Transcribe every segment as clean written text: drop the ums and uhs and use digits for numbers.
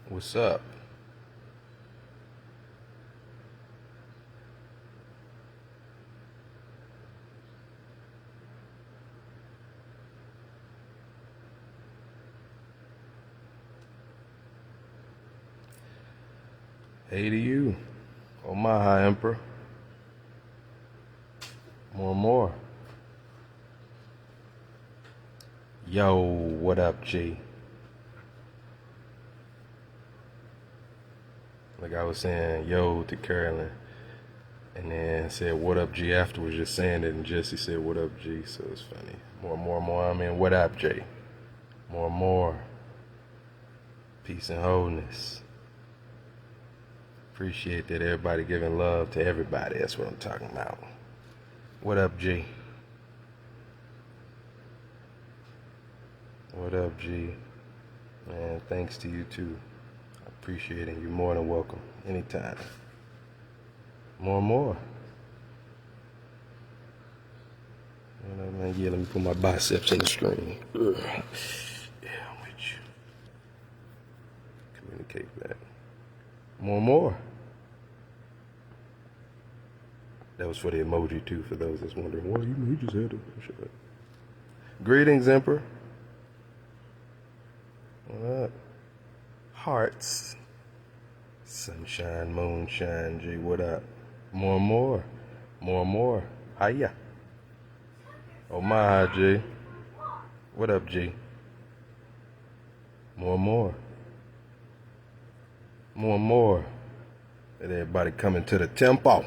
What's up? Hey to you. Oh my high emperor. More. Yo, what up, G? Like I was saying yo to Carolyn, and then said what up, G, afterwards, just saying it, and Jesse said what up, G, so it's funny. More. I mean, what up, J? More. Peace and wholeness. Appreciate that everybody giving love to everybody. That's what I'm talking about. What up, G? What up, G? Man, thanks to you too. I appreciate it. You're more than welcome. Anytime. More. You know, man, yeah, let me put my biceps on the screen. Ugh. Yeah, I'm with you. Communicate back. More. That was for the emoji too, for those that's wondering, well, you just had to shut up. Greetings, Emperor. What up? Hearts. Sunshine, moonshine, G, what up? More. Hiya. Oh my, G. What up, G? More. Let everybody coming to the temple.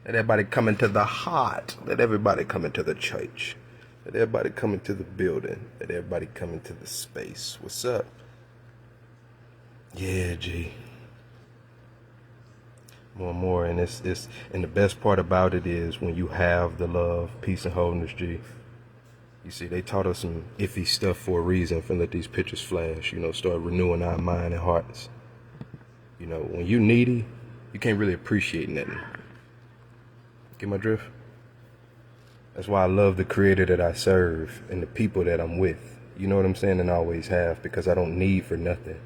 Let everybody come into the heart. Let everybody come into the church. Let everybody come into the building. Let everybody come into the space. What's up? Yeah, G. More. And it's and the best part about it is when you have the love, peace, and wholeness, G. You see, they taught us some iffy stuff for a reason, for let these pictures flash, start renewing our mind and hearts. When you needy, you can't really appreciate nothing. Get my drift? That's why I love the creator that I serve and the people that I'm with. You know what I'm saying? And I always have, because I don't need for nothing.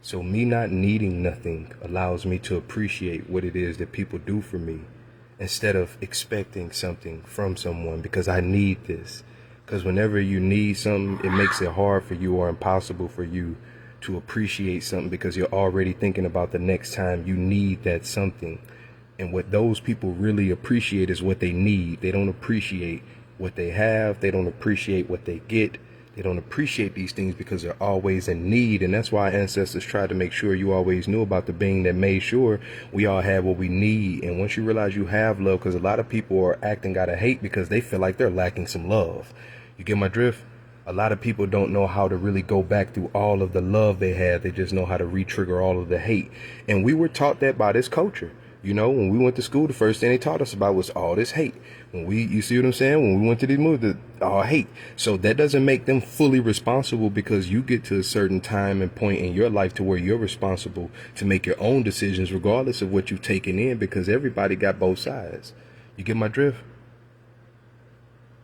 So me not needing nothing allows me to appreciate what it is that people do for me instead of expecting something from someone because I need this. Because whenever you need something, it makes it hard for you or impossible for you to appreciate something because you're already thinking about the next time you need that something. And what those people really appreciate is what they need. They don't appreciate what they have. They don't appreciate what they get. They don't appreciate these things because they're always in need. And that's why ancestors tried to make sure you always knew about the being that made sure we all had what we need. And once you realize you have love, because a lot of people are acting out of hate because they feel like they're lacking some love. You get my drift? A lot of people don't know how to really go back through all of the love they had. They just know how to re-trigger all of the hate. And we were taught that by this culture. When we went to school, the first thing they taught us about was all this hate. You see what I'm saying? When we went to these movies, all hate. So that doesn't make them fully responsible because you get to a certain time and point in your life to where you're responsible to make your own decisions regardless of what you've taken in because everybody got both sides. You get my drift?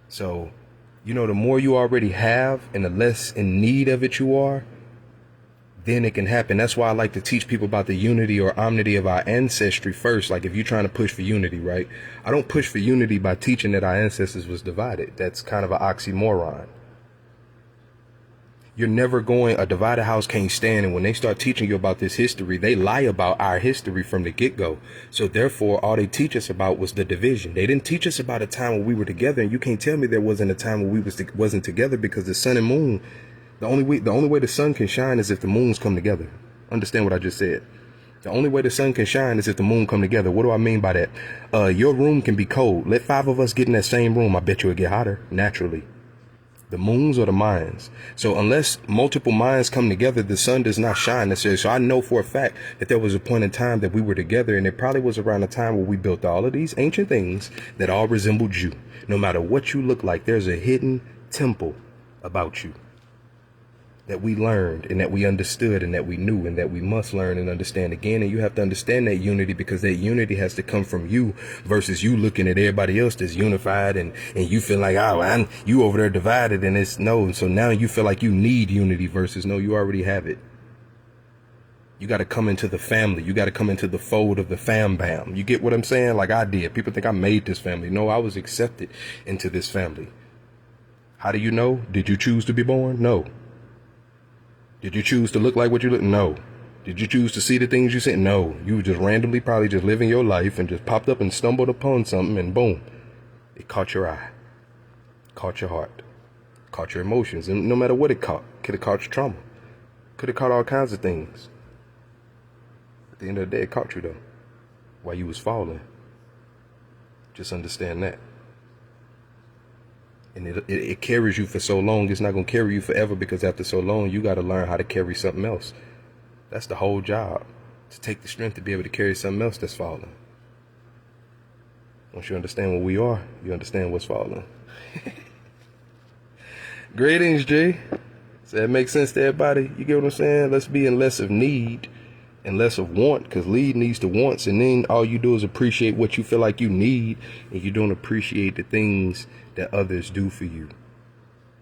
So, the more you already have and the less in need of it you are, then it can happen. That's why I like to teach people about the unity or omnity of our ancestry first. Like if you're trying to push for unity, right? I don't push for unity by teaching that our ancestors was divided. That's kind of an oxymoron. A divided house can't stand. And when they start teaching you about this history, they lie about our history from the get-go. So therefore, all they teach us about was the division. They didn't teach us about a time when we were together. And you can't tell me there wasn't a time when we wasn't together because the sun and moon, the only way the sun can shine is if the moons come together. Understand what I just said? The only way the sun can shine is if the moon come together. What do I mean by that? Your room can be cold. Let 5 of us get in that same room. I bet you it'll get hotter naturally. The moons or the minds. So unless multiple minds come together, the sun does not shine necessarily. So I know for a fact that there was a point in time that we were together, and it probably was around the time where we built all of these ancient things that all resembled you. No matter what you look like, there's a hidden temple about you that we learned and that we understood and that we knew and that we must learn and understand again. And you have to understand that unity because that unity has to come from you versus you looking at everybody else that's unified and you feel like, you over there divided and it's no. So now you feel like you need unity versus no, you already have it. You got to come into the family. You got to come into the fold of the fam bam. You get what I'm saying? Like I did. People think I made this family. No, I was accepted into this family. How do you know? Did you choose to be born? No. Did you choose to look like what you look? No. Did you choose to see the things you said? No. You were just randomly probably just living your life and just popped up and stumbled upon something and boom, it caught your eye, caught your heart, caught your emotions. And no matter what it caught, could have caught your trauma, could have caught all kinds of things. At the end of the day, it caught you though, while you was falling. Just understand that. And it carries you for so long. It's not going to carry you forever, because after so long, you got to learn how to carry something else. That's the whole job, to take the strength to be able to carry something else that's falling. Once you understand what we are, you understand what's falling. Greetings, G. Does that make sense to everybody? You get what I'm saying? Let's be in less of need and less of want, because lead needs to wants, and then all you do is appreciate what you feel like you need, and you don't appreciate the things that others do for you.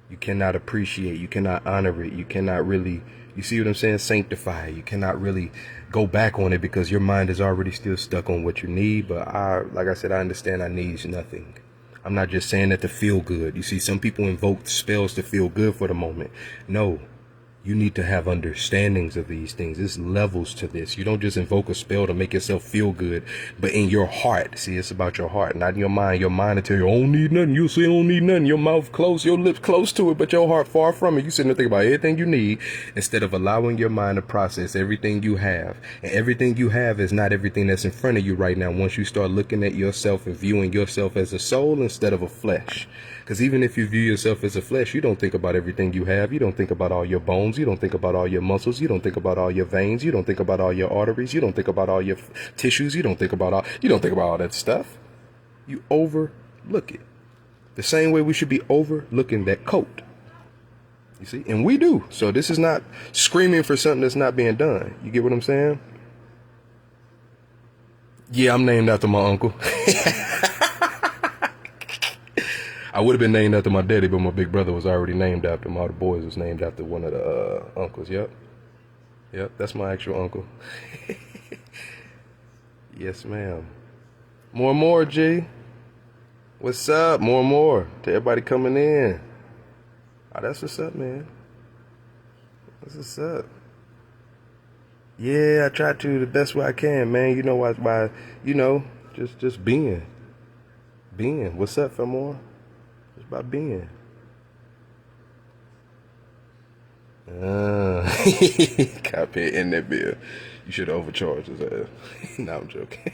You cannot appreciate, you cannot honor it, you cannot really, you see what I'm saying, sanctify it. You cannot really go back on it because your mind is already still stuck on what you need. But like I said, I understand I need nothing. I'm not just saying that to feel good. You see, some people invoke spells to feel good for the moment. No. You need to have understandings of these things. There's levels to this. You don't just invoke a spell to make yourself feel good, but in your heart. See, it's about your heart, not in your mind. Your mind will tell you, I don't need nothing. You'll say, I don't need nothing. Your mouth close, your lips close to it, but your heart far from it. You sitting there thinking about everything you need instead of allowing your mind to process everything you have. And everything you have is not everything that's in front of you right now. Once you start looking at yourself and viewing yourself as a soul instead of a flesh. Because even if you view yourself as a flesh, you don't think about everything you have. You don't think about all your bones. You don't think about all your muscles. You don't think about all your veins. You don't think about all your arteries. You don't think about all your tissues. You don't think about all that stuff. You overlook it. The same way we should be overlooking that coat. You see? And we do. So this is not screaming for something that's not being done. You get what I'm saying? Yeah, I'm named after my uncle. I would have been named after my daddy, but my big brother was already named after him. All the boys was named after one of the uncles. Yep, that's my actual uncle. Yes, ma'am. More and more, G. What's up? More and more to everybody coming in. Oh, that's what's up, man. That's what's up. Yeah, I try to the best way I can, man. You know why? You know, just being. What's up, Famore? By being. Copy in that bill. You should have overcharged his ass. No, I'm joking.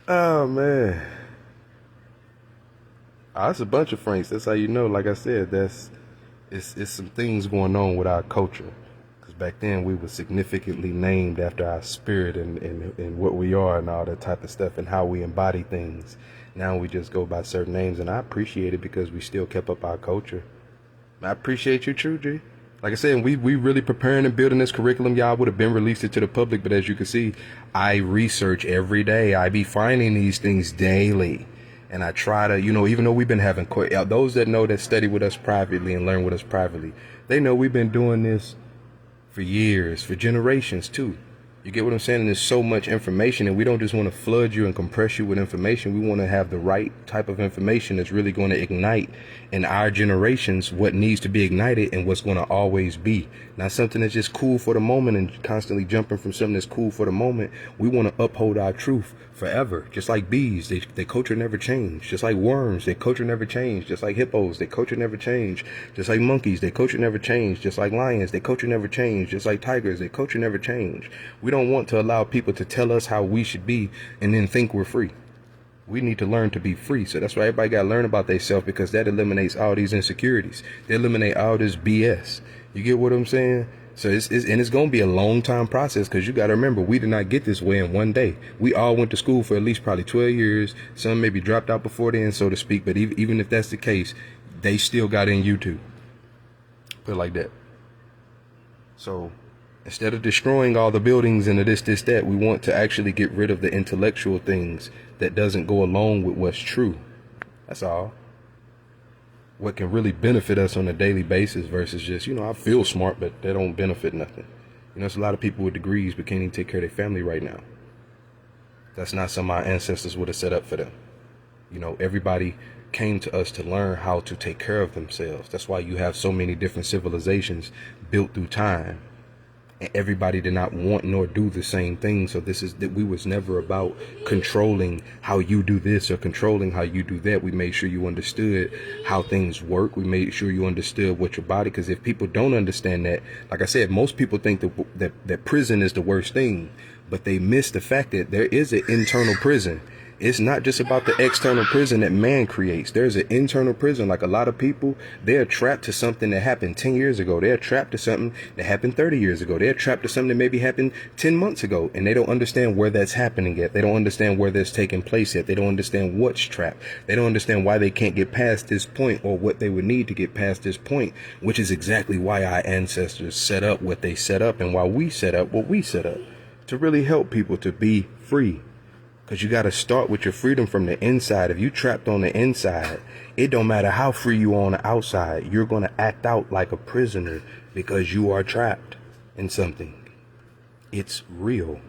Oh, man. That's a bunch of Franks. That's how you know, like I said, it's some things going on with our culture. Because back then we were significantly named after our spirit and what we are and all that type of stuff and how we embody things. Now we just go by certain names, and I appreciate it because we still kept up our culture. I appreciate you, True G. Like I said, we really preparing and building this curriculum. Y'all would have been released it to the public, but as you can see, I research every day. I be finding these things daily. And I try to, even though we've been having, those that know that study with us privately and learn with us privately, they know we've been doing this for years, for generations too. You get what I'm saying? And there's so much information, and we don't just want to flood you and compress you with information. We want to have the right type of information that's really going to ignite in our generations what needs to be ignited and what's going to always be. Not something that's just cool for the moment and constantly jumping from something that's cool for the moment. We want to uphold our truth forever. Just like bees, their culture never changed. Just like worms, their culture never changed. Just like hippos, their culture never changed. Just like monkeys, their culture never changed. Just like lions, their culture never changed. Just like tigers, their culture never changed. We don't want to allow people to tell us how we should be and then think we're free. We need to learn to be free. So that's why everybody got to learn about themselves, because that eliminates all these insecurities. They eliminate all this BS. You get what I'm saying? So it's going to be a long time process, because you got to remember, we did not get this way in one day. We all went to school for at least probably 12 years. Some maybe dropped out before then, so to speak. But even if that's the case, they still got in YouTube. Put it like that. So instead of destroying all the buildings and this, that, we want to actually get rid of the intellectual things that doesn't go along with what's true. That's all. what can really benefit us on a daily basis versus just, I feel smart, but they don't benefit nothing. There's a lot of people with degrees but can't even take care of their family right now. That's not something our ancestors would have set up for them. Everybody came to us to learn how to take care of themselves. That's why you have so many different civilizations built through time. And everybody did not want nor do the same thing. So we was never about controlling how you do this or controlling how you do that. We made sure you understood how things work. We made sure you understood what your body, because if people don't understand that, like I said, most people think that prison is the worst thing, but they miss the fact that there is an internal prison. It's not just about the external prison that man creates. There's an internal prison. Like a lot of people, they're trapped to something that happened 10 years ago. They're trapped to something that happened 30 years ago. They're trapped to something that maybe happened 10 months ago. And they don't understand where that's happening yet. They don't understand where that's taking place yet. They don't understand what's trapped. They don't understand why they can't get past this point or what they would need to get past this point, which is exactly why our ancestors set up what they set up and why we set up what we set up, to really help people to be free. Because you got to start with your freedom from the inside. If you trapped on the inside, it don't matter how free you are on the outside. You're going to act out like a prisoner because you are trapped in something. It's real.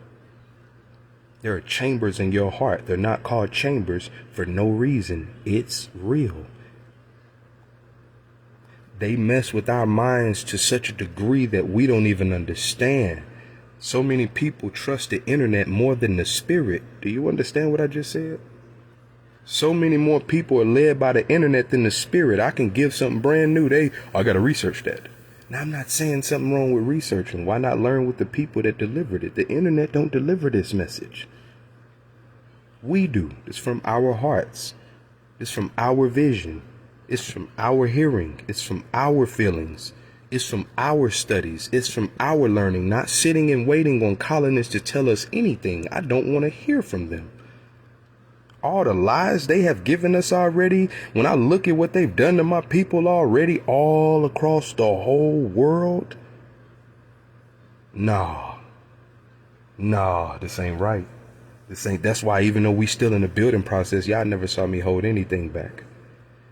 There are chambers in your heart. They're not called chambers for no reason. It's real. They mess with our minds to such a degree that we don't even understand. So many people trust the internet more than the spirit. Do you understand what I just said? So many more people are led by the internet than the spirit. I can give something brand new. I got to research that. Now, I'm not saying something wrong with researching. Why not learn with the people that delivered it? The internet don't deliver this message. We do. It's from our hearts. It's from our vision. It's from our hearing. It's from our feelings. It's from our studies. It's from our learning, not sitting and waiting on colonists to tell us anything. I don't want to hear from them. All the lies they have given us already, when I look at what they've done to my people already all across the whole world, nah, this ain't right. That's why even though we still in the building process, y'all never saw me hold anything back.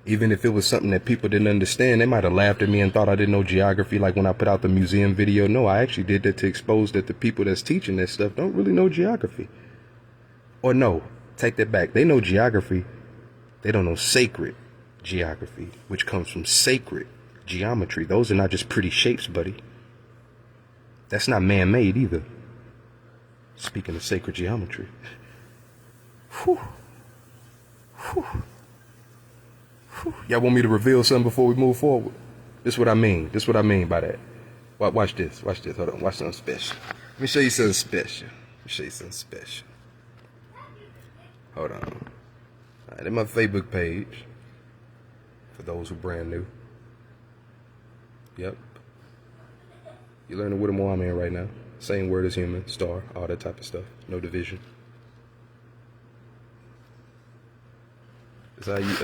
Even if it was something that people didn't understand, they might have laughed at me and thought I didn't know geography, like when I put out the museum video. No, I actually did that to expose that the people that's teaching that stuff don't really know geography. Or no, take that back. They know geography. They don't know sacred geography, which comes from sacred geometry. Those are not just pretty shapes, buddy. That's not man-made either. Speaking of sacred geometry. Whew. Y'all want me to reveal something before we move forward? This is what I mean. By that. Watch this. Hold on. Watch something special. Let me show you something special. Hold on. All right, that's my Facebook page. For those who brand new. Yep. You're learning what I'm in right now. Same word as human, star, all that type of stuff. No division. It's how you,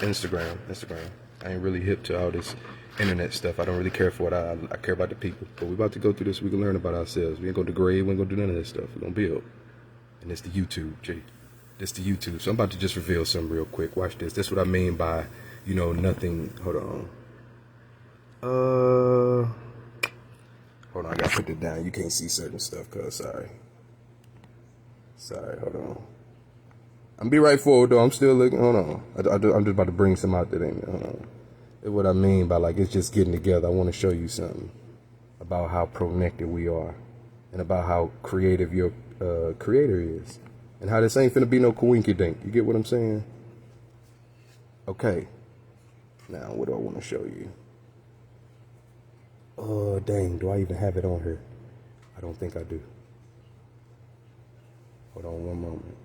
Instagram. I ain't really hip to all this internet stuff. I don't really care for it. I care about the people. But we're about to go through this. We can learn about ourselves. We ain't gonna degrade. We ain't gonna do none of that stuff. We're gonna build. And it's the YouTube, G. This the YouTube. So I'm about to just reveal something real quick. Watch this. That's what I mean by, nothing. Hold on. Hold on. I gotta put it down. You can't see certain stuff, cuz. Sorry. Hold on. I'm be right forward though. I'm still looking. Hold on. I'm just about to bring some out that ain't. Hold on. That's what I mean by it's just getting together. I want to show you something about how connected we are, and about how creative your creator is, and how this ain't finna be no coinky dink. You get what I'm saying? Okay. Now what do I want to show you? Oh dang! Do I even have it on here? I don't think I do. Hold on one moment.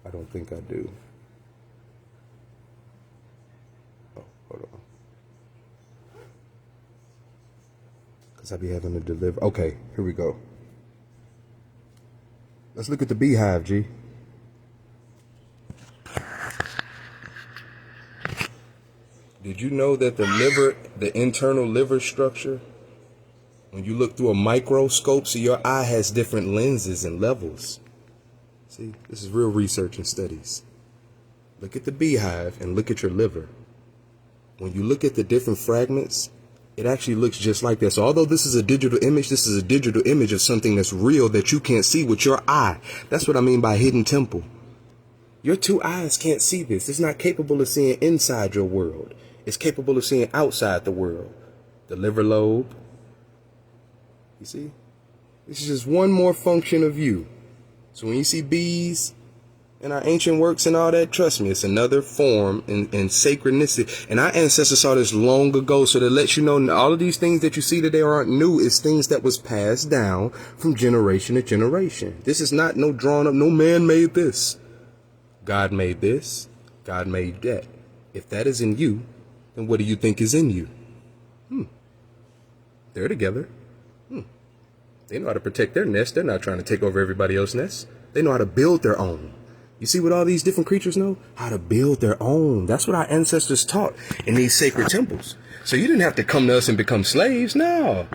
I don't think I do. Oh, hold on. Because I be having to deliver. Okay, here we go. Let's look at the beehive, G. Did you know that the internal liver structure, when you look through a microscope, so your eye has different lenses and levels. See, this is real research and studies. Look at the beehive and look at your liver. When you look at the different fragments, it actually looks just like this. So although this is a digital image, this is a digital image of something that's real that you can't see with your eye. That's what I mean by hidden temple. Your two eyes can't see this. It's not capable of seeing inside your world. It's capable of seeing outside the world. The liver lobe. You see? This is just one more function of you. So when you see bees in our ancient works and all that, trust me, it's another form in sacredness. And our ancestors saw this long ago, so that lets you know all of these things that you see today aren't new. It's things that was passed down from generation to generation. This is not no drawn up, no man made this. God made this. God made that. If that is in you, then what do you think is in you? They're together. They know how to protect their nest. They're not trying to take over everybody else's nest. They know how to build their own. You see what all these different creatures know? How to build their own. That's what our ancestors taught in these sacred temples. So you didn't have to come to us and become slaves. No.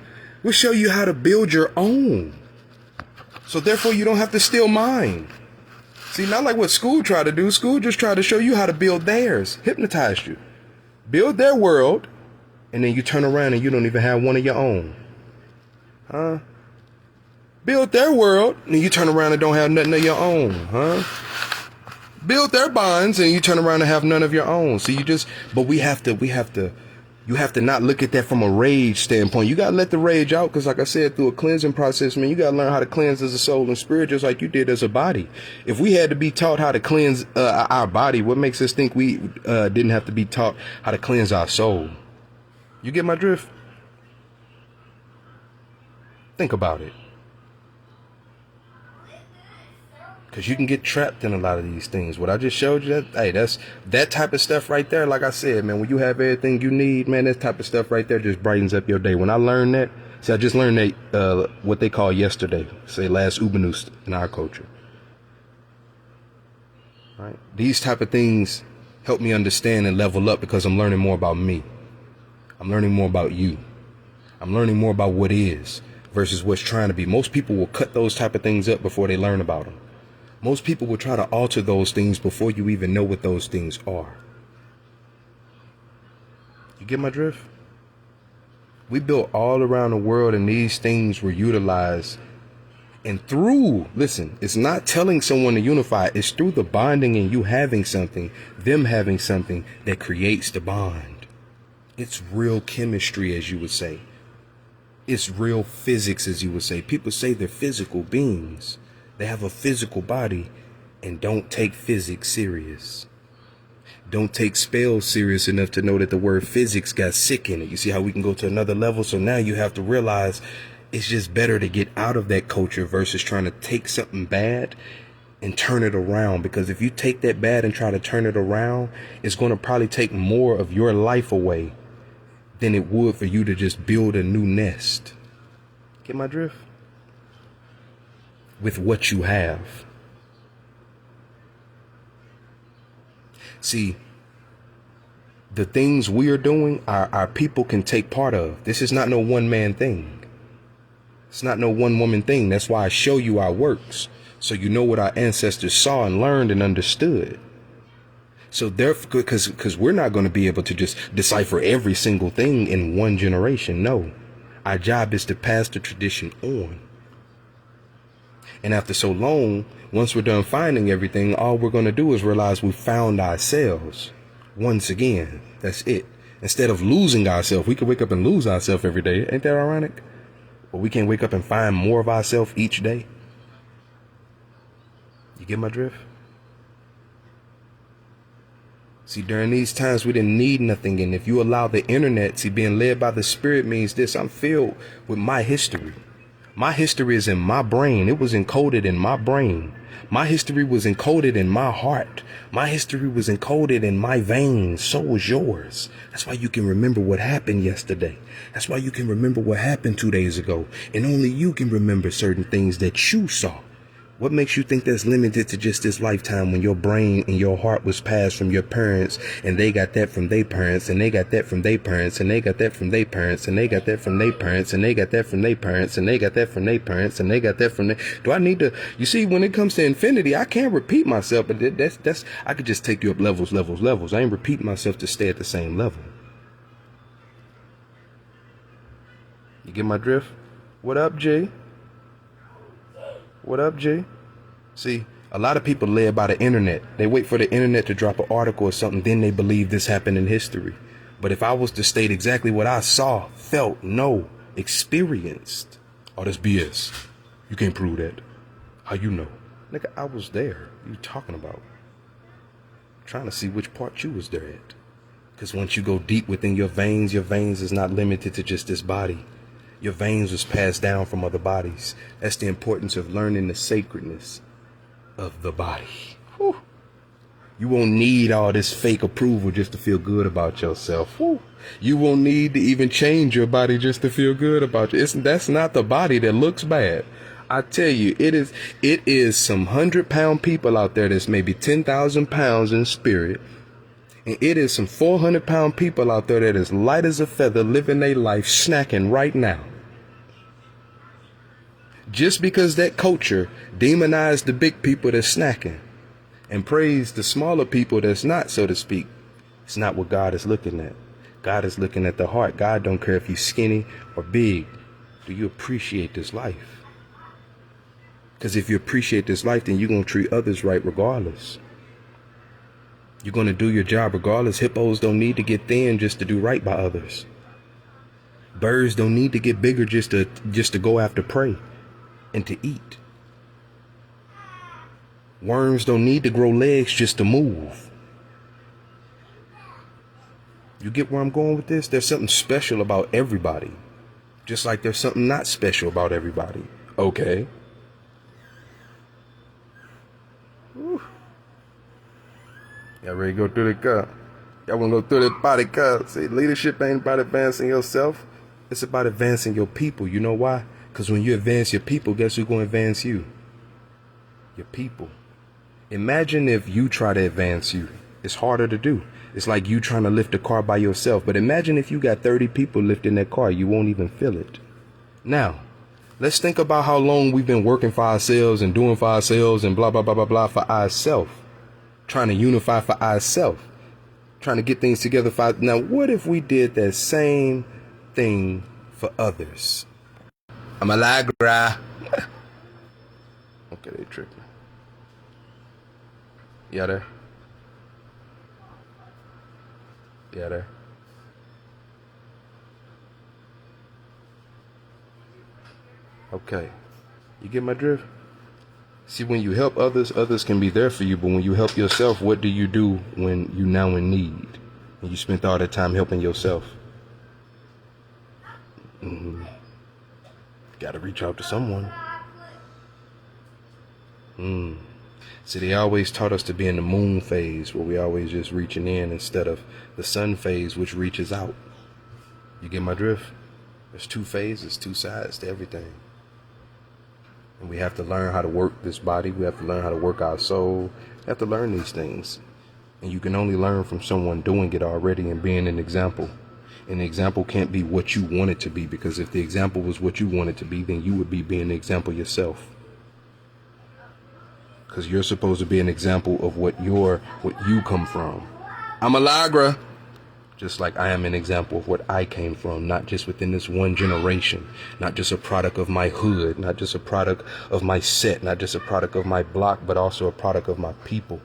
We'll show you how to build your own. So therefore you don't have to steal mine. See, not like what school tried to do. School just tried to show you how to build theirs. Hypnotized you. Build their world. And then you turn around and you don't even have one of your own. Huh? Build their world, and you turn around and don't have nothing of your own, huh? Build their bonds, and you turn around and have none of your own. So but you have to not look at that from a rage standpoint. You got to let the rage out, because like I said, through a cleansing process, man, you got to learn how to cleanse as a soul and spirit, just like you did as a body. If we had to be taught how to cleanse our body, what makes us think we didn't have to be taught how to cleanse our soul? You get my drift? Think about it. Because you can get trapped in a lot of these things. What I just showed you, that's that type of stuff right there. Like I said, man, when you have everything you need, man, that type of stuff right there just brightens up your day. When I learned that, see, I just learned that what they call yesterday, say last Ubanus in our culture. Right? These type of things help me understand and level up, because I'm learning more about me. I'm learning more about you. I'm learning more about what is versus what's trying to be. Most people will cut those type of things up before they learn about them. Most people will try to alter those things before you even know what those things are. You get my drift? We built all around the world, and these things were utilized. And listen, it's not telling someone to unify. It's through the bonding and you having something, them having something that creates the bond. It's real chemistry, as you would say. It's real physics, as you would say. People say they're physical beings. They have a physical body and don't take physics serious. Don't take spells serious enough to know that the word physics got sick in it. You see how we can go to another level? So now you have to realize it's just better to get out of that culture versus trying to take something bad and turn it around. Because if you take that bad and try to turn it around, it's going to probably take more of your life away than it would for you to just build a new nest. Get my drift? With what you have. See, the things we are doing, our people can take part of. This is not no one man thing. It's not no one woman thing. That's why I show you our works, so you know what our ancestors saw and learned and understood. So therefore, because we're not going to be able to just decipher every single thing in one generation. No, our job is to pass the tradition on. And after so long, once we're done finding everything, all we're going to do is realize we found ourselves once again. That's it. Instead of losing ourselves, we could wake up and lose ourselves every day. Ain't that ironic? But we can wake up and find more of ourselves each day. You get my drift? See, during these times, we didn't need nothing. And if you allow the internet, see, being led by the spirit means this. I'm filled with my history. My history is in my brain. It was encoded in my brain. My history was encoded in my heart. My history was encoded in my veins. So was yours. That's why you can remember what happened yesterday. That's why you can remember what happened 2 days ago. And only you can remember certain things that you saw. What makes you think that's limited to just this lifetime when your brain and your heart was passed from your parents and they got that from their parents and they got that from their parents and they got that from their parents and they got that from their parents and they got that from their parents and they got that from their parents and they got that from their... Do I need to... You see, when it comes to infinity, I can't repeat myself, but that's I could just take you up levels. I ain't repeating myself to stay at the same level. You get my drift? What up, G? What up, G? See, a lot of people led by the internet. They wait for the internet to drop an article or something, then they believe this happened in history. But if I was to state exactly what I saw, felt, know, experienced, oh, that's BS. You can't prove that. How you know? Nigga, I was there. What you talking about? I'm trying to see which part you was there at. Because once you go deep within your veins is not limited to just this body. Your veins was passed down from other bodies. That's the importance of learning the sacredness of the body. Whew. You won't need all this fake approval just to feel good about yourself. Whew. You won't need to even change your body just to feel good about you. That's not the body that looks bad. I tell you, it is some 100-pound people out there that's maybe 10,000 pounds in spirit. And it is some 400-pound people out there that is light as a feather, living their life snacking right now. Just because that culture demonized the big people that's snacking and praised the smaller people that's not, so to speak, it's not what God is looking at. God is looking at the heart. God don't care if you're skinny or big. Do you appreciate this life? Because if you appreciate this life, then you're going to treat others right regardless. You're going to do your job regardless. Hippos don't need to get thin just to do right by others. Birds don't need to get bigger just to go after prey and to eat. Worms don't need to grow legs just to move. You get where I'm going with this? There's something special about everybody. Just like there's something not special about everybody. Okay. Whew. Y'all ready to go through the car? Y'all want to go through the body car? See, leadership ain't about advancing yourself. It's about advancing your people. You know why? Because when you advance your people, guess who's going to advance you? Your people. Imagine if you try to advance you. It's harder to do. It's like you trying to lift a car by yourself. But imagine if you got 30 people lifting that car, you won't even feel it. Now, let's think about how long we've been working for ourselves and doing for ourselves and blah, blah, blah, blah, blah for ourselves. Trying to unify for ourselves. Trying to get things together for... Now, what if we did that same thing for others? I'm a lagra. Okay, they tripping. Yeah, there. Yeah, there. Okay. You get my drift? See, when you help others, others can be there for you. But when you help yourself, what do you do when you now in need? And you spent all that time helping yourself. Got to reach out to someone. See, they always taught us to be in the moon phase, where we always just reaching in instead of the sun phase, which reaches out. You get my drift? There's two phases, two sides to everything. And we have to learn how to work this body. We have to learn how to work our soul. We have to learn these things. And you can only learn from someone doing it already and being an example. And the example can't be what you want it to be, because if the example was what you want it to be, then you would be being the example yourself. Because you're supposed to be an example of what you come from. I'm a Lagra. Just like I am an example of what I came from, not just within this one generation, not just a product of my hood, not just a product of my set, not just a product of my block, but also a product of my people,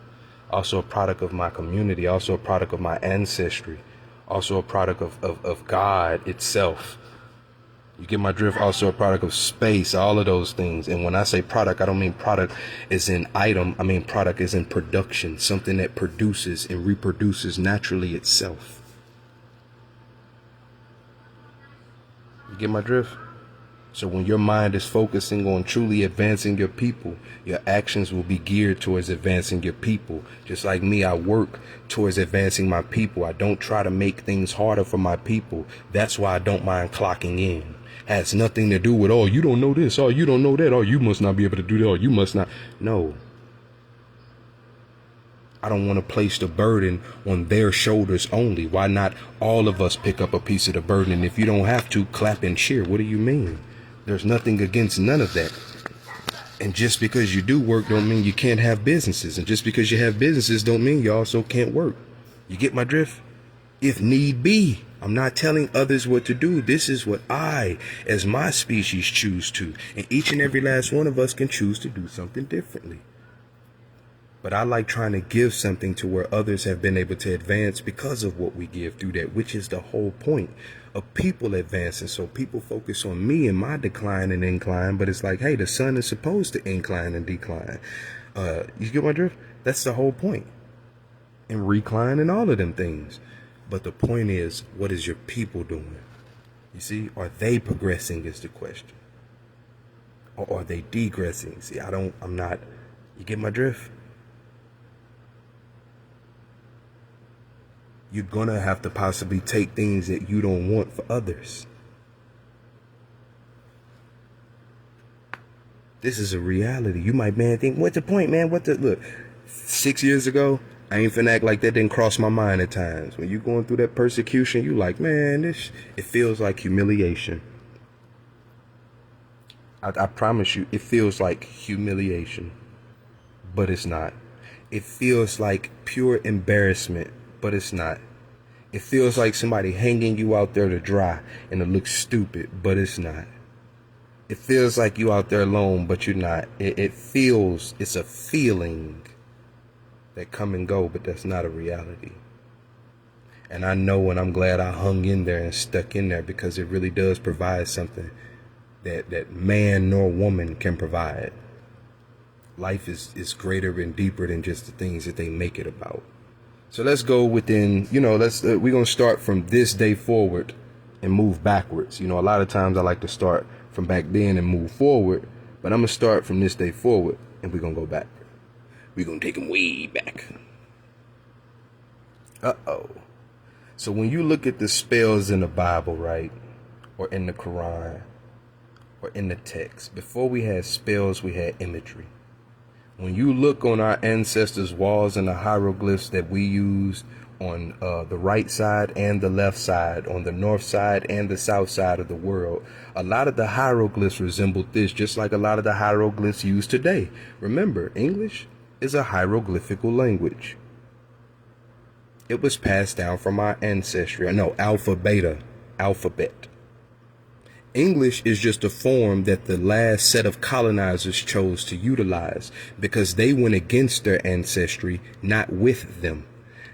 also a product of my community, also a product of my ancestry, also a product of God itself. You get my drift? Also a product of space, all of those things. And when I say product, I don't mean product as in item. I mean product as in production, something that produces and reproduces naturally itself. You get my drift? So when your mind is focusing on truly advancing your people, your actions will be geared towards advancing your people. Just like me, I work towards advancing my people. I don't try to make things harder for my people. That's why I don't mind clocking in. Has nothing to do with, oh, you don't know this, oh, you don't know that, oh, you must not be able to do that, oh, you must not. No. I don't want to place the burden on their shoulders only. Why not all of us pick up a piece of the burden? And if you don't have to, clap and cheer. What do you mean? There's nothing against none of that. And just because you do work don't mean you can't have businesses. And just because you have businesses don't mean you also can't work. You get my drift? If need be. I'm not telling others what to do. This is what I, as my species, choose to. And each and every last one of us can choose to do something differently. But I like trying to give something to where others have been able to advance because of what we give through that, which is the whole point of people advancing. So people focus on me and my decline and incline, but it's like, hey, the sun is supposed to incline and decline. You get my drift? That's the whole point. And recline and all of them things. But the point is, what is your people doing? You see, are they progressing is the question. Or are they degressing? See, I'm not, you get my drift? You're going to have to possibly take things that you don't want for others. This is a reality. You might, man, think, what's the point, man? Look, 6 years ago, I ain't finna act like that didn't cross my mind at times. When you're going through that persecution, you like, man, it feels like humiliation. I promise you, it feels like humiliation, but it's not. It feels like pure embarrassment, but it's not. It feels like somebody hanging you out there to dry and it looks stupid, but it's not. It feels like you out there alone, but you're not. It's a feeling that come and go, but that's not a reality. And I know, and I'm glad I hung in there and stuck in there, because it really does provide something that man nor woman can provide. Life is greater and deeper than just the things that they make it about. So let's go within, we're going to start from this day forward and move backwards. A lot of times I like to start from back then and move forward, but I'm going to start from this day forward and we're going to go back. We're going to take them way back. So when you look at the spells in the Bible, right, or in the Quran, or in the text, before we had spells, we had imagery. When you look on our ancestors' walls and the hieroglyphs that we use on the right side and the left side, on the north side and the south side of the world, a lot of the hieroglyphs resembled this, just like a lot of the hieroglyphs used today. Remember, English is a hieroglyphical language. It was passed down from our ancestry. Alphabet. English is just a form that the last set of colonizers chose to utilize because they went against their ancestry, not with them.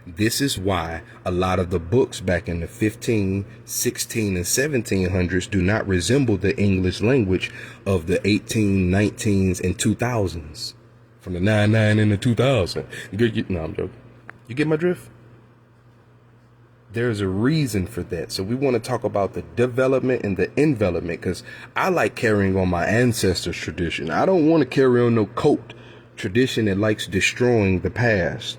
This is why a lot of the books back in the 15, 16, and 1700s do not resemble the English language of the 18, 19s, and 2000s. From the 99 and the 2000. No, I'm joking. You get my drift? There's a reason for that. So we want to talk about the development and the envelopment, because I like carrying on my ancestors' tradition. I don't want to carry on no cult tradition that likes destroying the past.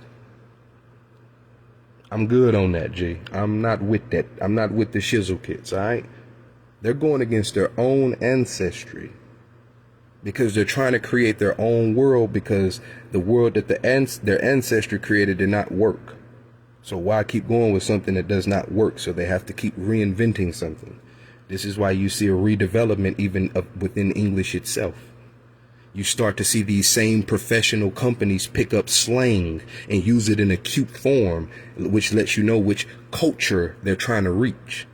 I'm good on that, G. I'm not with that. I'm not with the shizzle kits, all right? They're going against their own ancestry because they're trying to create their own world, because the world that their ancestry created did not work. So why keep going with something that does not work? So they have to keep reinventing something. This is why you see a redevelopment even within English itself. You start to see these same professional companies pick up slang and use it in a cute form, which lets you know which culture they're trying to reach.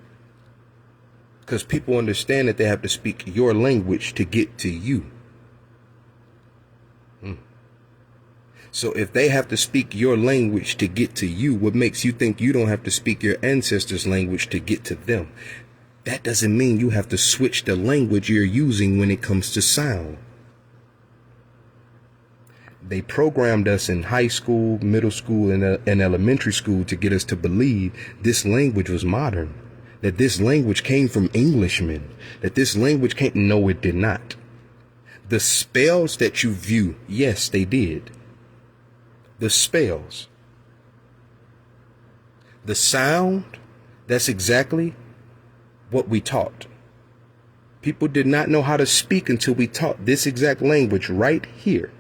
Because people understand that they have to speak your language to get to you. So if they have to speak your language to get to you, what makes you think you don't have to speak your ancestors' language to get to them? That doesn't mean you have to switch the language you're using when it comes to sound. They programmed us in high school, middle school, and elementary school to get us to believe this language was modern. that this language came from Englishmen, that this language came. No, it did not. The spells that you view, yes, they did. The spells. The sound, that's exactly what we taught. People did not know how to speak until we taught this exact language right here.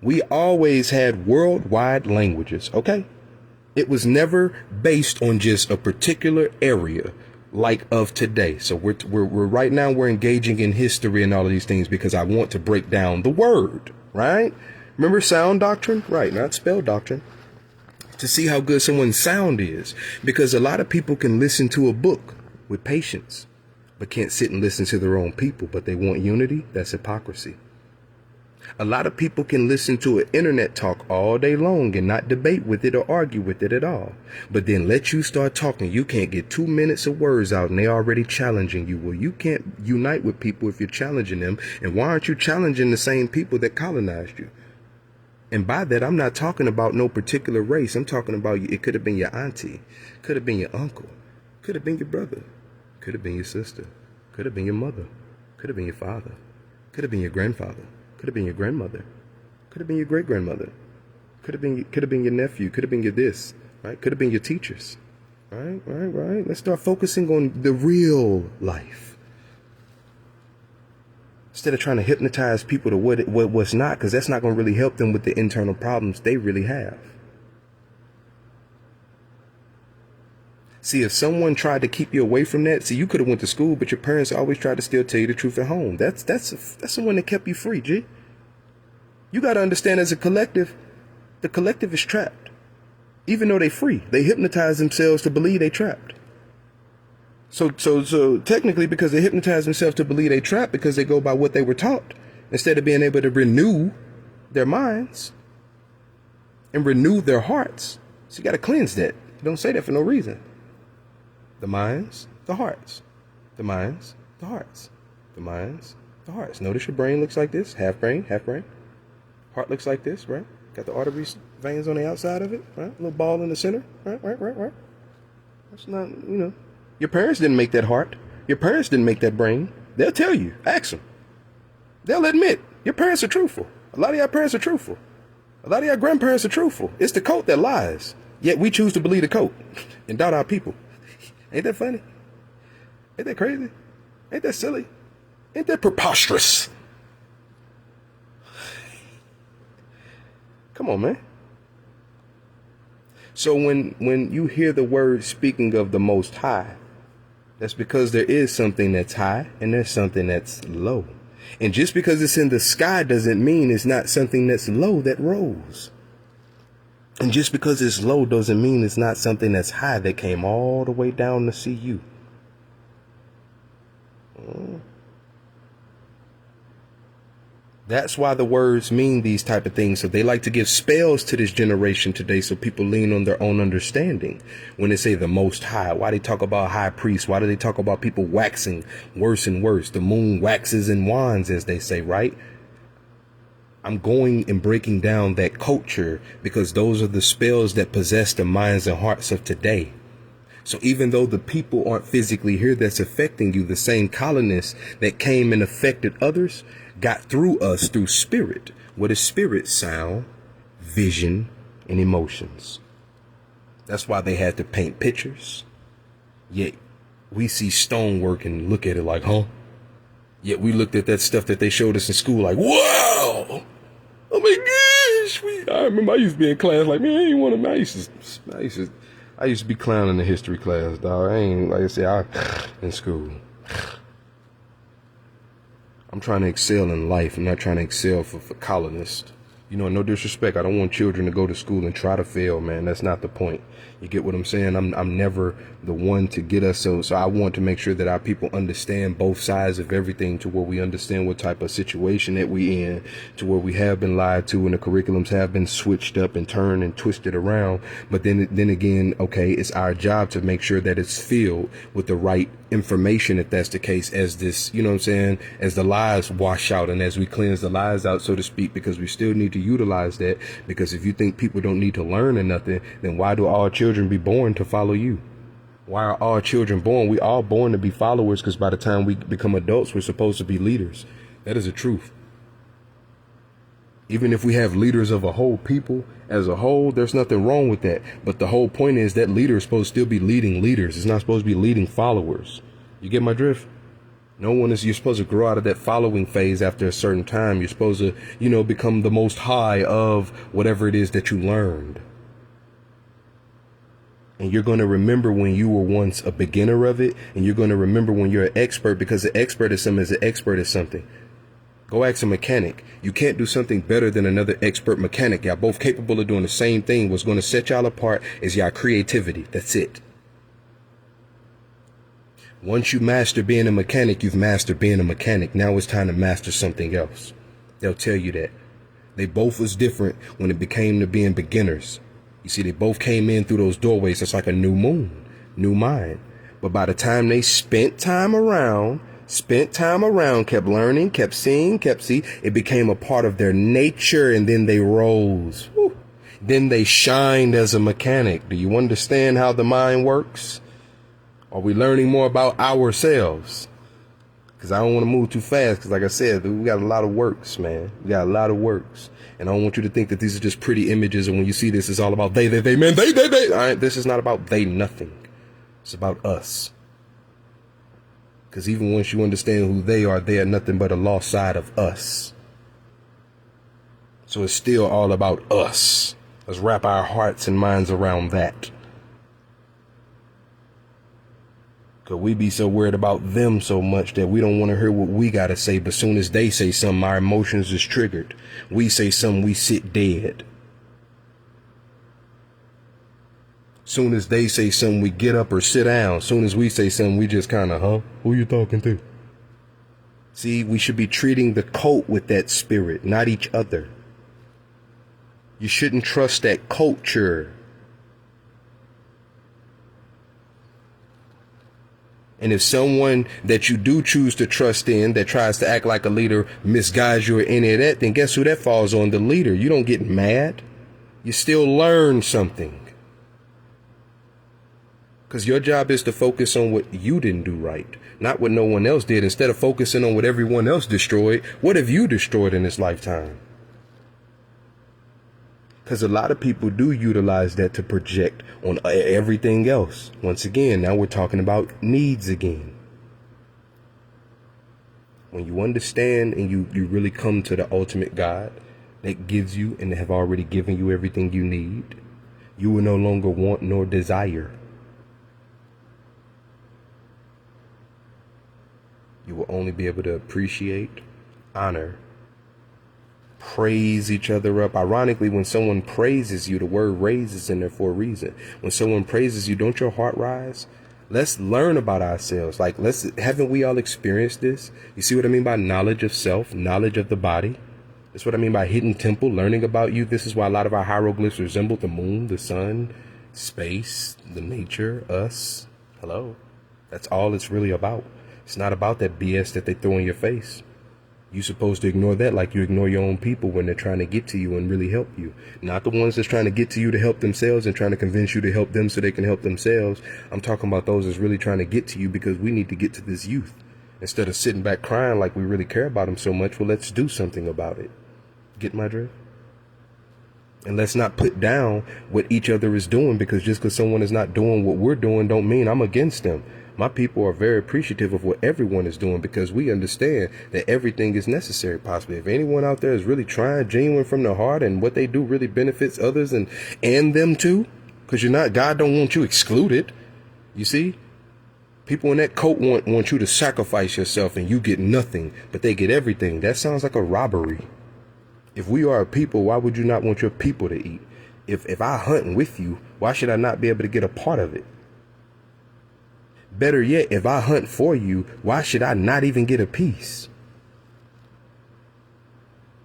We always had worldwide languages, okay? It was never based on just a particular area like of today. So we're right now we're engaging in history and all of these things because I want to break down the word, right? Remember sound doctrine? Right, not spell doctrine. To see how good someone's sound is, because a lot of people can listen to a book with patience, but can't sit and listen to their own people, but they want unity. That's hypocrisy. A lot of people can listen to an internet talk all day long and not debate with it or argue with it at all. But then let you start talking. You can't get 2 minutes of words out and they're already challenging you. Well, you can't unite with people if you're challenging them. And why aren't you challenging the same people that colonized you? And by that, I'm not talking about no particular race. I'm talking about it could have been your auntie, could have been your uncle, could have been your brother, could have been your sister, could have been your mother, could have been your father, could have been your grandfather, could have been your grandmother, could have been your great grandmother, could have been your nephew, could have been your this, right? Could have been your teachers, right? Let's start focusing on the real life. Instead of trying to hypnotize people to what's not, because that's not going to really help them with the internal problems they really have. See, if someone tried to keep you away from that, see, you could have went to school, but your parents always tried to still tell you the truth at home. That's someone that kept you free, G. You got to understand, as a collective, the collective is trapped. Even though they're free, they hypnotize themselves to believe they trapped. So technically, because they hypnotize themselves to believe they trapped because they go by what they were taught, instead of being able to renew their minds and renew their hearts. So you got to cleanse that. You don't say that for no reason. The minds, the hearts. The minds, the hearts. The minds, the hearts. Notice your brain looks like this. Half brain, half brain. Heart looks like this, right? Got the arteries, veins on the outside of it, right? A little ball in the center, right? That's not, your parents didn't make that heart. Your parents didn't make that brain. They'll tell you. Ask them. They'll admit. Your parents are truthful. A lot of your parents are truthful. A lot of your grandparents are truthful. It's the coat that lies. Yet we choose to believe the coat and doubt our people. Ain't that funny? Ain't that crazy? Ain't that silly? Ain't that preposterous? Come on, man. So when you hear the word speaking of the Most High, that's because there is something that's high and there's something that's low. And just because it's in the sky doesn't mean it's not something that's low that rose. And just because it's low doesn't mean it's not something that's high that came all the way down to see you. That's why the words mean these type of things. So they like to give spells to this generation today so people lean on their own understanding. When they say the Most High, why they talk about high priests? Why do they talk about people waxing worse and worse? The moon waxes and wands, as they say, right? I'm going and breaking down that culture because those are the spells that possess the minds and hearts of today. So even though the people aren't physically here that's affecting you, the same colonists that came and affected others got through us through spirit. What is spirit? Sound, vision, and emotions. That's why they had to paint pictures. Yet we see stonework and look at it like, huh? Yet we looked at that stuff that they showed us in school like, wow! Oh my gosh! I remember I used to be in class like, man, I ain't want to. I used to be clowning in the history class, dog. I ain't, like I said, in school. I'm trying to excel in life. I'm not trying to excel for colonists. No disrespect. I don't want children to go to school and try to fail, man. That's not the point. You get what I'm saying? I'm never the one to get us. So I want to make sure that our people understand both sides of everything, to where we understand what type of situation that we in, to where we have been lied to and the curriculums have been switched up and turned and twisted around. But then again, okay, it's our job to make sure that it's filled with the right information, if that's the case, as this, as the lies wash out and as we cleanse the lies out, so to speak, because we still need to utilize that, because if you think people don't need to learn or nothing, then why do all children be born to follow you? Why are all children born? We all born to be followers, because by the time we become adults, we're supposed to be leaders. That is the truth. Even if we have leaders of a whole people as a whole, there's nothing wrong with that. But the whole point is that leader is supposed to still be leading leaders. It's not supposed to be leading followers. You get my drift? You're supposed to grow out of that following phase after a certain time. You're supposed to, become the most high of whatever it is that you learned. And you're going to remember when you were once a beginner of it. And you're going to remember when you're an expert, because an expert at something is an expert at something. Go ask a mechanic. You can't do something better than another expert mechanic. Y'all both capable of doing the same thing. What's going to set y'all apart is y'all creativity. That's it. Once you master being a mechanic, you've mastered being a mechanic. Now it's time to master something else. They'll tell you that. They both was different when it became to being beginners. You see, they both came in through those doorways. It's like a new moon, new mind. But by the time they spent time around, kept learning, kept seeing, it became a part of their nature, and then they rose. Woo. Then they shined as a mechanic. Do you understand how the mind works? Are we learning more about ourselves? Because I don't want to move too fast, because like I said, we got a lot of works, man. We got a lot of works. And I don't want you to think that these are just pretty images, and when you see this, it's all about they, man, they. All right, this is not about they, nothing. It's about us. Because even once you understand who they are nothing but a lost side of us. So it's still all about us. Let's wrap our hearts and minds around that. Because we be so worried about them so much that we don't want to hear what we got to say. But soon as they say something, our emotions is triggered. We say something, we sit dead. Soon as they say something, we get up or sit down. Soon as we say something, we just kind of, who you talking to? See, we should be treating the cult with that spirit, not each other. You shouldn't trust that culture. And if someone that you do choose to trust in that tries to act like a leader misguides you or any of that, then guess who that falls on? The leader. You don't get mad. You still learn something. Because your job is to focus on what you didn't do right, not what no one else did. Instead of focusing on what everyone else destroyed, what have you destroyed in this lifetime? Because a lot of people do utilize that to project on everything else. Once again, now we're talking about needs again. When you understand and you really come to the ultimate God that gives you and have already given you everything you need, you will no longer want nor desire. You will only be able to appreciate, honor, praise each other up. Ironically, when someone praises you, the word raises in there for a reason. When someone praises you, don't your heart rise? Let's learn about ourselves. Haven't we all experienced this? You see what I mean by knowledge of self, knowledge of the body? That's what I mean by hidden temple, learning about you. This is why a lot of our hieroglyphs resemble the moon, the sun, space, the nature, us. Hello. That's all it's really about. It's not about that BS that they throw in your face. You're supposed to ignore that like you ignore your own people when they're trying to get to you and really help you. Not the ones that's trying to get to you to help themselves and trying to convince you to help them so they can help themselves. I'm talking about those that's really trying to get to you because we need to get to this youth. Instead of sitting back crying like we really care about them so much, well, let's do something about it. Get my drift? And let's not put down what each other is doing, because just because someone is not doing what we're doing don't mean I'm against them. My people are very appreciative of what everyone is doing, because we understand that everything is necessary. Possibly if anyone out there is really trying genuine from the heart and what they do really benefits others and them too, because God don't want you excluded. You see, people in that cult want you to sacrifice yourself and you get nothing, but they get everything. That sounds like a robbery. If we are a people, why would you not want your people to eat? If I hunt with you, why should I not be able to get a part of it? Better yet, if I hunt for you, why should I not even get a piece?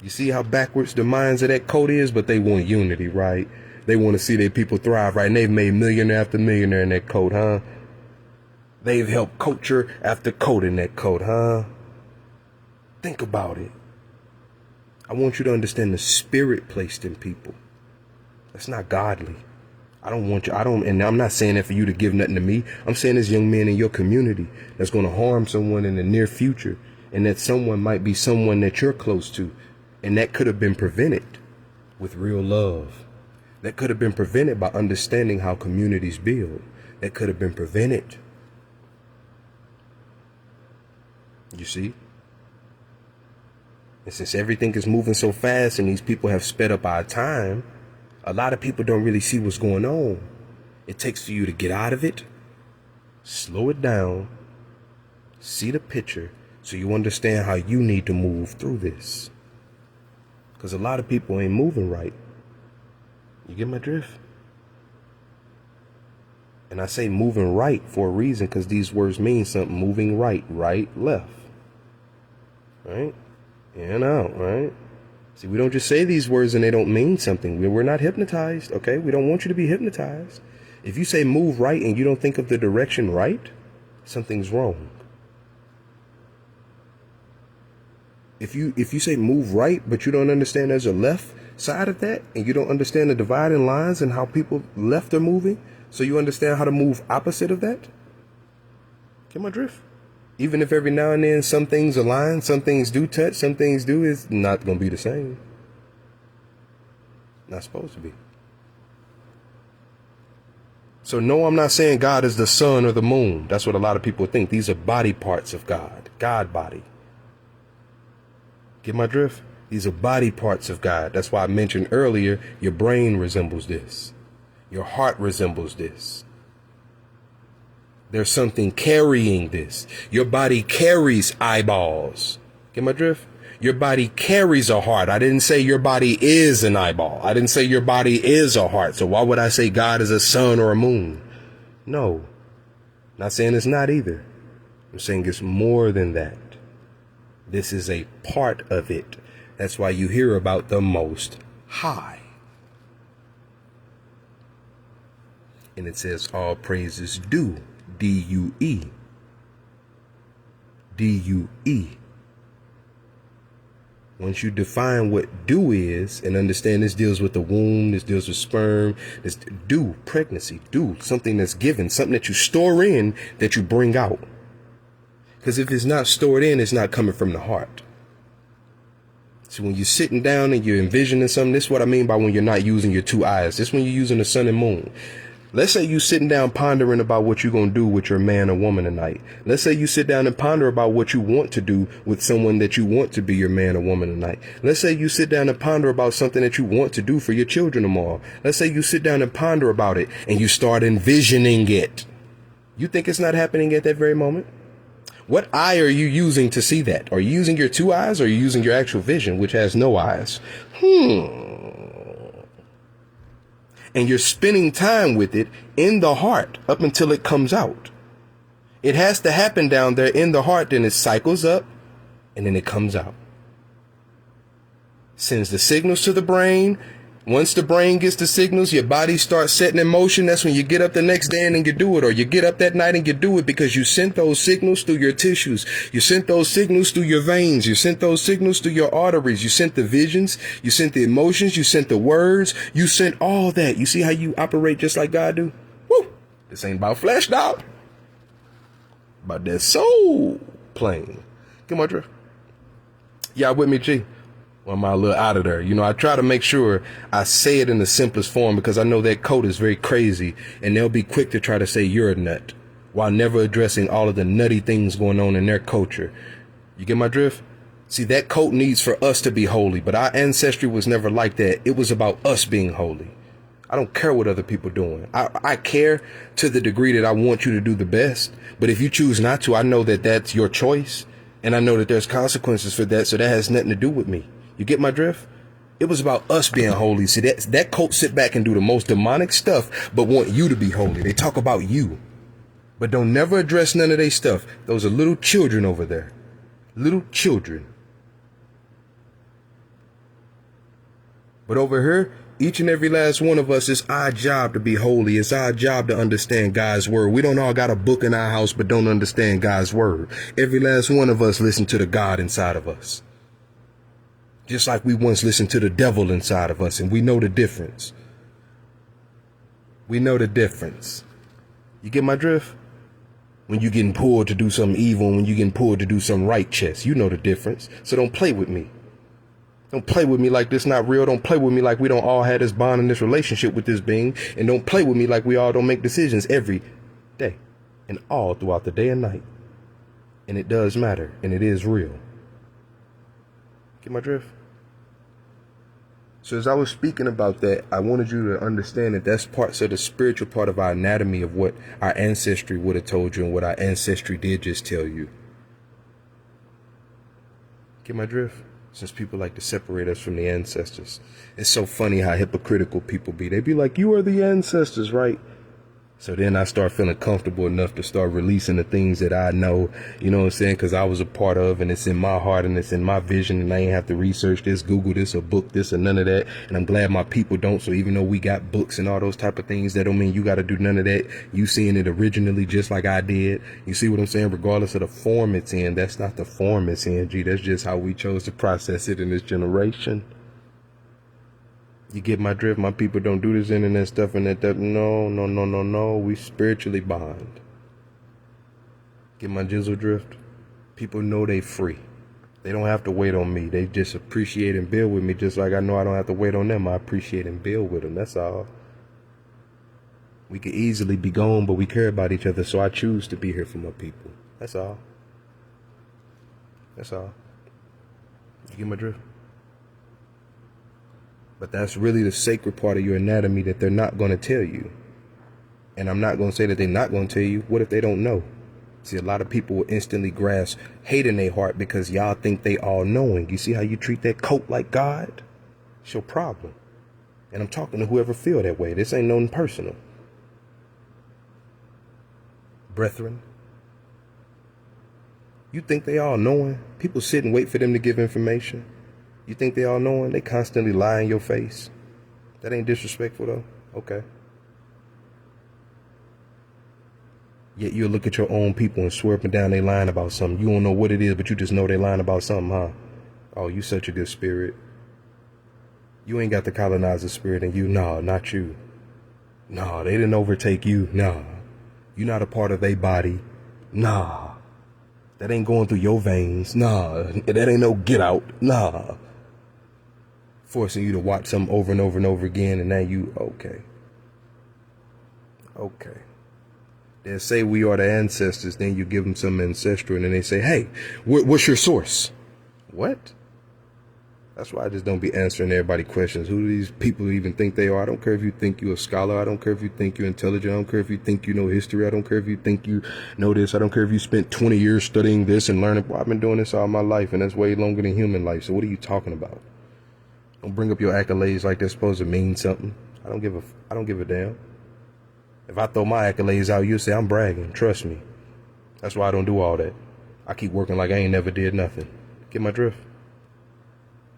You see how backwards the minds of that cult is, but they want unity, right? They want to see their people thrive, right? And they've made millionaire after millionaire in that cult, huh? They've helped culture after cult in that cult, huh? Think about it. I want you to understand the spirit placed in people. That's not godly. And I'm not saying that for you to give nothing to me. I'm saying there's young men in your community that's going to harm someone in the near future, and that someone might be someone that you're close to, and that could have been prevented with real love. That could have been prevented by understanding how communities build. That could have been prevented. You see? And since everything is moving so fast and these people have sped up our time, a lot of people don't really see what's going on. It takes for you to get out of it, slow it down, see the picture, so you understand how you need to move through this. Because a lot of people ain't moving right. You get my drift? And I say moving right for a reason, because these words mean something. Moving right, left. Right? In and out, right? See, we don't just say these words and they don't mean something. We're not hypnotized, okay? We don't want you to be hypnotized. If you say move right and you don't think of the direction right, something's wrong. If you say move right, but you don't understand there's a left side of that, and you don't understand the dividing lines and how people left are moving, so you understand how to move opposite of that, get my drift? Even if every now and then some things align, some things do touch, some things do, it's not going to be the same. Not supposed to be. So no, I'm not saying God is the sun or the moon. That's what a lot of people think. These are body parts of God. God body. Get my drift? These are body parts of God. That's why I mentioned earlier, your brain resembles this. Your heart resembles this. There's something carrying this. Your body carries eyeballs. Get my drift? Your body carries a heart. I didn't say your body is an eyeball. I didn't say your body is a heart. So why would I say God is a sun or a moon? No. Not saying it's not either. I'm saying it's more than that. This is a part of it. That's why you hear about the Most High. And it says all praises due. D-U-E. D-U-E. Once you define what dew is and understand this deals with the womb, this deals with sperm, this dew, pregnancy, dew, something that's given, something that you store in that you bring out. Because if it's not stored in, it's not coming from the heart. So when you're sitting down and you're envisioning something, this is what I mean by when you're not using your two eyes. This is when you're using the sun and moon. Let's say you sitting down pondering about what you're going to do with your man or woman tonight. Let's say you sit down and ponder about what you want to do with someone that you want to be your man or woman tonight. Let's say you sit down and ponder about something that you want to do for your children tomorrow. Let's say you sit down and ponder about it and you start envisioning it. You think it's not happening at that very moment? What eye are you using to see that? Are you using your two eyes or are you using your actual vision, which has no eyes? And you're spending time with it in the heart up until it comes out. It has to happen down there in the heart, then it cycles up and then it comes out. Sends the signals to the brain. Once the brain gets the signals, your body starts setting in motion. That's when you get up the next day and you do it, or you get up that night and you do it because you sent those signals through your tissues. You sent those signals through your veins. You sent those signals through your arteries. You sent the visions. You sent the emotions. You sent the words. You sent all that. You see how you operate just like God do? Woo! This ain't about flesh, dog. About that soul plane. Come on, Drew. Y'all with me, G? Or am I a little out of there? You know, I try to make sure I say it in the simplest form because I know that code is very crazy and they'll be quick to try to say you're a nut while never addressing all of the nutty things going on in their culture. You get my drift? See, that code needs for us to be holy, but our ancestry was never like that. It was about us being holy. I don't care what other people are doing. I care to the degree that I want you to do the best. But if you choose not to, I know that that's your choice. And I know that there's consequences for that. So that has nothing to do with me. You get my drift? It was about us being holy. See, that cult sit back and do the most demonic stuff, but want you to be holy. They talk about you, but don't never address none of their stuff. Those are little children over there. Little children. But over here, each and every last one of us, it's our job to be holy. It's our job to understand God's word. We don't all got a book in our house, but don't understand God's word. Every last one of us listen to the God inside of us. Just like we once listened to the devil inside of us, and we know the difference. We know the difference. You get my drift? When you getting pulled to do something evil, and when you getting pulled to do something righteous, you know the difference. So don't play with me. Don't play with me like this not real. Don't play with me like we don't all have this bond and this relationship with this being. And don't play with me like we all don't make decisions every day and all throughout the day and night. And it does matter, and it is real. Get my drift? So as I was speaking about that, I wanted you to understand that that's parts of the spiritual part of our anatomy of what our ancestry would have told you and what our ancestry did just tell you. Get my drift? Since people like to separate us from the ancestors. It's so funny how hypocritical people be. They be like, you are the ancestors, right? So then I start feeling comfortable enough to start releasing the things that I know, you know what I'm saying? Because I was a part of, and it's in my heart, and it's in my vision, and I ain't have to research this, Google this, or book this, or none of that. And I'm glad my people don't. So even though we got books and all those type of things, that don't mean you got to do none of that. You seeing it originally just like I did. You see what I'm saying? Regardless of the form it's in, that's not the form it's in, G. That's just how we chose to process it in this generation. You get my drift? My people don't do this internet stuff and that. No. We spiritually bond. Get my jizzle drift? People know they free. They don't have to wait on me. They just appreciate and build with me just like I know I don't have to wait on them. I appreciate and build with them. That's all. We could easily be gone, but we care about each other, so I choose to be here for my people. That's all. That's all. You get my drift? But that's really the sacred part of your anatomy that they're not going to tell you. And I'm not going to say that they're not going to tell you. What if they don't know? See, a lot of people will instantly grasp hate in their heart because y'all think they all knowing. You see how you treat that coat like God? It's your problem. And I'm talking to whoever feel that way. This ain't nothing personal. Brethren, you think they all knowing? People sit and wait for them to give information. You think they all knowing? They constantly lie in your face. That ain't disrespectful though? Okay. Yet you'll look at your own people and swear up and down they lying about something. You don't know what it is, but you just know they lying about something, huh? Oh, you such a good spirit. You ain't got the colonizer spirit in you. Nah, not you. Nah, they didn't overtake you. Nah. You not a part of their body. Nah. That ain't going through your veins. Nah. That ain't no get out. Nah. Forcing you to watch something over and over and over again, and now you, okay. They'll say we are the ancestors, then you give them some ancestral, and then they say, hey, what's your source? What? That's why I just don't be answering everybody questions. Who do these people even think they are? I don't care if you think you're a scholar. I don't care if you think you're intelligent. I don't care if you think you know history. I don't care if you think you know this. I don't care if you spent 20 years studying this and learning. Well, I've been doing this all my life, and that's way longer than human life. So what are you talking about? Don't bring up your accolades like they're supposed to mean something. I don't give a damn. If I throw my accolades out, you'll say I'm bragging. Trust me. That's why I don't do all that. I keep working like I ain't never did nothing. Get my drift?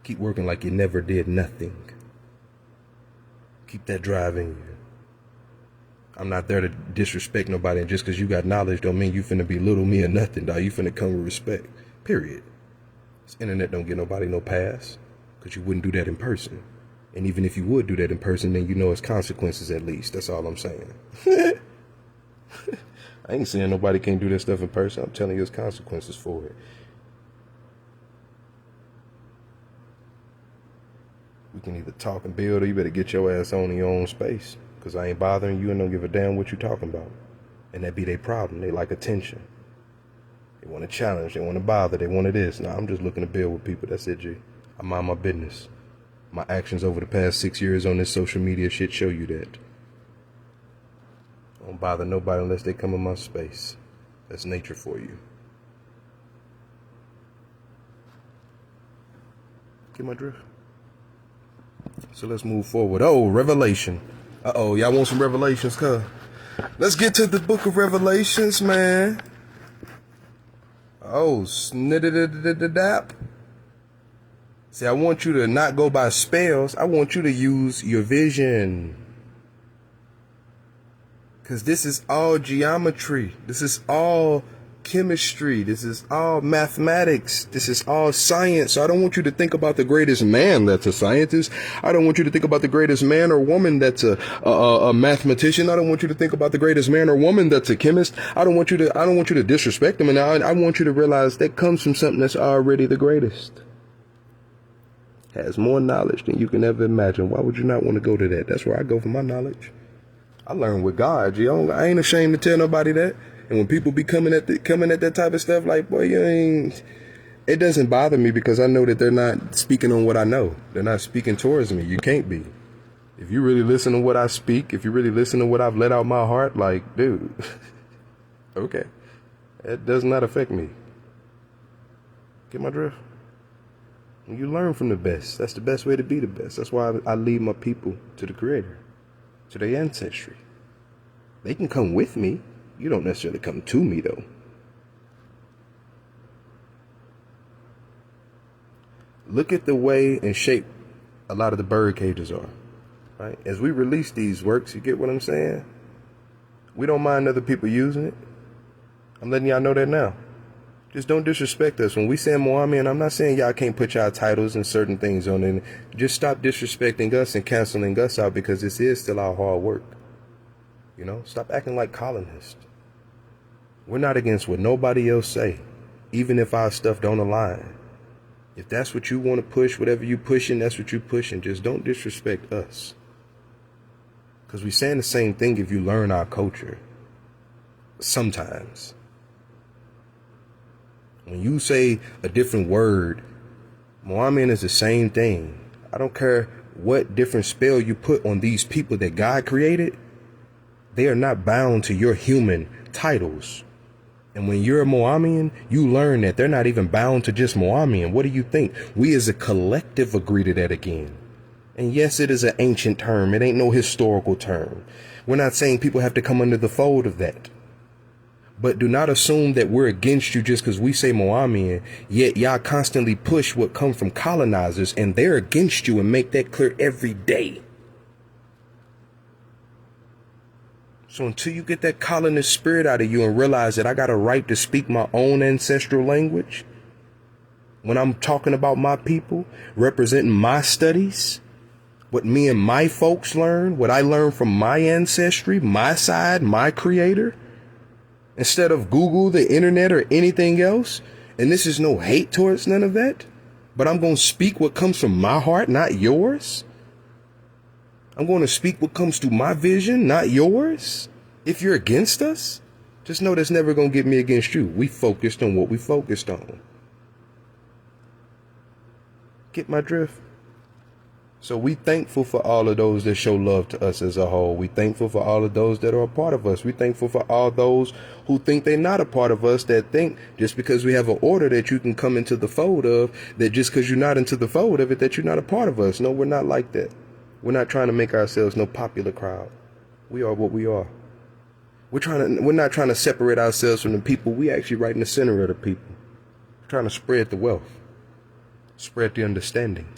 Keep working like you never did nothing. Keep that drive in you. I'm not there to disrespect nobody, and just because you got knowledge don't mean you finna belittle me or nothing, dog. You finna come with respect. Period. This internet don't get nobody no pass. Because you wouldn't do that in person. And even if you would do that in person, then you know it's consequences at least. That's all I'm saying. I ain't saying nobody can't do that stuff in person. I'm telling you it's consequences for it. We can either talk and build, or you better get your ass on in your own space. Because I ain't bothering you and don't give a damn what you talking about. And that be their problem. They like attention. They want to challenge. They want to bother. They want this. Nah, I'm just looking to build with people. That's it, G. I mind my business. My actions over the past 6 years on this social media shit show you that. I don't bother nobody unless they come in my space. That's nature for you. Get my drift? So let's move forward. Oh, Revelation. Uh-oh, y'all want some revelations, cuz? Let's get to the book of Revelations, man. Oh, snidididididap. See, I want you to not go by spells. I want you to use your vision. Because this is all geometry. This is all chemistry. This is all mathematics. This is all science. So I don't want you to think about the greatest man that's a scientist. I don't want you to think about the greatest man or woman that's a mathematician. I don't want you to think about the greatest man or woman that's a chemist. I don't want you to disrespect them. And I want you to realize that comes from something that's already the greatest. Has more knowledge than you can ever imagine. Why would you not want to go to that? That's where I go for my knowledge. I learn with God, I ain't ashamed to tell nobody that. And when people be coming at that type of stuff, like, boy, it doesn't bother me because I know that they're not speaking on what I know. They're not speaking towards me. You can't be. If you really listen to what I speak, if you really listen to what I've let out my heart, like, dude, okay, that does not affect me. Get my drift? When you learn from the best, that's the best way to be the best. That's why I lead my people to the Creator, to their ancestry. They can come with me. You don't necessarily come to me, though. Look at the way and shape a lot of the bird cages are, right? As we release these works, you get what I'm saying? We don't mind other people using it. I'm letting y'all know that now. Just don't disrespect us. When we say Moomyan, I'm not saying y'all can't put y'all titles and certain things on it. Just stop disrespecting us and canceling us out, because this is still our hard work. Stop acting like colonists. We're not against what nobody else say, even if our stuff don't align. If that's what you want to push, whatever you pushing, that's what you pushing. Just don't disrespect us. Because we're saying the same thing if you learn our culture. Sometimes. When you say a different word, Moomyan is the same thing. I don't care what different spell you put on these people that God created. They are not bound to your human titles. And when you're a Moomyan, you learn that they're not even bound to just Moomyan. What do you think? We as a collective agree to that again. And yes, it is an ancient term. It ain't no historical term. We're not saying people have to come under the fold of that. But do not assume that we're against you just because we say Moomyan, yet y'all constantly push what come from colonizers and they're against you, and make that clear every day. So until you get that colonist spirit out of you and realize that I got a right to speak my own ancestral language, when I'm talking about my people, representing my studies, what me and my folks learn, what I learned from my ancestry, my side, my creator, instead of Google, the internet, or anything else. And this is no hate towards none of that, but I'm going to speak what comes from my heart, not yours. I'm going to speak what comes to my vision, not yours. If you're against us, just know that's never going to get me against you. We focused on what we focused on. Get my drift? So we thankful for all of those that show love to us as a whole. We thankful for all of those that are a part of us. We thankful for all those who think they're not a part of us, that think just because we have an order that you can come into the fold of, that just because you're not into the fold of it, that you're not a part of us. No, we're not like that. We're not trying to make ourselves no popular crowd. We are what we are. We're not trying to separate ourselves from the people. We actually right in the center of the people. We're trying to spread the wealth, spread the understanding.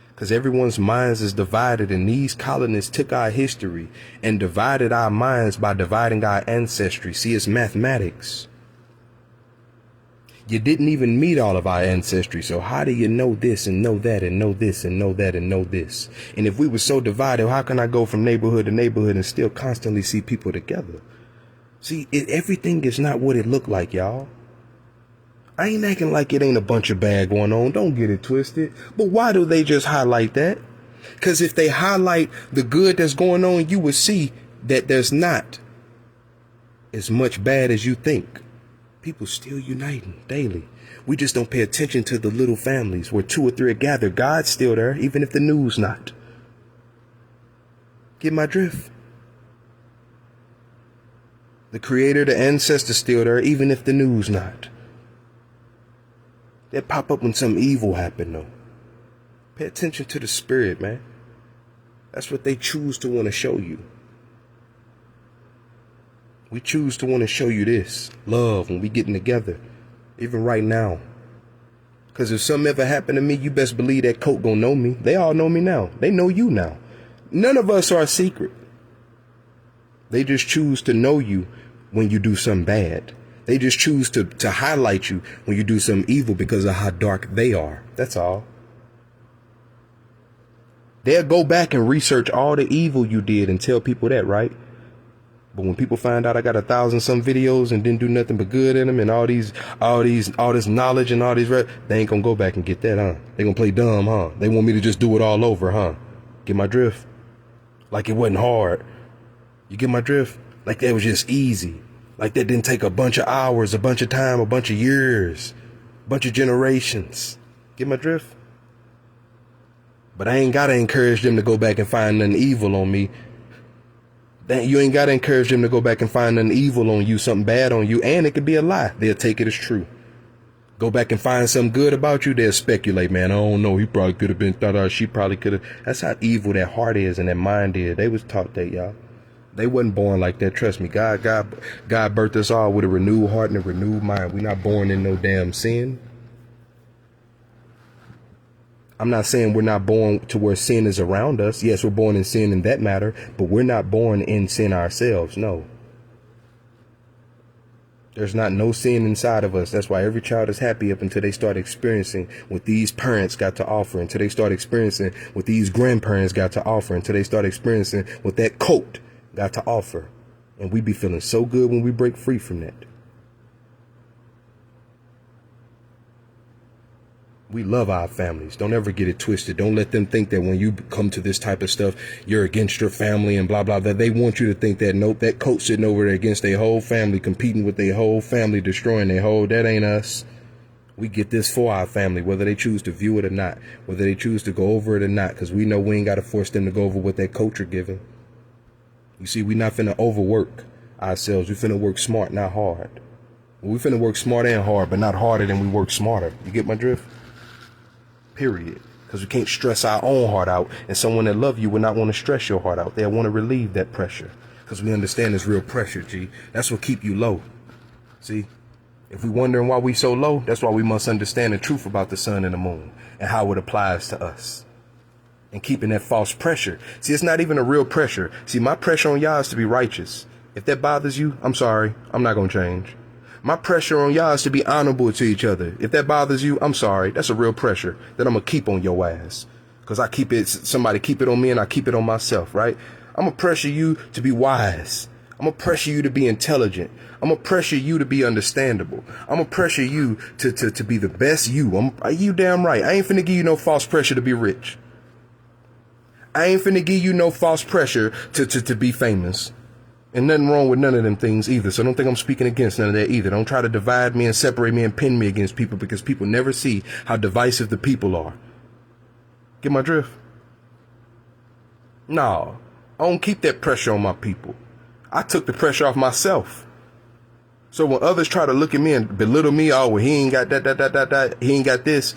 Because everyone's minds is divided, and these colonists took our history and divided our minds by dividing our ancestry. See, it's mathematics. You didn't even meet all of our ancestry, so how do you know this and know that and know this and know that and know this? And if we were so divided, how can I go from neighborhood to neighborhood and still constantly see people together? See, everything is not what it looked like, y'all. I ain't acting like it ain't a bunch of bad going on. Don't get it twisted. But why do they just highlight that? Because if they highlight the good that's going on, you would see that there's not as much bad as you think. People still uniting daily. We just don't pay attention to the little families where 2 or 3 are gathered. God's still there, even if the news not. Get my drift? The creator, the ancestor's still there, even if the news not. That pop up when some evil happen, though. Pay attention to the spirit, man. That's what they choose to want to show you. We choose to want to show you this love when we getting together, even right now. Because if something ever happened to me, you best believe that coat gonna know me. They all know me now. They know you now. None of us are a secret. They just choose to know you when you do something bad. They just choose to highlight you when you do something evil because of how dark they are. That's all. They'll go back and research all the evil you did and tell people that, right? But when people find out I got 1,000 some videos and didn't do nothing but good in them and all this knowledge and all these, they ain't gonna go back and get that, huh? They gonna play dumb, huh? They want me to just do it all over, huh? Get my drift? Like it wasn't hard. You get my drift? Like that was just easy. Like that didn't take a bunch of hours, a bunch of time, a bunch of years, a bunch of generations. Get my drift? But I ain't gotta encourage them to go back and find nothing evil on me. You ain't got to encourage them to go back and find an evil on you, something bad on you, and it could be a lie. They'll take it as true. Go back and find something good about you, they'll speculate, man, I don't know, he probably could have been, she probably could have. That's how evil that heart is and that mind is. They was taught that, y'all. They wasn't born like that, trust me. God birthed us all with a renewed heart and a renewed mind. We're not born in no damn sin. I'm not saying we're not born to where sin is around us. Yes, we're born in sin in that matter, but we're not born in sin ourselves. No. There's not no sin inside of us. That's why every child is happy up until they start experiencing what these parents got to offer, until they start experiencing what these grandparents got to offer, until they start experiencing what that coat got to offer. And we be feeling so good when we break free from that. We love our families. Don't ever get it twisted. Don't let them think that when you come to this type of stuff, you're against your family and blah, blah, blah. They want you to think that, nope, that coach sitting over there against their whole family, competing with their whole family, destroying their whole, that ain't us. We get this for our family, whether they choose to view it or not, whether they choose to go over it or not, because we know we ain't got to force them to go over what that coach are giving. You see, we not finna overwork ourselves. We finna work smart, not hard. We finna work smart and hard, but not harder than we work smarter. You get my drift? Period. Because we can't stress our own heart out, and someone that love you will not want to stress your heart out. They'll want to relieve that pressure, because we understand it's real pressure, G. That's what keep you low. See, if we wondering why we so low, that's why we must understand the truth about the sun and the moon and how it applies to us. And keeping that false pressure. See, it's not even a real pressure. See, my pressure on y'all is to be righteous. If that bothers you, I'm sorry. I'm not going to change. My pressure on y'all is to be honorable to each other. If that bothers you, I'm sorry. That's a real pressure that I'm going to keep on your ass. Because I keep it, somebody keep it on me and I keep it on myself, right? I'm going to pressure you to be wise. I'm going to pressure you to be intelligent. I'm going to pressure you to be understandable. I'm going to pressure you to be the best you. You damn right. I ain't finna give you no false pressure to be rich. I ain't finna give you no false pressure to be famous. And nothing wrong with none of them things either. So don't think I'm speaking against none of that either. Don't try to divide me and separate me and pin me against people, because people never see how divisive the people are. Get my drift? No, I don't keep that pressure on my people. I took the pressure off myself. So when others try to look at me and belittle me, oh, well, he ain't got that, he ain't got this.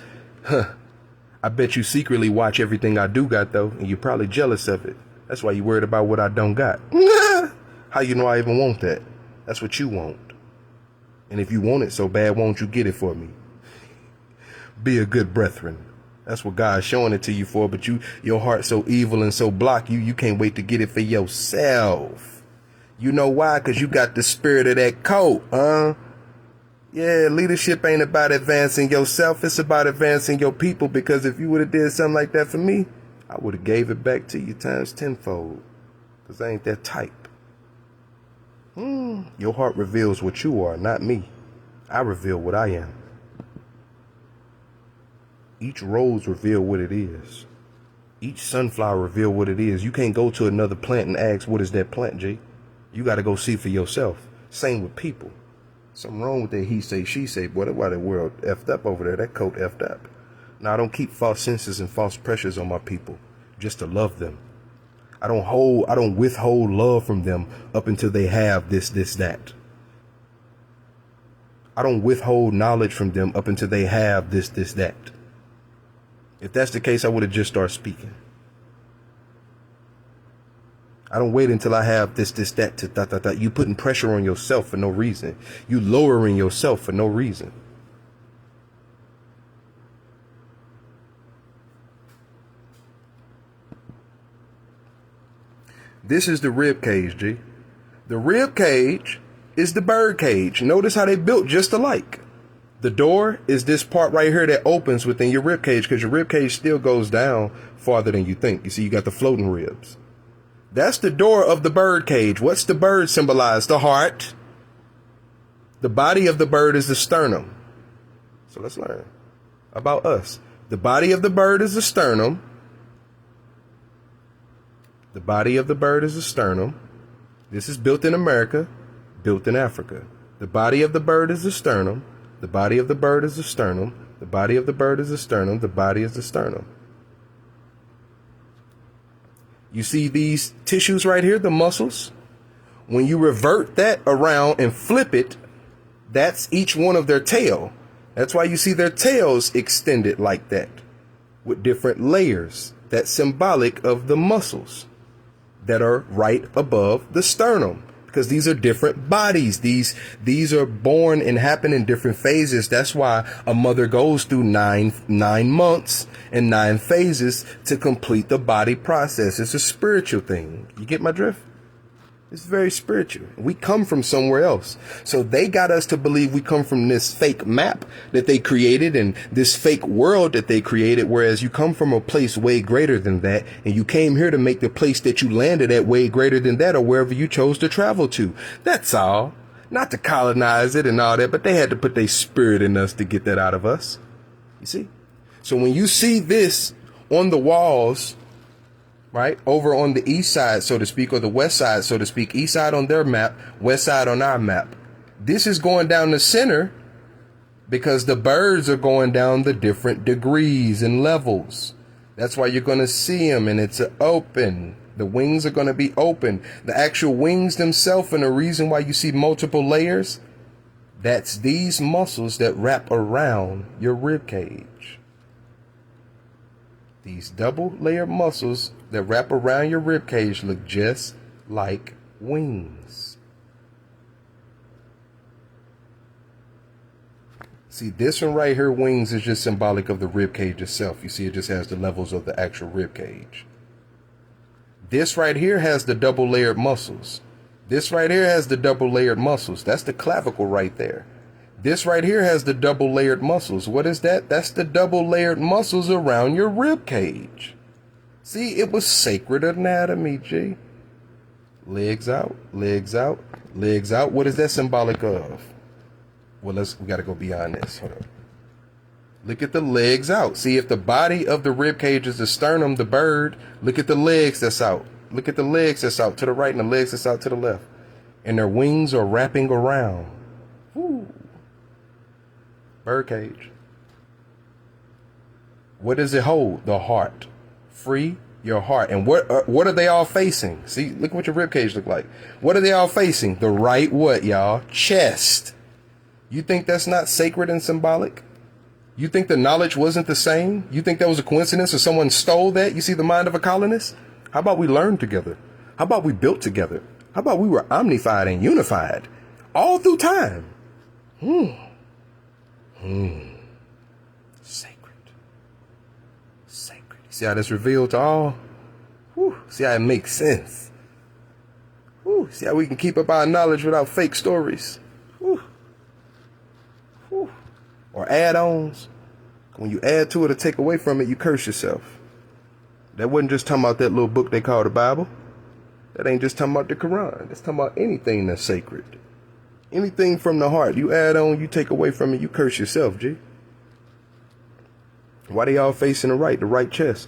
I bet you secretly watch everything I do got, though, and you're probably jealous of it. That's why you're worried about what I don't got. How you know I even want that? That's what you want. And if you want it so bad, won't you get it for me? Be a good brethren. That's what God's showing it to you for, but your heart so evil and so blocked, you can't wait to get it for yourself. You know why? Because you got the spirit of that coat, huh? Yeah, leadership ain't about advancing yourself. It's about advancing your people, because if you would have did something like that for me, I would have gave it back to you times tenfold, because I ain't that type. Your heart reveals what you are, not me. I reveal what I am. Each rose reveal what it is. Each sunflower reveal what it is. You can't go to another plant and ask, what is that plant, G? You got to go see for yourself. Same with people. Something wrong with that he say, she say. Boy, that's why the world effed up over there. That coat effed up. Now, I don't keep false senses and false pressures on my people just to love them. I don't withhold love from them up until they have this, that. I don't withhold knowledge from them up until they have this, that. If that's the case, I would have just started speaking. I don't wait until I have this, that. You putting pressure on yourself for no reason. You lowering yourself for no reason. This is the rib cage, G. The rib cage is the bird cage. Notice how they built just alike. The door is this part right here that opens within your rib cage, because your rib cage still goes down farther than you think. You see, you got the floating ribs. That's the door of the bird cage. What's the bird symbolize? The heart. The body of the bird is the sternum. So let's learn about us. The body of the bird is the sternum. The body of the bird is the sternum. This is built in America, built in Africa. The body of the bird is the sternum. The body of the bird is the sternum. The body of the bird is the sternum. The body is the sternum. You see these tissues right here, the muscles? When you revert that around and flip it, that's each one of their tail. That's why you see their tails extended like that, with different layers. That's symbolic of the muscles that are right above the sternum, because these are different bodies. These are born and happen in different phases. That's why a mother goes through nine months and 9 phases to complete the body process. It's a spiritual thing. You get my drift? It's very spiritual. We come from somewhere else. So they got us to believe we come from this fake map that they created and this fake world that they created, whereas you come from a place way greater than that, and you came here to make the place that you landed at way greater than that, or wherever you chose to travel to. That's all. Not to colonize it and all that, but they had to put their spirit in us to get that out of us. You see? So when you see this on the walls, right, over on the east side, so to speak, or the west side, so to speak, east side on their map, west side on our map, this is going down the center because the birds are going down the different degrees and levels. That's why you're going to see them, and it's open. The wings are going to be open. The actual wings themselves, and the reason why you see multiple layers, that's these muscles that wrap around your rib cage. These double layered muscles that wrap around your rib cage look just like wings. See, this one right here, wings, is just symbolic of the rib cage itself. You see, it just has the levels of the actual rib cage. This right here has the double layered muscles. This right here has the double layered muscles. That's the clavicle right there. This right here has the double layered muscles. What is that? That's the double layered muscles around your rib cage. See, it was sacred anatomy, G. Legs out, legs out, legs out. What is that symbolic of? Well, we got to go beyond this. Hold on. Look at the legs out. See, if the body of the rib cage is the sternum, the bird, look at the legs that's out. Look at the legs that's out to the right and the legs that's out to the left. And their wings are wrapping around. Woo. Bird cage. What does it hold? The heart. Free your heart. And what are they all facing? See, look what your rib cage look like. What are they all facing? The right what, y'all? Chest. You think that's not sacred and symbolic? You think the knowledge wasn't the same? You think that was a coincidence or someone stole that? You see the mind of a colonist? How about we learned together? How about we built together? How about we were omnified and unified all through time? Sacred. Sacred. See how that's revealed to all? Whew. See how it makes sense? Whew. See how we can keep up our knowledge without fake stories? Whew. Whew. Or add-ons. When you add to it or take away from it, you curse yourself. That wasn't just talking about that little book they call the Bible. That ain't just talking about the Quran. That's talking about anything that's sacred. Anything from the heart. You add on, you take away from it, you curse yourself, G. Why they all facing the right chest?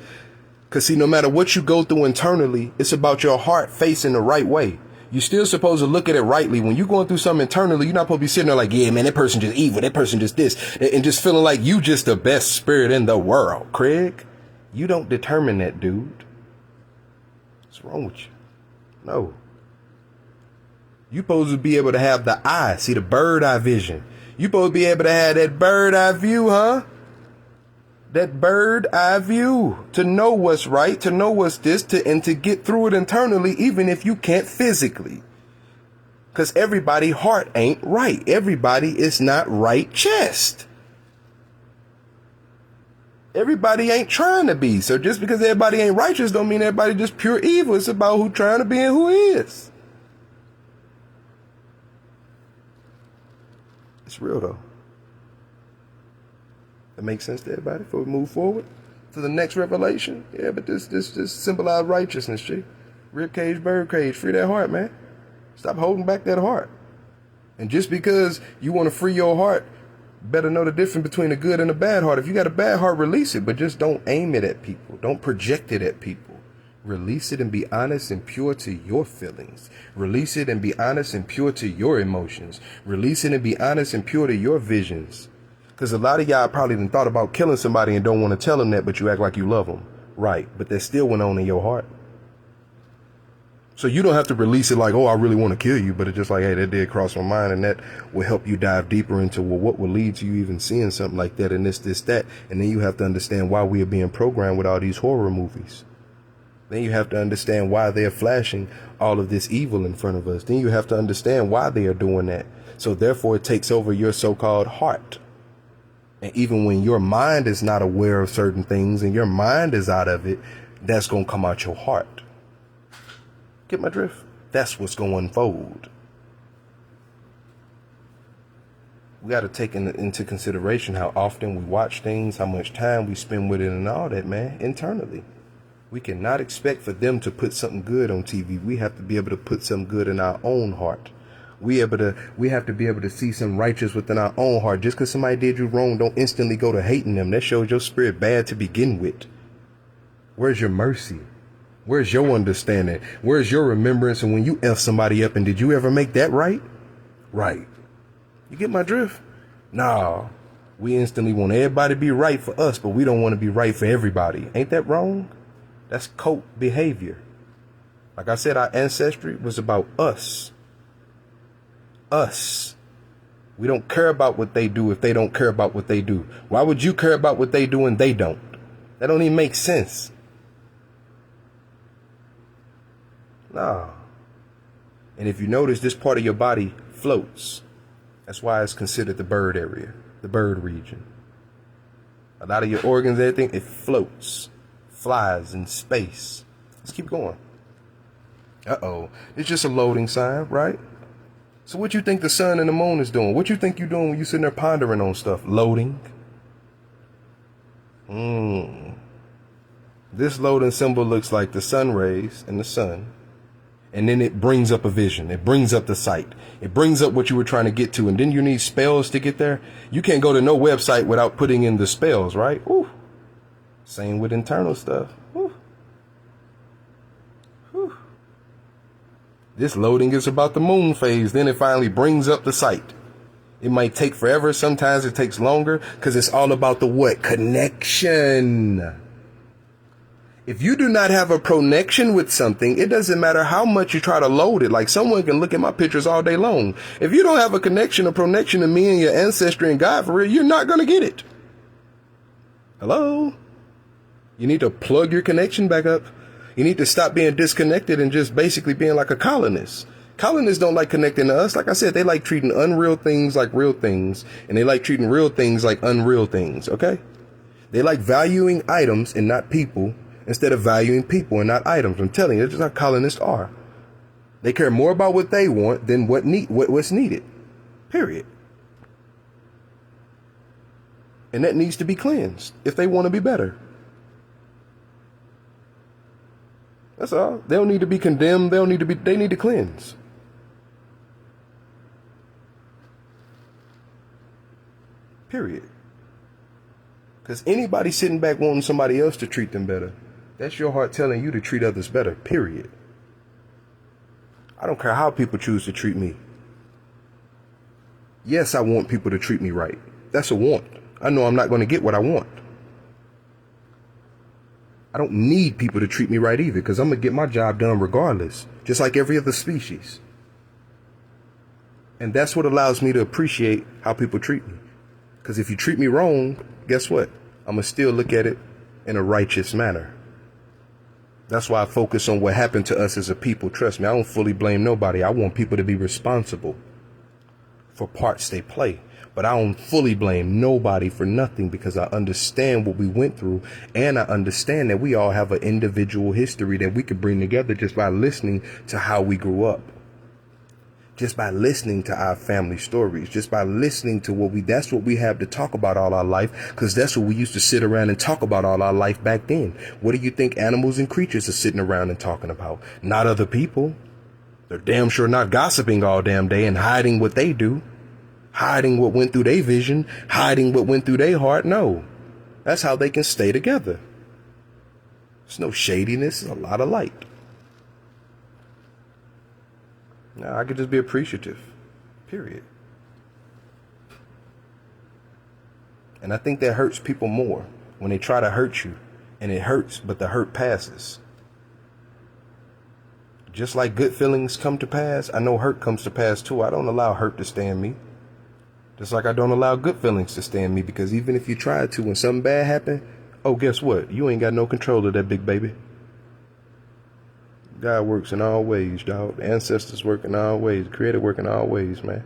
Because see, no matter what you go through internally, it's about your heart facing the right way. You're still supposed to look at it rightly. When you're going through something internally, you're not supposed to be sitting there like, yeah, man, that person just evil. That person just this. And just feeling like you just the best spirit in the world. Craig, you don't determine that, dude. What's wrong with you? No. You're supposed to be able to have the eye. See, the bird eye vision. You're supposed to be able to have that bird eye view, huh? That bird eye view. To know what's right, to know what's this, and to get through it internally, even if you can't physically. Because everybody's heart ain't right. Everybody is not right chest. Everybody ain't trying to be. So just because everybody ain't righteous don't mean everybody just pure evil. It's about who trying to be and who is. It's real though. That makes sense to everybody before we move forward to the next revelation? Yeah, but this symbolized righteousness, G. Rib cage, bird cage, free that heart, man. Stop holding back that heart. And just because you want to free your heart, better know the difference between a good and a bad heart. If you got a bad heart, release it, but just don't aim it at people. Don't project it at people. Release it and be honest and pure to your feelings. Release it and be honest and pure to your emotions. Release it and be honest and pure to your visions. Because a lot of y'all probably done thought about killing somebody and don't want to tell them that, but you act like you love them. Right. But that still went on in your heart. So you don't have to release it like, oh, I really want to kill you. But it's just like, hey, that did cross my mind. And that will help you dive deeper into, well, what will lead to you even seeing something like that and this, that. And then you have to understand why we are being programmed with all these horror movies. Then you have to understand why they're flashing all of this evil in front of us. Then you have to understand why they are doing that. So therefore, it takes over your so-called heart. And even when your mind is not aware of certain things and your mind is out of it, that's going to come out your heart. Get my drift? That's what's going to unfold. We got to take into consideration how often we watch things, how much time we spend with it and all that, man, internally. We cannot expect for them to put something good on TV. We have to be able to put something good in our own heart. We have to be able to see some righteous within our own heart. Just because somebody did you wrong, don't instantly go to hating them. That shows your spirit bad to begin with. Where's your mercy? Where's your understanding? Where's your remembrance? And when you F somebody up, and did you ever make that right? Right. You get my drift? Nah. We instantly want everybody to be right for us, but we don't want to be right for everybody. Ain't that wrong? That's cult behavior. Like I said, our ancestry was about us. Us. We don't care about what they do if they don't care about what they do. Why would you care about what they do and they don't? That don't even make sense. Nah. And if you notice, this part of your body floats. That's why it's considered the bird area, the bird region. A lot of your organs, everything, it floats, flies in space. Let's keep going. Uh-oh. It's just a loading sign, right? So what you think the sun and the moon is doing? What you think you're doing when you're sitting there pondering on stuff? Loading. This loading symbol looks like the sun rays and the sun. And then it brings up a vision. It brings up the sight. It brings up what you were trying to get to. And then you need spells to get there. You can't go to no website without putting in the spells, right? Ooh. Same with internal stuff. Ooh. Whew. This loading is about the moon phase. Then it finally brings up the sight. It might take forever. Sometimes it takes longer because it's all about the what? Connection. If you do not have a connection with something, it doesn't matter how much you try to load it. Like someone can look at my pictures all day long. If you don't have a connection to me and your ancestry and God for real, you're not going to get it. Hello? You need to plug your connection back up. You need to stop being disconnected and just basically being like a colonist. Colonists don't like connecting to us. Like I said, they like treating unreal things like real things. And they like treating real things like unreal things. Okay? They like valuing items and not people, instead of valuing people and not items. I'm telling you, that's just how colonists are. They care more about what they want than what's needed. Period. And that needs to be cleansed if they want to be better. That's all. They don't need to be condemned. They need to cleanse. Period. Because anybody sitting back wanting somebody else to treat them better, that's your heart telling you to treat others better, period. I don't care how people choose to treat me. Yes, I want people to treat me right. That's a want. I know I'm not going to get what I want. I don't need people to treat me right either, because I'm going to get my job done regardless, just like every other species. And that's what allows me to appreciate how people treat me. Because if you treat me wrong, guess what? I'm going to still look at it in a righteous manner. That's why I focus on what happened to us as a people. Trust me, I don't fully blame nobody. I want people to be responsible for parts they play. But I don't fully blame nobody for nothing, because I understand what we went through. And I understand that we all have an individual history that we could bring together just by listening to how we grew up. just by listening to our family stories, just by listening to that's what we have to talk about all our life, because that's what we used to sit around and talk about all our life back then. What do you think animals and creatures are sitting around and talking about? Not other people. They're damn sure not gossiping all damn day and hiding what they do, hiding what went through their vision, hiding what went through their heart. No, that's how they can stay together. There's no shadiness, there's a lot of light. Now, I could just be appreciative, period. And I think that hurts people more when they try to hurt you, and it hurts, but the hurt passes. Just like good feelings come to pass, I know hurt comes to pass too. I don't allow hurt to stay in me. Just like I don't allow good feelings to stay in me, because even if you try to, when something bad happens, oh, guess what? You ain't got no control of that big baby. God works in all ways, dog. The ancestors work in all ways. The Creator work in all ways, man.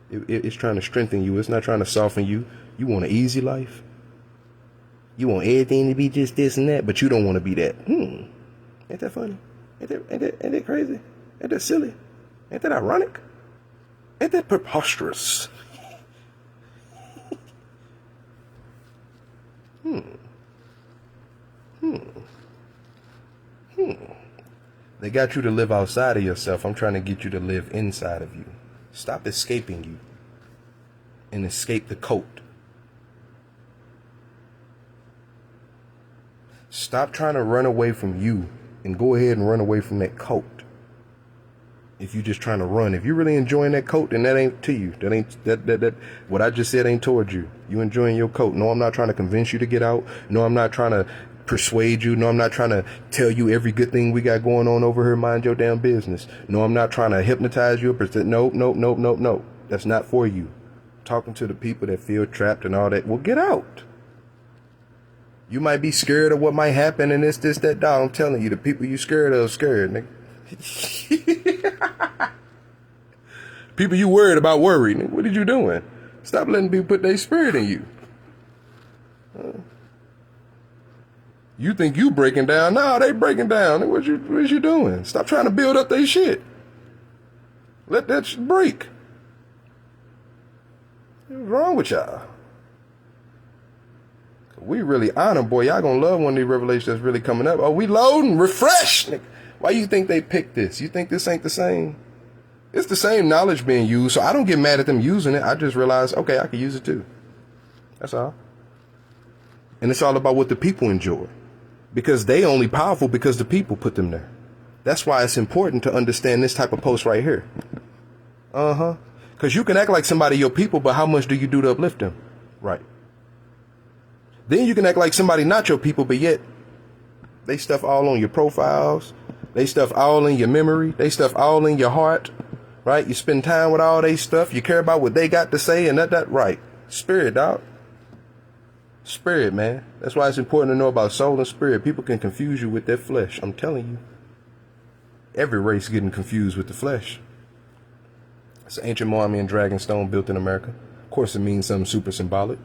It's trying to strengthen you. It's not trying to soften you. You want an easy life. You want everything to be just this and that, but you don't want to be that. Ain't that funny? Ain't that crazy? Ain't that silly? Ain't that ironic? Ain't that preposterous? They got you to live outside of yourself. I'm trying to get you to live inside of you. Stop escaping you and escape the coat. Stop trying to run away from you and go ahead and run away from that coat. If you're just trying to run, if you're really enjoying that coat, then that ain't to you. That ain't that what I just said ain't towards you. You enjoying your coat. No, I'm not trying to convince you to get out. No, I'm not trying to persuade you. No, I'm not trying to tell you every good thing we got going on over here. Mind your damn business. No, I'm not trying to hypnotize you. No. That's not for you. Talking to the people that feel trapped and all that. Well, get out. You might be scared of what might happen and this, that, dog. I'm telling you, the people you scared of, scared, nigga. People you worried about worried. Nigga. What are you doing? Stop letting people put their spirit in you. You think you breaking down? No, they breaking down. What you doing? Stop trying to build up their shit. Let that shit break. What's wrong with y'all? We really honor, boy. Y'all gonna love one of these revelations that's really coming up. Oh, we loading, refresh. Why you think they picked this? You think this ain't the same? It's the same knowledge being used, so I don't get mad at them using it. I just realize, okay, I can use it too. That's all. And it's all about what the people enjoy. Because they only powerful because the people put them there. That's why it's important to understand this type of post right here. Because you can act like somebody your people, but how much do you do to uplift them? Right. Then you can act like somebody not your people, but yet they stuff all on your profiles. They stuff all in your memory. They stuff all in your heart. Right? You spend time with all they stuff. You care about what they got to say and that. Right. Spirit, dog. Spirit, man. That's why it's important to know about soul and spirit. People can confuse you with their flesh. I'm telling you. Every race getting confused with the flesh. It's an ancient Moomyan dragon stone built in America. Of course, it means something super symbolic.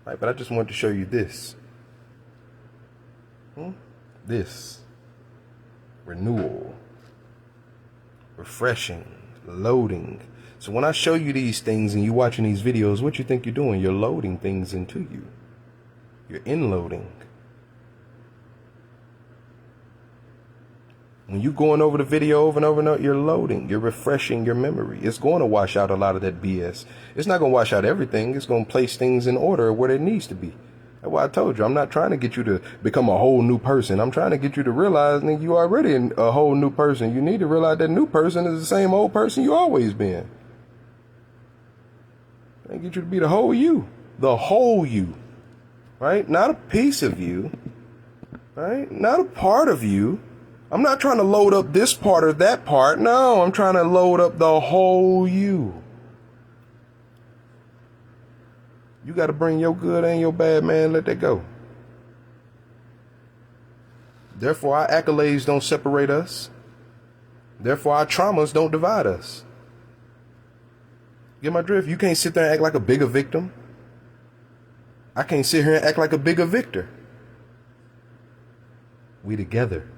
Right, but I just wanted to show you this. This. Renewal. Refreshing. Loading. So when I show you these things and you watching these videos, what you think you're doing? You're loading things into you. You're inloading. When you're going over the video over and over and over, you're loading. You're refreshing your memory. It's going to wash out a lot of that BS. It's not going to wash out everything. It's going to place things in order where it needs to be. That's why I told you, I'm not trying to get you to become a whole new person. I'm trying to get you to realize that you already a whole new person. You need to realize that new person is the same old person you always been. I get you to be the whole you. The whole you. Right? Not a piece of you. Right? Not a part of you. I'm not trying to load up this part or that part. No, I'm trying to load up the whole you. You got to bring your good and your bad, man. Let that go. Therefore, our accolades don't separate us. Therefore, our traumas don't divide us. Get my drift? You can't sit there and act like a bigger victim. I can't sit here and act like a bigger victor. We together.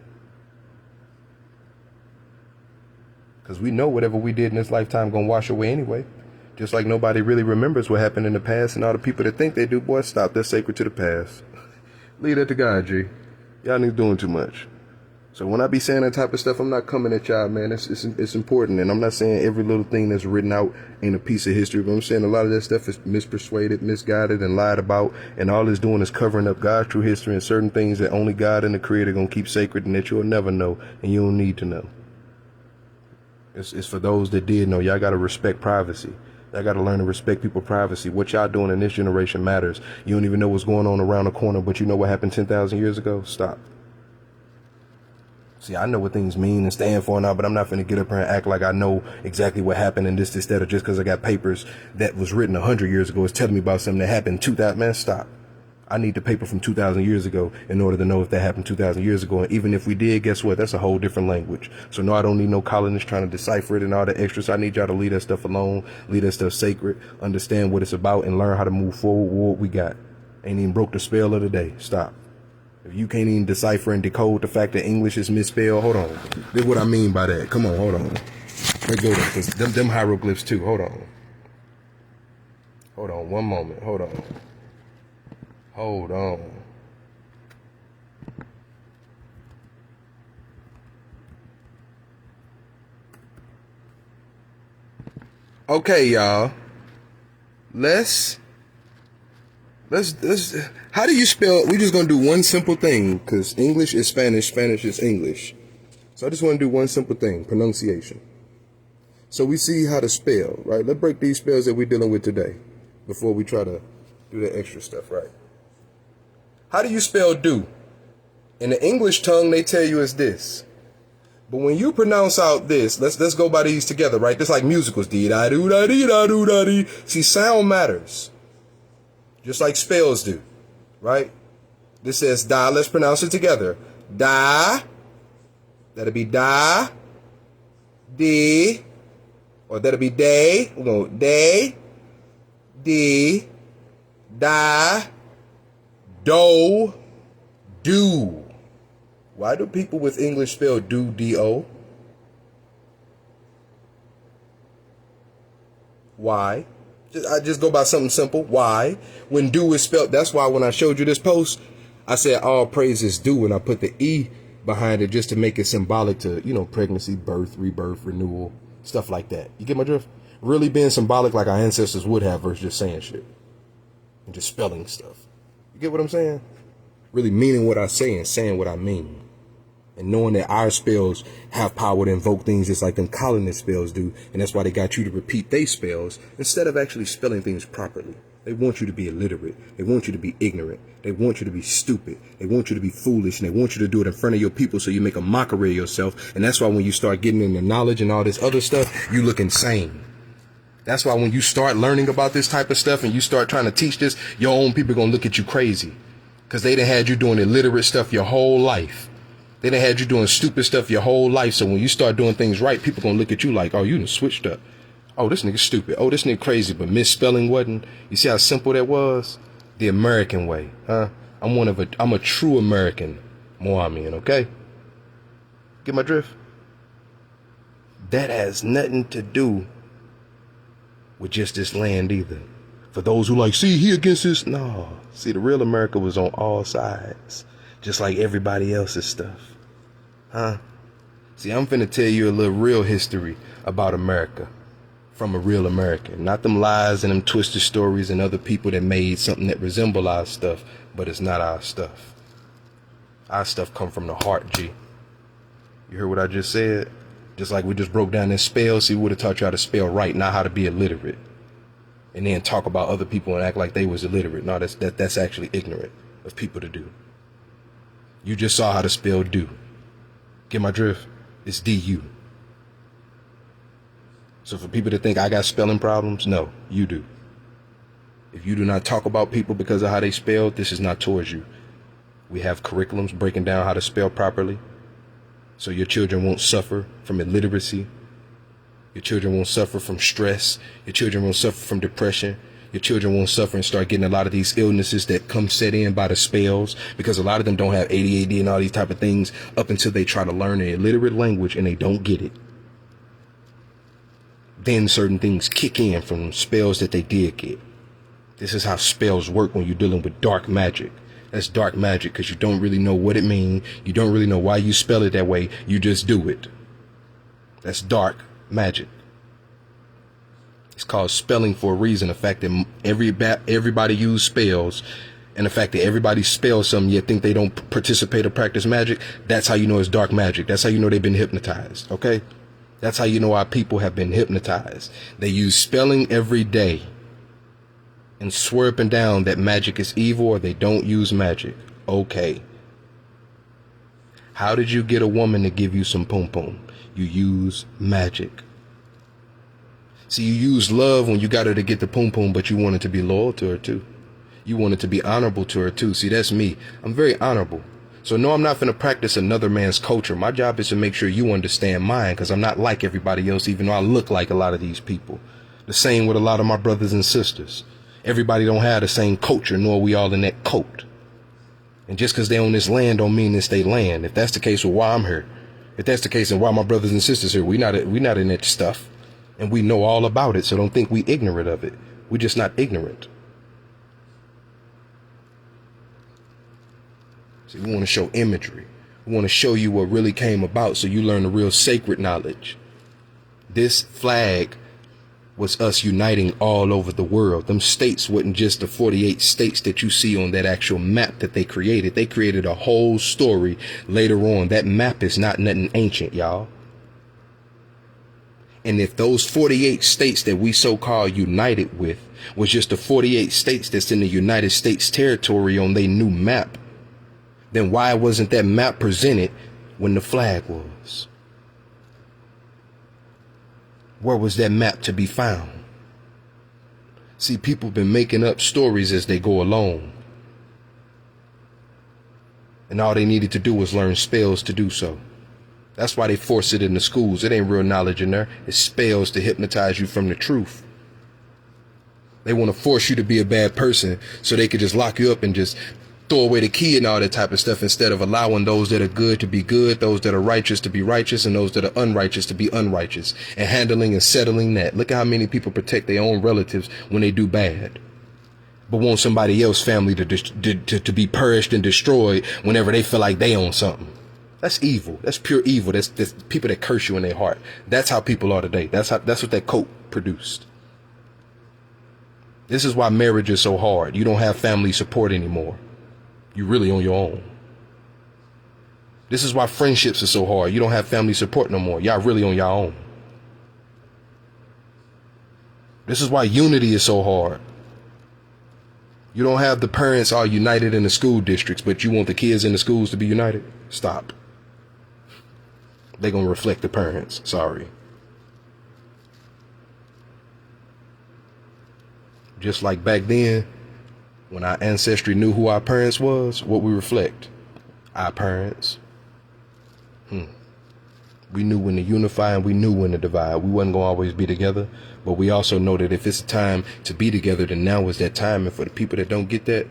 Because we know whatever we did in this lifetime gonna wash away anyway. Just like nobody really remembers what happened in the past, and all the people that think they do, boy, stop. That's sacred to the past. Leave that to God, G. Y'all niggas doing too much. So when I be saying that type of stuff, I'm not coming at y'all, man. It's important. And I'm not saying every little thing that's written out ain't a piece of history, but I'm saying a lot of that stuff is mispersuaded, misguided, and lied about. And all it's doing is covering up God's true history and certain things that only God and the Creator gonna keep sacred and that you'll never know and you don't need to know. It's for those that did know. Y'all gotta respect privacy. Y'all gotta learn to respect people's privacy. What y'all doing in this generation matters. You don't even know what's going on around the corner, but you know what happened 10,000 years ago? Stop. See, I know what things mean and stand for now, but I'm not finna get up here and act like I know exactly what happened in this, that, or just because I got papers that was written 100 years ago is telling me about something that happened 2,000. Man, stop. I need the paper from 2,000 years ago in order to know if that happened 2,000 years ago. And even if we did, guess what? That's a whole different language. So no, I don't need no colonists trying to decipher it and all the extras. I need y'all to leave that stuff alone, leave that stuff sacred, understand what it's about, and learn how to move forward with what we got. Ain't even broke the spell of the day. Stop. If you can't even decipher and decode the fact that English is misspelled, hold on. This is what I mean by that. Come on, hold on. Let's go there, 'cause them hieroglyphs too. Hold on. Hold on, one moment. Hold on. Hold on. Okay, y'all. Let's how do you spell? We're just gonna do one simple thing, because English is Spanish, Spanish is English. So I just want to do one simple thing, pronunciation. So we see how to spell, right? Let's break these spells that we're dealing with today before we try to do the extra stuff, right? How do you spell do? In the English tongue, they tell you it's this. But when you pronounce out this, let's go by these together, right? Just like musicals, dee-da-doo-da-dee-da-doo-da-dee. See, sound matters. Just like spells do, right? This says da. Let's pronounce it together. Da. That'll be da. D. Or that'll be day. We're going day. D. Da. Do. Do. Why do people with English spell do, D-O? Why? I just go by something simple. Why? When do is spelled, that's why when I showed you this post, I said all praise is due, and I put the E behind it just to make it symbolic to, pregnancy, birth, rebirth, renewal, stuff like that. You get my drift? Really being symbolic like our ancestors would have versus just saying shit and just spelling stuff. You get what I'm saying? Really meaning what I say and saying what I mean. And knowing that our spells have power to invoke things just like them colonist spells do. And that's why they got you to repeat their spells instead of actually spelling things properly. They want you to be illiterate. They want you to be ignorant. They want you to be stupid. They want you to be foolish. And they want you to do it in front of your people so you make a mockery of yourself. And that's why when you start getting into knowledge and all this other stuff, you look insane. That's why when you start learning about this type of stuff and you start trying to teach this, your own people are going to look at you crazy. Because they done had you doing illiterate stuff your whole life. They done had you doing stupid stuff your whole life. So when you start doing things right, people gonna look at you like, oh, you done switched up. Oh, this nigga stupid. Oh, this nigga crazy. But misspelling wasn't. You see how simple that was? The American way, huh? I'm a true American Moomyan, okay? Get my drift? That has nothing to do with just this land either. For those who like, see, he against this. No. See, the real America was on all sides. Just like everybody else's stuff. Huh? See, I'm finna tell you a little real history about America from a real American. Not them lies and them twisted stories and other people that made something that resemble our stuff, but it's not our stuff. Our stuff come from the heart, G. You heard what I just said? Just like we just broke down this spell. See, we would have taught you how to spell right, not how to be illiterate. And then talk about other people and act like they was illiterate. No, that's actually ignorant of people to do. You just saw how to spell do. Get my drift? It's D-U. So for people to think I got spelling problems, no, you do. If you do not talk about people because of how they spell, this is not towards you. We have curriculums breaking down how to spell properly, so your children won't suffer from illiteracy. Your children won't suffer from stress. Your children won't suffer from depression. Your children won't suffer and start getting a lot of these illnesses that come set in by the spells, because a lot of them don't have ADHD and all these type of things up until they try to learn an illiterate language and they don't get it. then certain things kick in from spells that they did get. This is how spells work when you're dealing with dark magic. That's dark magic because you don't really know what it means. You don't really know why you spell it that way. You just do it. That's dark magic. It's called spelling for a reason. The fact that everybody use spells, and the fact that everybody spells something yet think they don't participate or practice magic, that's how you know it's dark magic. That's how you know they've been hypnotized, okay? That's how you know our people have been hypnotized. They use spelling every day and swear up and down that magic is evil or they don't use magic. Okay. How did you get a woman to give you some pum pum? You use magic. See, you use love when you got her to get the pum pum, but you wanted to be loyal to her too. You wanted to be honorable to her too. See, that's me. I'm very honorable. So no, I'm not going to practice another man's culture. My job is to make sure you understand mine, because I'm not like everybody else, even though I look like a lot of these people. The same with a lot of my brothers and sisters. Everybody don't have the same culture, nor are we all in that cult. And just because they own this land don't mean it's their land. If that's the case, well, why I'm here. If that's the case, and why my brothers and sisters here, we not in that stuff. And we know all about it, so don't think we ignorant of it. We're just not ignorant. See, we want to show imagery. We want to show you what really came about so you learn the real sacred knowledge. This flag was us uniting all over the world. Them states wasn't just the 48 states that you see on that actual map that they created. They created a whole story later on. That map is not nothing ancient, y'all. And if those 48 states that we so-called united with was just the 48 states that's in the United States territory on their new map, then why wasn't that map presented when the flag was? Where was that map to be found? See, people have been making up stories as they go along. And all they needed to do was learn spells to do so. That's why they force it in the schools. It ain't real knowledge in there. It's spells to hypnotize you from the truth. They want to force you to be a bad person so they could just lock you up and just throw away the key and all that type of stuff, instead of allowing those that are good to be good, those that are righteous to be righteous, and those that are unrighteous to be unrighteous, and handling and settling that. Look at how many people protect their own relatives when they do bad, but want somebody else's family to be purged and destroyed whenever they feel like they own something. That's evil. That's pure evil. That's people that curse you in their heart. That's how people are today. That's what that cult produced. This is why marriage is so hard. You don't have family support anymore. You're really on your own. This is why friendships are so hard. You don't have family support no more. Y'all really on your own. This is why unity is so hard. You don't have the parents all united in the school districts, but you want the kids in the schools to be united? Stop. They're going to reflect the parents. Sorry. Just like back then, when our ancestry knew who our parents was, what we reflect? Our parents. We knew when to unify and we knew when to divide. We wasn't going to always be together, but we also know that if it's a time to be together, then now is that time. And for the people that don't get that,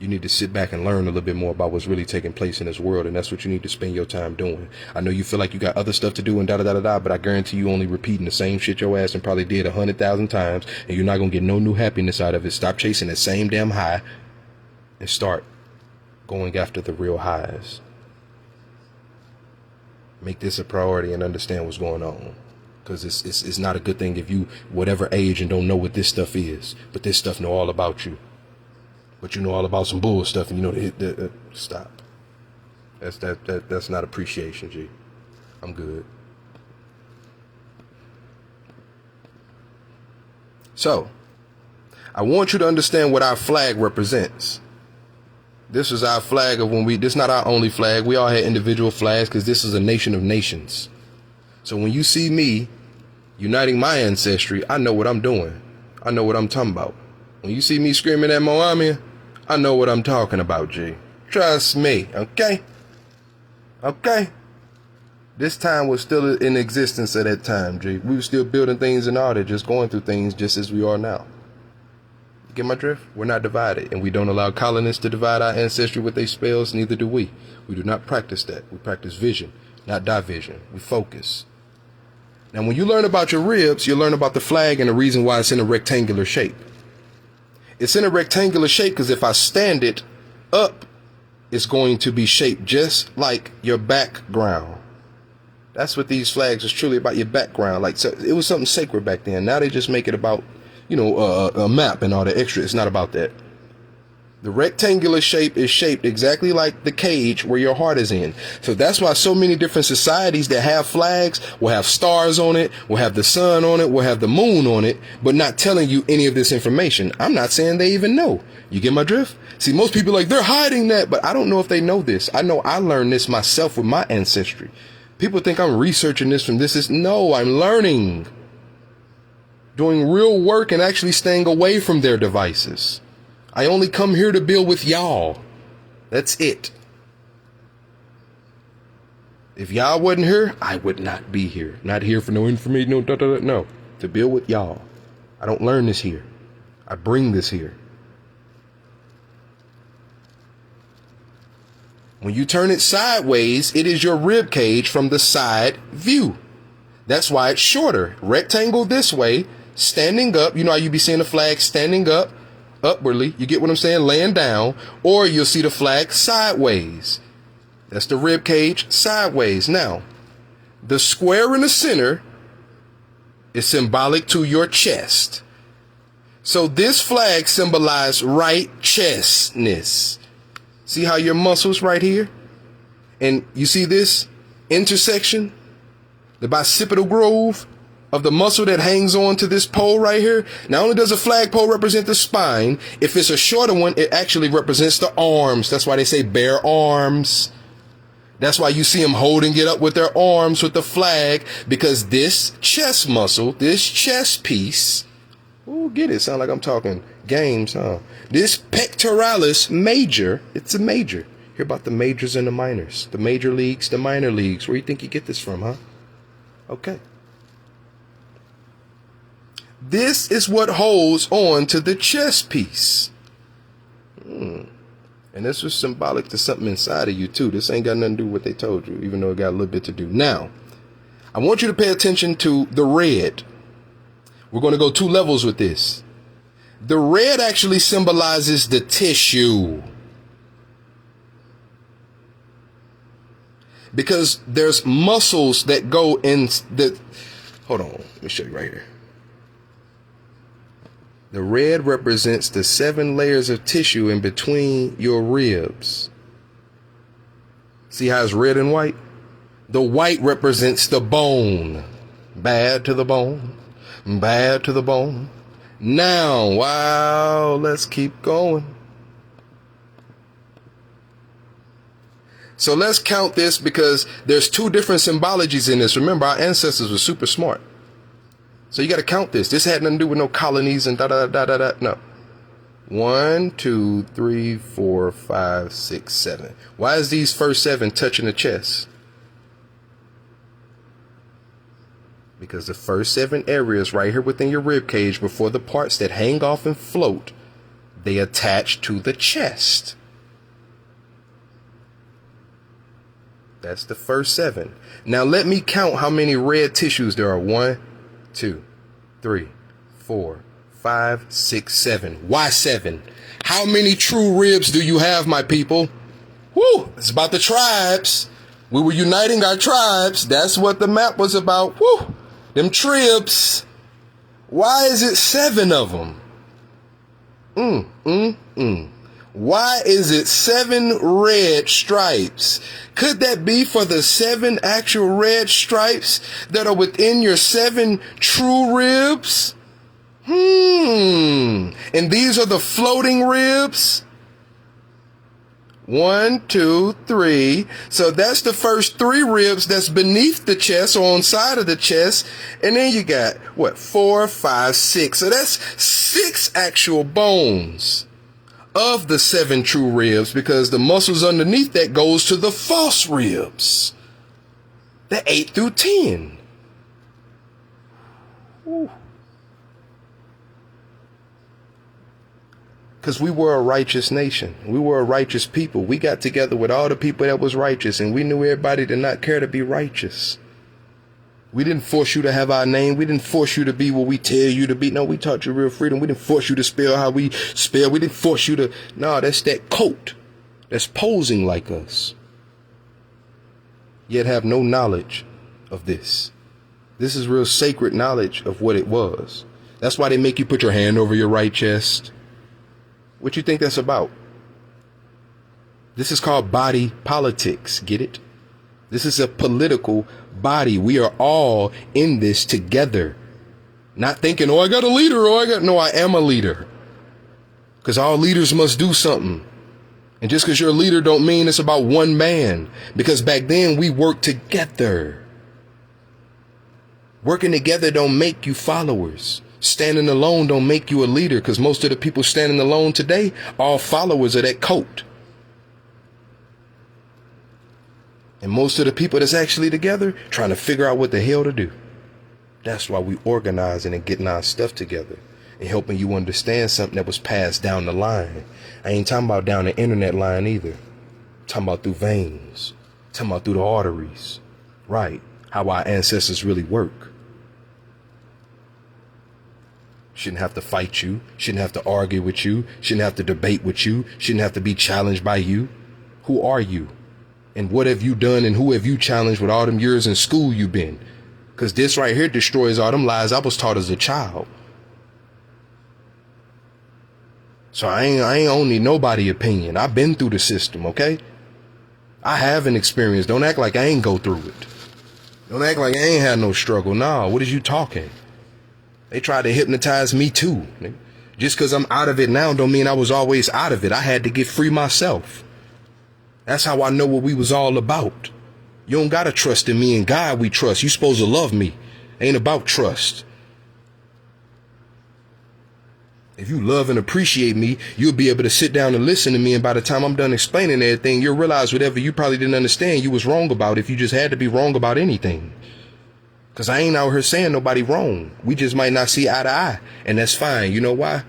you need to sit back and learn a little bit more about what's really taking place in this world. And that's what you need to spend your time doing. I know you feel like you got other stuff to do and da-da-da-da-da, but I guarantee you only repeating the same shit your ass and probably did 100,000 times, and you're not going to get no new happiness out of it. Stop chasing that same damn high and start going after the real highs. Make this a priority and understand what's going on. Because it's not a good thing if you, whatever age, and don't know what this stuff is, but this stuff know all about you. But you know all about some bull stuff, and you know stop. That's not appreciation, G. I'm good. So, I want you to understand what our flag represents. This is our flag of this is not our only flag. We all had individual flags because this is a nation of nations. So when you see me uniting my ancestry, I know what I'm doing. I know what I'm talking about. When you see me screaming at Moomyan, I know what I'm talking about, G. Trust me, okay? Okay? This time was still in existence at that time, G. We were still building things in order, just going through things just as we are now. Get my drift? We're not divided, and we don't allow colonists to divide our ancestry with their spells, neither do we. We do not practice that. We practice vision, not division. We focus. Now, when you learn about your ribs, you learn about the flag and the reason why it's in a rectangular shape. It's in a rectangular shape because if I stand it up, it's going to be shaped just like your background. That's what these flags is truly about, your background. Like, so it was something sacred back then. Now they just make it about, a map and all the extra. It's not about that. The rectangular shape is shaped exactly like the cage where your heart is in. So that's why so many different societies that have flags will have stars on it, will have the sun on it, will have the moon on it, but not telling you any of this information. I'm not saying they even know. You get my drift? See, most people are like, they're hiding that, but I don't know if they know this. I know I learned this myself with my ancestry. People think I'm researching this from this. No, I'm learning. Doing real work and actually staying away from their devices. I only come here to build with y'all. That's it. If y'all wasn't here, I would not be here. Not here for no information, no. To build with y'all. I don't learn this here. I bring this here. When you turn it sideways, it is your rib cage from the side view. That's why it's shorter. Rectangle this way, standing up. You know how you be seeing the flag standing up, upwardly. You get what I'm saying? Laying down. Or you'll see the flag sideways. That's the rib cage sideways. Now, the square in the center is symbolic to your chest. So this flag symbolizes right chestness. See how your muscles right here? And you see this intersection? The bicipital groove of the muscle that hangs on to this pole right here. Not only does a flagpole represent the spine, if it's a shorter one, it actually represents the arms. That's why they say bare arms. That's why you see them holding it up with their arms with the flag, because this chest muscle, this chest piece, oh, get it? Sound like I'm talking games, huh? This pectoralis major, it's a major. Hear about the majors and the minors, the major leagues, the minor leagues. Where you think you get this from, huh? Okay. This is what holds on to the chest piece. And this was symbolic to something inside of you too. This ain't got nothing to do with what they told you, even though it got a little bit to do. Now, I want you to pay attention to the red. We're going to go 2 levels with this. The red actually symbolizes the tissue. Because there's muscles that go in the... Hold on, let me show you right here. The red represents the 7 layers of tissue in between your ribs. See how it's red and white? The white represents the bone. Bad to the bone. Bad to the bone. Now, wow, let's keep going. So let's count this, because there's 2 different symbologies in this. Remember, our ancestors were super smart. So you got to count this. This had nothing to do with no colonies and da-da-da-da-da. No. 1, 2, 3, 4, 5, 6, 7. Why is these first 7 touching the chest? Because the first 7 areas right here within your rib cage, before the parts that hang off and float, they attach to the chest. That's the first 7. Now let me count how many red tissues there are. 1, 2, 3, 4, 5, 6, 7. Why 7? How many true ribs do you have, my people? Woo! It's about the tribes. We were uniting our tribes. That's what the map was about. Woo! Them tribs. Why is it 7 of them? Why is it 7 red stripes? Could that be for the 7 actual red stripes that are within your 7 true ribs? And these are the floating ribs? 1, 2, 3. So that's the first 3 ribs that's beneath the chest or on side of the chest. And then you got, 4, 5, 6. So that's 6 actual bones of the 7 true ribs, because the muscles underneath that goes to the false ribs. The 8 through 10. Because we were a righteous nation. We were a righteous people. We got together with all the people that was righteous, and we knew everybody did not care to be righteous. We didn't force you to have our name. We didn't force you to be what we tell you to be. No, we taught you real freedom. We didn't force you to spell how we spell. We didn't force you to. No, that's that coat that's posing like us, yet have no knowledge of this. This is real sacred knowledge of what it was. That's why they make you put your hand over your right chest. What you think that's about? This is called body politics. Get it? This is a political body. We are all in this together. Not thinking, oh, I got a leader. No, I am a leader. Because all leaders must do something. And just because you're a leader don't mean it's about one man. Because back then we worked together. Working together don't make you followers. Standing alone don't make you a leader. Because most of the people standing alone today are followers of that coat. And most of the people that's actually together trying to figure out what the hell to do. That's why we organizing and getting our stuff together and helping you understand something that was passed down the line. I ain't talking about down the internet line either. I'm talking about through veins. I'm talking about through the arteries. Right. How our ancestors really work. Shouldn't have to fight you. Shouldn't have to argue with you. Shouldn't have to debate with you. Shouldn't have to be challenged by you. Who are you? And what have you done and who have you challenged with all them years in school you've been? Because this right here destroys all them lies I was taught as a child. So I ain't only nobody opinion. I've been through the system, okay? I have an experience. Don't act like I ain't go through it. Don't act like I ain't had no struggle. Nah, what is you talking? They tried to hypnotize me too. Just because I'm out of it now don't mean I was always out of it. I had to get free myself. That's how I know what we was all about. You don't gotta trust in me and God we trust. You supposed to love me. Ain't about trust. If you love and appreciate me, you'll be able to sit down and listen to me. And by the time I'm done explaining everything, you'll realize whatever you probably didn't understand you was wrong about if you just had to be wrong about anything. Because I ain't out here saying nobody wrong. We just might not see eye to eye. And that's fine. You know why?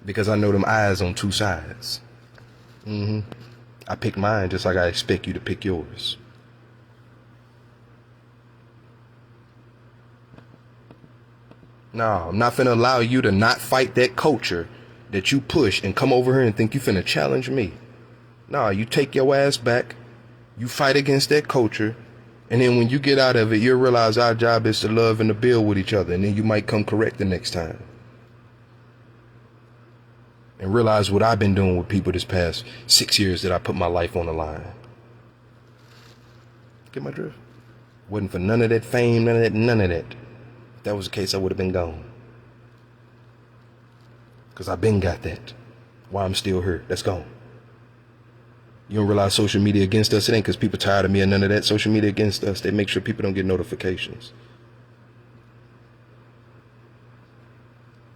Because I know them eyes on two sides. I pick mine just like I expect you to pick yours. No, I'm not finna allow you to not fight that culture that you push and come over here and think you finna challenge me. No, you take your ass back, you fight against that culture, and then when you get out of it, you'll realize our job is to love and to build with each other, and then you might come correct the next time. And realize what I've been doing with people this past 6 years that I put my life on the line. Get my drift? Wasn't for none of that fame, none of that. If that was the case, I would have been gone. Because I've been got that. Why I'm still here. That's gone. You don't realize social media against us? It ain't because people tired of me or none of that. Social media against us. They make sure people don't get notifications.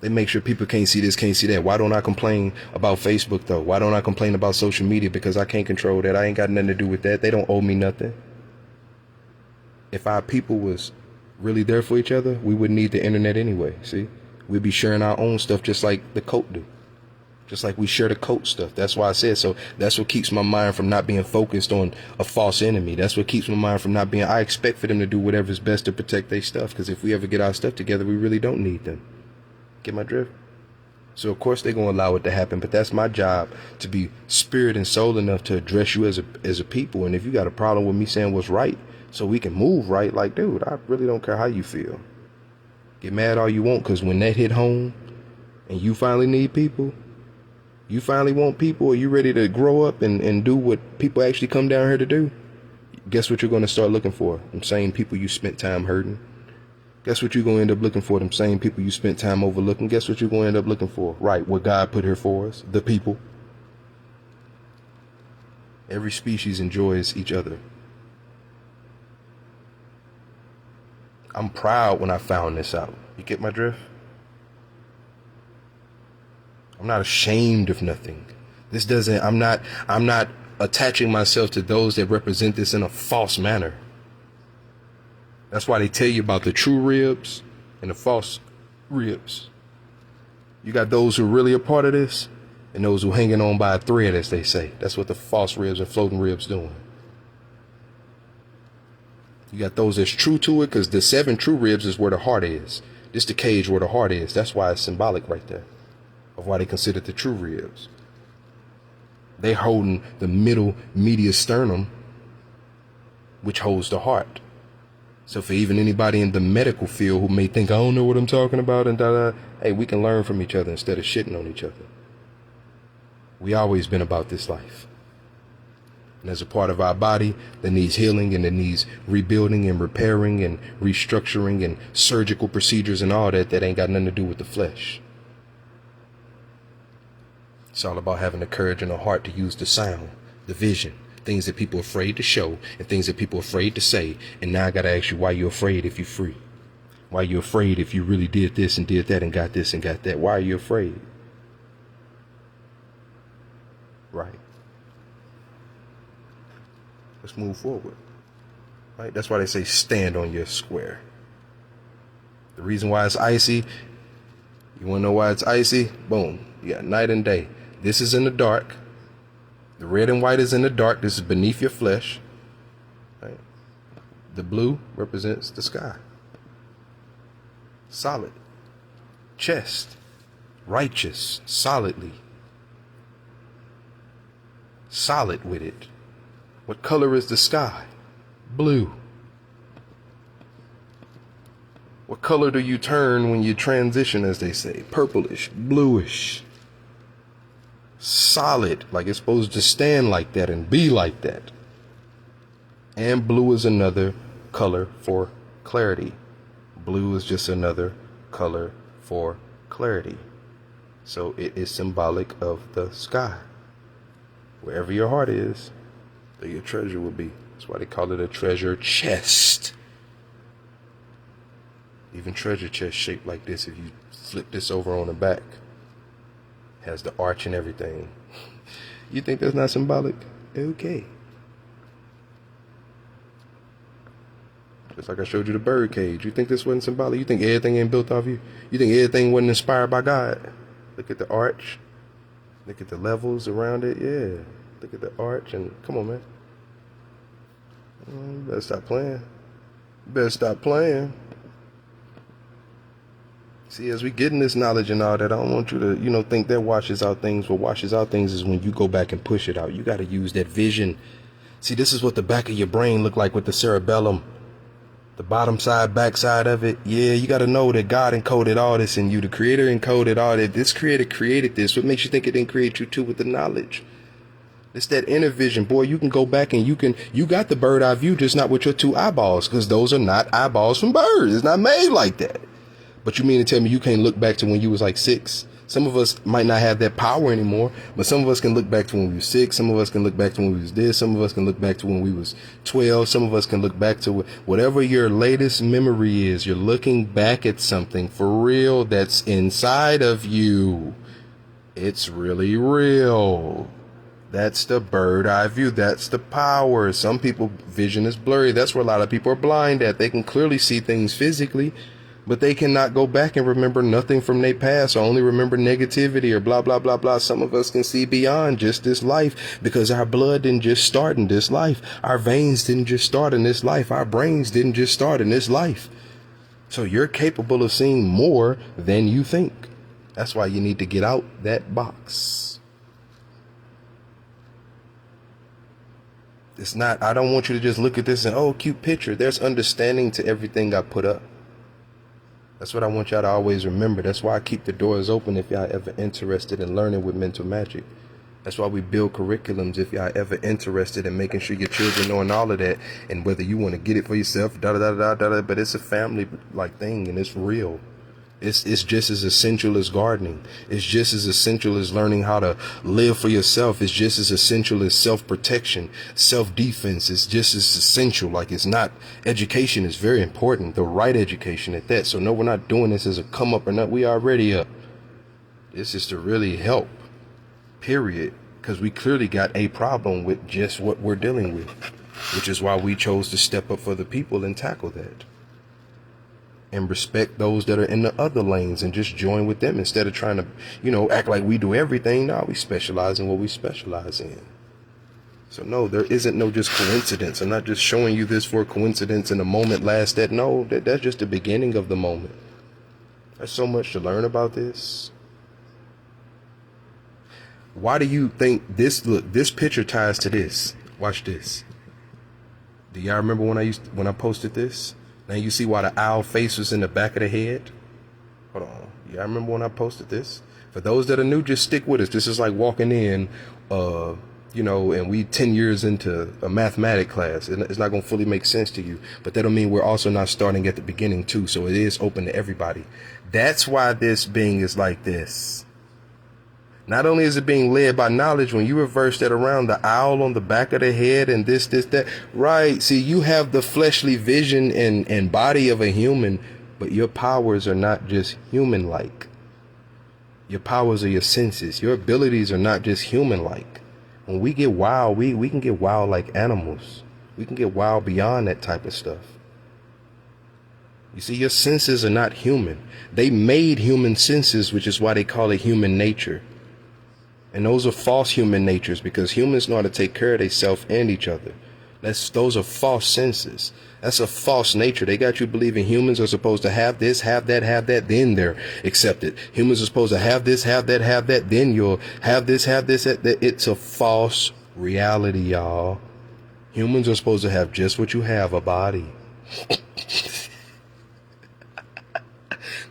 They make sure people can't see this, can't see that. Why don't I complain about Facebook, though? Why don't I complain about social media? Because I can't control that. I ain't got nothing to do with that. They don't owe me nothing. If our people was really there for each other, we wouldn't need the internet anyway, see? We'd be sharing our own stuff just like the coat do. Just like we share the coat stuff. That's why I said so. That's what keeps my mind from not being focused on a false enemy. That's what keeps my mind from not being... I expect for them to do whatever's best to protect their stuff. Because if we ever get our stuff together, we really don't need them. Get my drift? So of course they're gonna allow it to happen, but that's my job, to be spirit and soul enough to address you as a people. And if you got a problem with me saying what's right, so we can move right, like, dude, I really don't care how you feel. Get mad all you want, because when that hit home and you finally need people, you finally want people, or you ready to grow up and do what people actually come down here to do, guess what you're gonna start looking for? Them same people you spent time hurting. Guess what you're going to end up looking for? Them same people you spent time overlooking. Guess what you're going to end up looking for? Right, what God put here for us, the people. Every species enjoys each other. I'm proud when I found this out. You get my drift? I'm not ashamed of nothing. I'm not attaching myself to those that represent this in a false manner. That's why they tell you about the true ribs and the false ribs. You got those who are really a part of this and those who hanging on by a thread, as they say. That's what the false ribs and floating ribs doing. You got those that's true to it, because the 7 true ribs is where the heart is. This the cage where the heart is. That's why it's symbolic right there of why they consider it the true ribs. They holding the middle medial sternum, which holds the heart. So for even anybody in the medical field who may think, I don't know what I'm talking about, and hey, we can learn from each other instead of shitting on each other. We always been about this life. And there's a part of our body that needs healing and that needs rebuilding and repairing and restructuring and surgical procedures and all that ain't got nothing to do with the flesh. It's all about having the courage and the heart to use the sound, the vision, things that people are afraid to show and things that people are afraid to say. And now I got to ask you, why you afraid if you're free? Why you afraid if you really did this and did that and got this and got that? Why are you afraid? Right. Let's move forward. Right? That's why they say stand on your square. The reason why it's icy, you want to know why it's icy? Boom. You got night and day. This is in the dark. The red and white is in the dark. This is beneath your flesh. Right? The blue represents the sky. Solid. Chest. Righteous. Solidly. Solid with it. What color is the sky? Blue. What color do you turn when you transition, as they say? Purplish, bluish. Solid, like it's supposed to stand like that and be like that. And blue is another color for clarity. Blue is just another color for clarity. So it is symbolic of the sky. Wherever your heart is, there your treasure will be. That's why they call it a treasure chest. Even treasure chest shaped like this, if you flip this over on the back, has the arch and everything. You think that's not symbolic? Okay. Just like I showed you the bird cage. You think this wasn't symbolic? You think everything ain't built off you? You think everything wasn't inspired by God? Look at the arch. Look at the levels around it. Yeah. Look at the arch and come on, man. You better stop playing. You better stop playing. See, as we get in this knowledge and all that, I don't want you to, think that washes out things. What washes out things is when you go back and push it out. You got to use that vision. See, this is what the back of your brain look like with the cerebellum. The bottom side, back side of it. Yeah, you got to know that God encoded all this in you. The creator encoded all that. This creator created this. What makes you think it didn't create you too with the knowledge? It's that inner vision. Boy, you can go back and you got the bird eye view, just not with your 2 eyeballs, because those are not eyeballs from birds. It's not made like that. But you mean to tell me you can't look back to when you was like 6? Some of us might not have that power anymore, but some of us can look back to when we were 6. Some of us can look back to when we was this. Some of us can look back to when we was 12. Some of us can look back to whatever your latest memory is. You're looking back at something for real that's inside of you. It's really real. That's the bird eye view. That's the power. Some people vision is blurry. That's where a lot of people are blind at. They can clearly see things physically, but they cannot go back and remember nothing from their past or only remember negativity or blah, blah, blah, blah. Some of us can see beyond just this life because our blood didn't just start in this life. Our veins didn't just start in this life. Our brains didn't just start in this life. So you're capable of seeing more than you think. That's why you need to get out that box. It's not, I don't want you to just look at this and, oh, cute picture. There's understanding to everything I put up. That's what I want y'all to always remember. That's why I keep the doors open if y'all ever interested in learning with mental magic. That's why we build curriculums if y'all ever interested in making sure your children knowing all of that. And whether you want to get it for yourself, but it's a family like thing and it's real. It's just as essential as gardening. It's just as essential as learning how to live for yourself. It's just as essential as self-protection, self-defense. It's just as essential. Like, it's not, education is very important, the right education at that. So no, we're not doing this as a come up or not. We already up. This is to really help, period. Because we clearly got a problem with just what we're dealing with, which is why we chose to step up for the people and tackle that. And respect those that are in the other lanes and just join with them instead of trying to, act like we do everything. No, we specialize in what we specialize in. So no, there isn't no just coincidence. I'm not just showing you this for a coincidence and a moment lasts that. No, that's just the beginning of the moment. There's so much to learn about this. Why do you think this? Look, this picture ties to this. Watch this. Do y'all remember when I posted this? Now you see why the owl face was in the back of the head. Hold on. Y'all remember when I posted this? For those that are new, just stick with us. This is like walking in, and we 10 years into a mathematics class. It's not going to fully make sense to you, but that don't mean we're also not starting at the beginning too. So it is open to everybody. That's why this being is like this. Not only is it being led by knowledge, when you reverse that around, the owl on the back of the head and this, that, right? See, you have the fleshly vision and body of a human, but your powers are not just human-like. Your powers are your senses. Your abilities are not just human-like. When we get wild, we can get wild like animals. We can get wild beyond that type of stuff. You see, your senses are not human. They made human senses, which is why they call it human nature. And those are false human natures, because humans know how to take care of themselves and each other. Those are false senses. That's a false nature. They got you believing humans are supposed to have this, have that, then they're accepted. Humans are supposed to have this, have that, then you'll have this, that. It's a false reality, y'all. Humans are supposed to have just what you have, a body.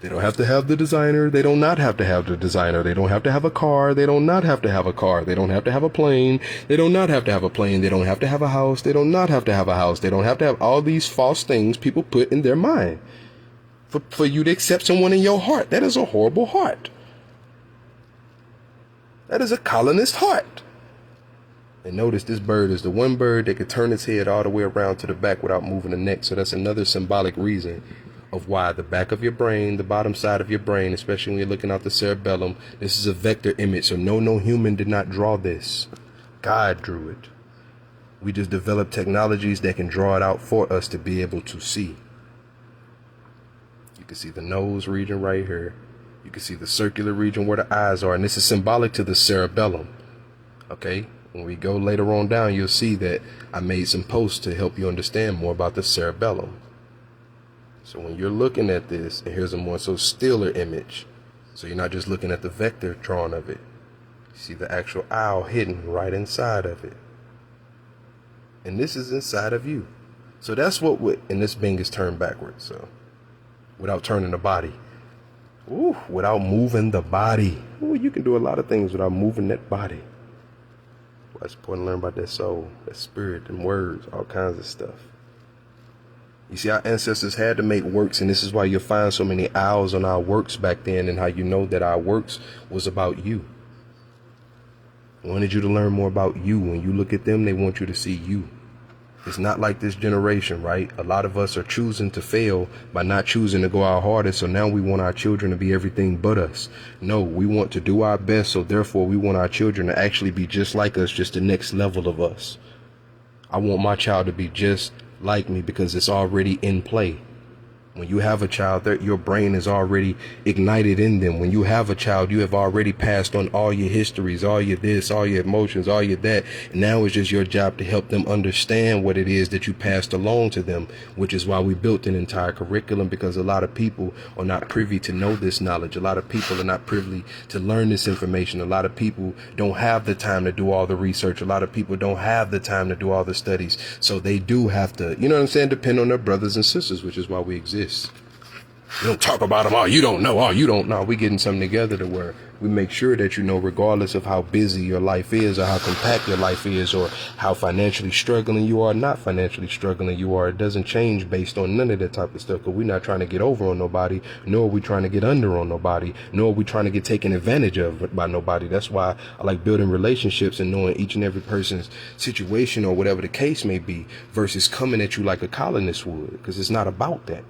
They don't have to have the designer. They don't not have to have the designer. They don't have to have a car. They don't not have to have a car. They don't have to have a plane. They don't not have to have a plane. They don't have to have a house. They don't not have to have a house. They don't have to have all these false things people put in their mind for you to accept someone in your heart. That is a horrible heart. That is a colonist heart. And notice this bird is the one bird that could turn its head all the way around to the back without moving the neck. So that's another symbolic reason of why the back of your brain, the bottom side of your brain, especially when you're looking out the cerebellum, this is a vector image. So no human did not draw this. God drew it. We just developed technologies that can draw it out for us to be able to see. You can see the nose region right here. You can see the circular region where the eyes are. And this is symbolic to the cerebellum. Okay? When we go later on down, you'll see that I made some posts to help you understand more about the cerebellum. So when you're looking at this, and here's a more so stiller image, so you're not just looking at the vector drawing of it. You see the actual owl hidden right inside of it. And this is inside of you. So that's what and this being is turned backwards. So without turning the body. Ooh, without moving the body. Ooh, you can do a lot of things without moving that body. Well, it's important to learn about that soul, that spirit, and words, all kinds of stuff. You see, our ancestors had to make works, and this is why you'll find so many owls on our works back then, and how you know that our works was about you. They wanted you to learn more about you. When you look at them, they want you to see you. It's not like this generation, right? A lot of us are choosing to fail by not choosing to go our hardest, so now we want our children to be everything but us. No, we want to do our best, so therefore we want our children to actually be just like us, just the next level of us. I want my child to be just like me because it's already in play. When you have a child, your brain is already ignited in them. When you have a child, you have already passed on all your histories, all your this, all your emotions, all your that. And now it's just your job to help them understand what it is that you passed along to them, which is why we built an entire curriculum, because a lot of people are not privy to know this knowledge. A lot of people are not privy to learn this information. A lot of people don't have the time to do all the research. A lot of people don't have the time to do all the studies. So they do have to, you know what I'm saying, depend on their brothers and sisters, which is why we exist. We don't talk about them. Oh, you don't know. Oh, you don't know. We're getting something together to where we make sure that you know, regardless of how busy your life is or how compact your life is or how financially struggling you are, not financially struggling you are, it doesn't change based on none of that type of stuff, because we're not trying to get over on nobody, nor are we trying to get under on nobody, nor are we trying to get taken advantage of by nobody. That's why I like building relationships and knowing each and every person's situation or whatever the case may be, versus coming at you like a colonist would, because it's not about that.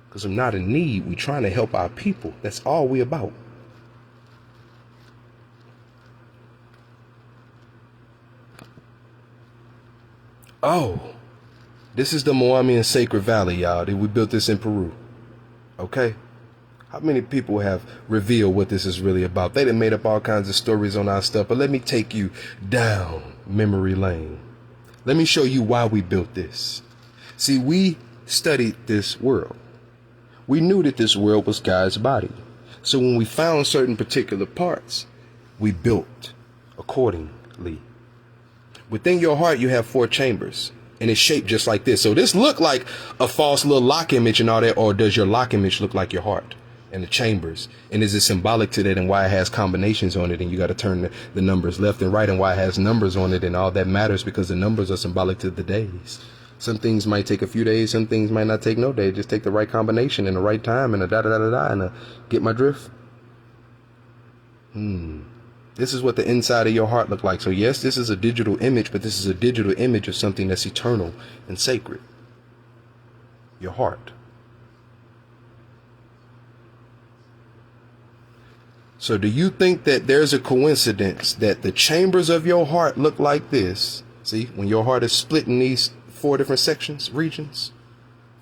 Because I'm not in need. We're trying to help our people. That's all we about. Oh, this is the Moomyan Sacred Valley, y'all. We built this in Peru. Okay. How many people have revealed what this is really about? They done made up all kinds of stories on our stuff, but let me take you down memory lane. Let me show you why we built this. See, we studied this world. We knew that this world was God's body. So when we found certain particular parts, we built accordingly. Within your heart, you have 4 chambers, and it's shaped just like this. So this look like a false little lock image and all that, or does your lock image look like your heart and the chambers? And is it symbolic to that and why it has combinations on it, and you got to turn the numbers left and right, and why it has numbers on it, and all that matters because the numbers are symbolic to the days. Some things might take a few days, some things might not take no day. Just take the right combination and the right time and a da-da-da-da-da and get my drift? This is what the inside of your heart look like. So yes, this is a digital image, but this is a digital image of something that's eternal and sacred. Your heart. So do you think that there's a coincidence that the chambers of your heart look like this? See, when your heart is split in these 4 different sections, regions,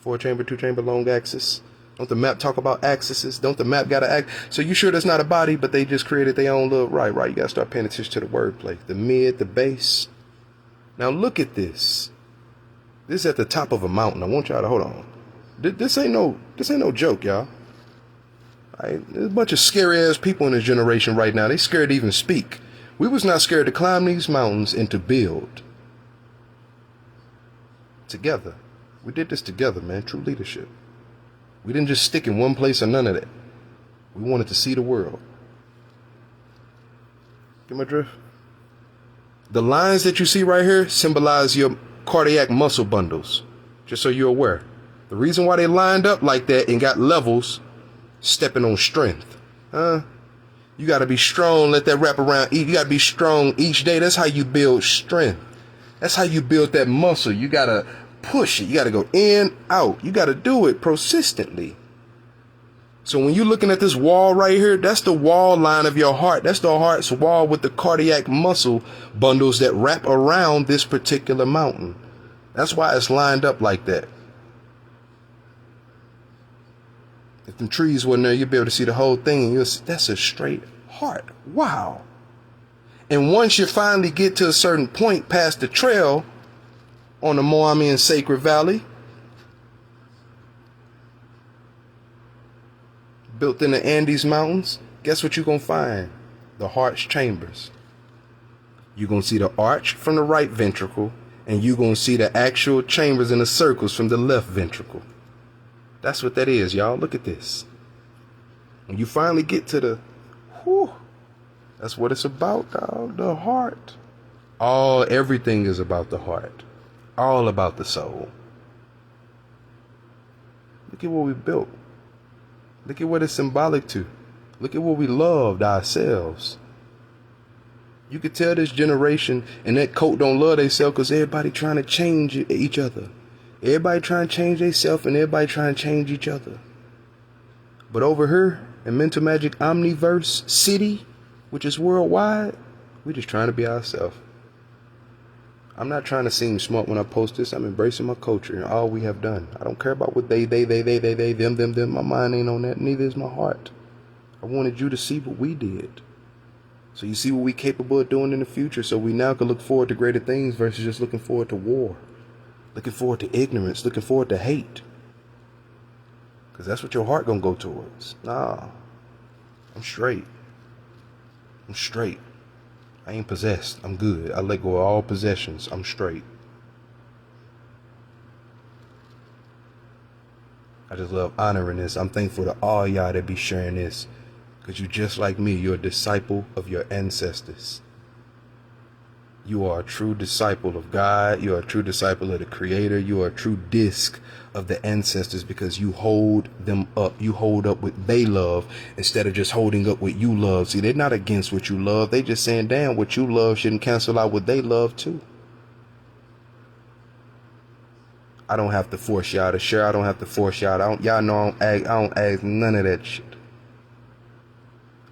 4 chamber, 2 chamber, long axis. Don't the map talk about axes? Don't the map got to act? So you sure that's not a body, but they just created their own little, right. You got to start paying attention to the wordplay, the mid, the base. Now look at this. This is at the top of a mountain. I want y'all to hold on. This ain't no joke, y'all. Right? There's a bunch of scary ass people in this generation right now. They scared to even speak. We was not scared to climb these mountains and to build. Together. We did this together, man. True leadership. We didn't just stick in one place or none of that. We wanted to see the world. Get my drift? The lines that you see right here symbolize your cardiac muscle bundles. Just so you're aware. The reason why they lined up like that and got levels, stepping on strength. You got to be strong. Let that wrap around. You got to be strong each day. That's how you build strength. That's how you build that muscle. You got to push it. You got to go in, out. You got to do it persistently. So when you're looking at this wall right here, that's the wall line of your heart. That's the heart's wall with the cardiac muscle bundles that wrap around this particular mountain. That's why it's lined up like that. If the trees weren't there, you'd be able to see the whole thing. And you'll see, that's a straight heart. Wow. And once you finally get to a certain point past the trail on the Moomyan Sacred Valley, built in the Andes Mountains, guess what you're going to find? The heart's chambers. You're going to see the arch from the right ventricle, and you're going to see the actual chambers in the circles from the left ventricle. That's what that is, y'all. Look at this. When you finally get to the, that's what it's about, dog. The heart. Everything is about the heart. All about the soul. Look at what we built. Look at what it's symbolic to. Look at what we loved ourselves. You could tell this generation and that coat don't love themselves because everybody trying to change each other. Everybody trying to change themselves and everybody trying to change each other. But over here in Mental Magic Omniverse City, which is worldwide, we're just trying to be ourselves. I'm not trying to seem smart when I post this. I'm embracing my culture and all we have done. I don't care about what they, them. My mind ain't on that. Neither is my heart. I wanted you to see what we did. So you see what we capable of doing in the future. So we now can look forward to greater things versus just looking forward to war. Looking forward to ignorance. Looking forward to hate. Because that's what your heart gonna go towards. Nah. I'm straight. I'm straight. I ain't possessed. I'm good. I let go of all possessions. I'm straight. I just love honoring this. I'm thankful to all y'all that be sharing this. Because you just like me. You're a disciple of your ancestors. You are a true disciple of God. You are a true disciple of the Creator. You are a true disc of the ancestors because you hold them up. You hold up what they love instead of just holding up what you love. See, they're not against what you love. They just saying, damn, what you love shouldn't cancel out what they love too. I don't have to force y'all to share. I don't have to force y'all. Y'all know I don't ask none of that shit.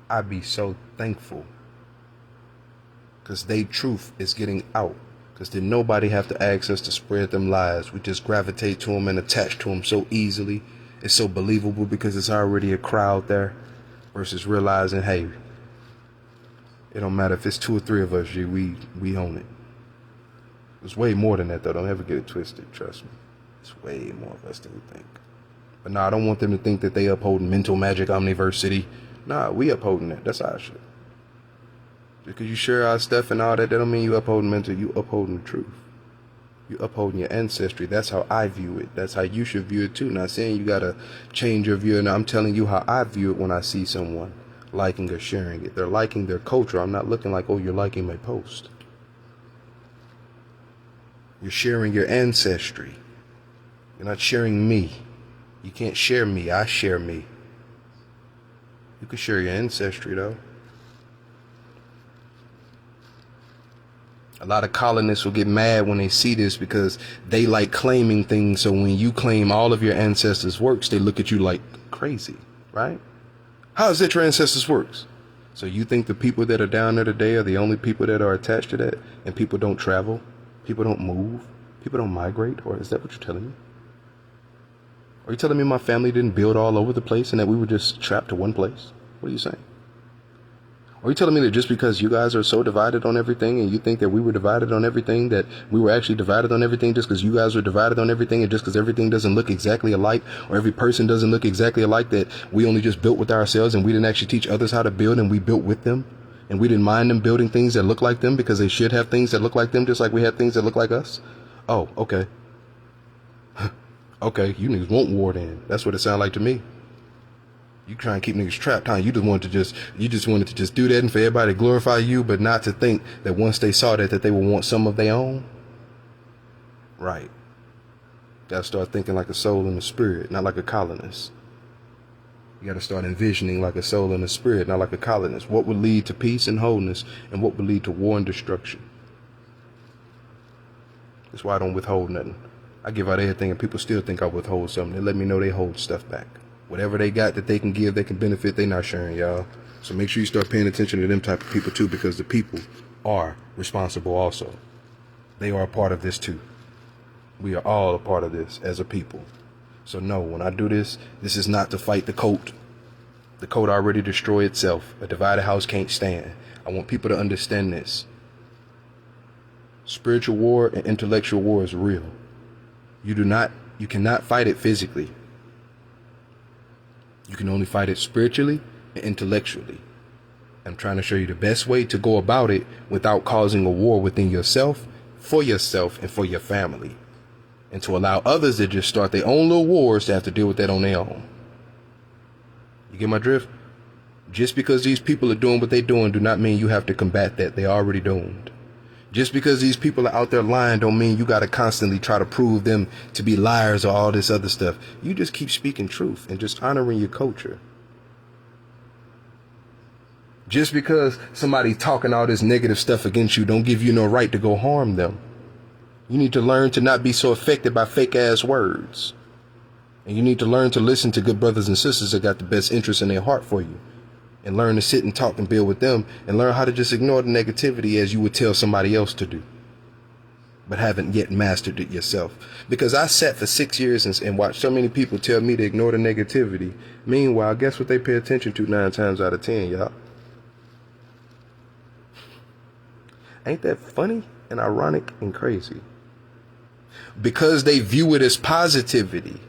I be so thankful. Because they truth is getting out. Because then nobody have to ask us to spread them lies. We just gravitate to them and attach to them so easily. It's so believable because it's already a crowd there, versus realizing, hey, it don't matter if it's 2 or 3 of us, G, we own it. It's way more than that, though. Don't ever get it twisted, trust me. It's way more of us than you think. But nah, I don't want them to think that they upholding mental magic Omniverse City. Nah, we upholding that. That's our shit. Just because you share our stuff and all that, that don't mean you upholding mental. You upholding the truth. You upholding your ancestry. That's how I view it. That's how you should view it too. Not saying you gotta change your view. And I'm telling you how I view it when I see someone liking or sharing it. They're liking their culture. I'm not looking like, oh, you're liking my post. You're sharing your ancestry. You're not sharing me. You can't share me. I share me. You can share your ancestry, though. A lot of colonists will get mad when they see this because they like claiming things. So when you claim all of your ancestors' works, they look at you like crazy, right? How is that your ancestors' works? So you think the people that are down there today are the only people that are attached to that, and people don't travel, people don't move, people don't migrate? Or is that what you're telling me? Are you telling me my family didn't build all over the place and that we were just trapped to one place? What are you saying? Are you telling me that just because you guys are so divided on everything and you think that we were divided on everything, that we were actually divided on everything just because you guys were divided on everything, and just because everything doesn't look exactly alike, or every person doesn't look exactly alike, that we only just built with ourselves and we didn't actually teach others how to build, and we built with them, and we didn't mind them building things that look like them because they should have things that look like them just like we have things that look like us? Oh, okay. Okay, you niggas want war then. That's what it sounded like to me. You try and keep niggas trapped, huh? You just wanted to just do that and for everybody to glorify you, but not to think that once they saw that they would want some of their own. Right. Gotta start thinking like a soul and a spirit, not like a colonist. You gotta start envisioning like a soul and a spirit, not like a colonist. What would lead to peace and wholeness, and what would lead to war and destruction? That's why I don't withhold nothing. I give out everything and people still think I withhold something. They let me know they hold stuff back. Whatever they got that they can give, they can benefit, they not sharing, y'all. So make sure you start paying attention to them type of people too, because the people are responsible also. They are a part of this too. We are all a part of this as a people. So no, when I do this, this is not to fight the coat. The coat already destroyed itself. A divided house can't stand. I want people to understand this. Spiritual war and intellectual war is real. You cannot fight it physically. You can only fight it spiritually and intellectually. I'm trying to show you the best way to go about it without causing a war within yourself, and for your family. And to allow others to just start their own little wars to have to deal with that on their own. You get my drift? Just because these people are doing what they're doing do not mean you have to combat that. They're already doomed. Just because these people are out there lying don't mean you got to constantly try to prove them to be liars or all this other stuff. You just keep speaking truth and just honoring your culture. Just because somebody's talking all this negative stuff against you don't give you no right to go harm them. You need to learn to not be so affected by fake ass words. And you need to learn to listen to good brothers and sisters that got the best interest in their heart for you. And learn to sit and talk and build with them, and learn how to just ignore the negativity as you would tell somebody else to do, but haven't yet mastered it yourself. Because I sat for 6 years and watched so many people tell me to ignore the negativity. Meanwhile, guess what they pay attention to 9 times out of 10, y'all? Ain't that funny and ironic and crazy? Because they view it as positivity.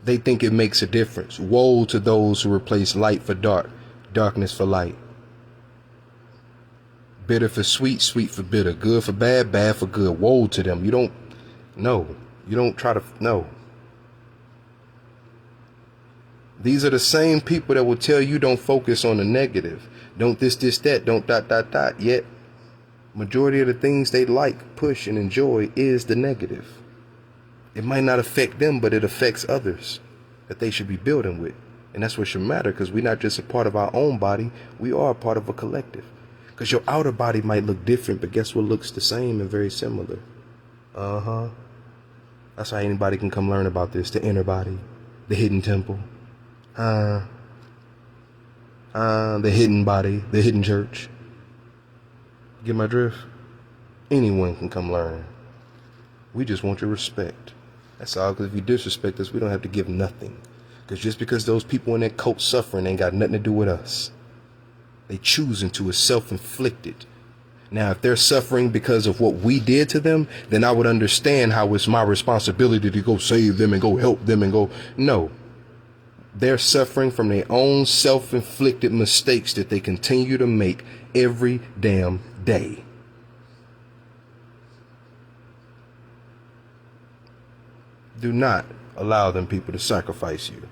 They think it makes a difference. Woe to those who replace light for dark, darkness for light. Bitter for sweet, sweet for bitter, good for bad, bad for good. Woe to them. You don't try to, no. These are the same people that will tell you don't focus on the negative. Don't this, that, don't ... Yet, majority of the things they like, push, and enjoy is the negative. It might not affect them, but it affects others that they should be building with. And that's what should matter, because we're not just a part of our own body. We are a part of a collective. Because your outer body might look different, but guess what looks the same and very similar? That's how anybody can come learn about this. The inner body, the hidden temple, the hidden body, the hidden church. Get my drift? Anyone can come learn. We just want your respect. That's all, because if you disrespect us, we don't have to give nothing. Because just because those people in that cult suffering ain't got nothing to do with us. They choosing to is self-inflicted. Now, if they're suffering because of what we did to them, then I would understand how it's my responsibility to go save them and go help them and go. No. They're suffering from their own self-inflicted mistakes that they continue to make every damn day. Do not allow them people to sacrifice you.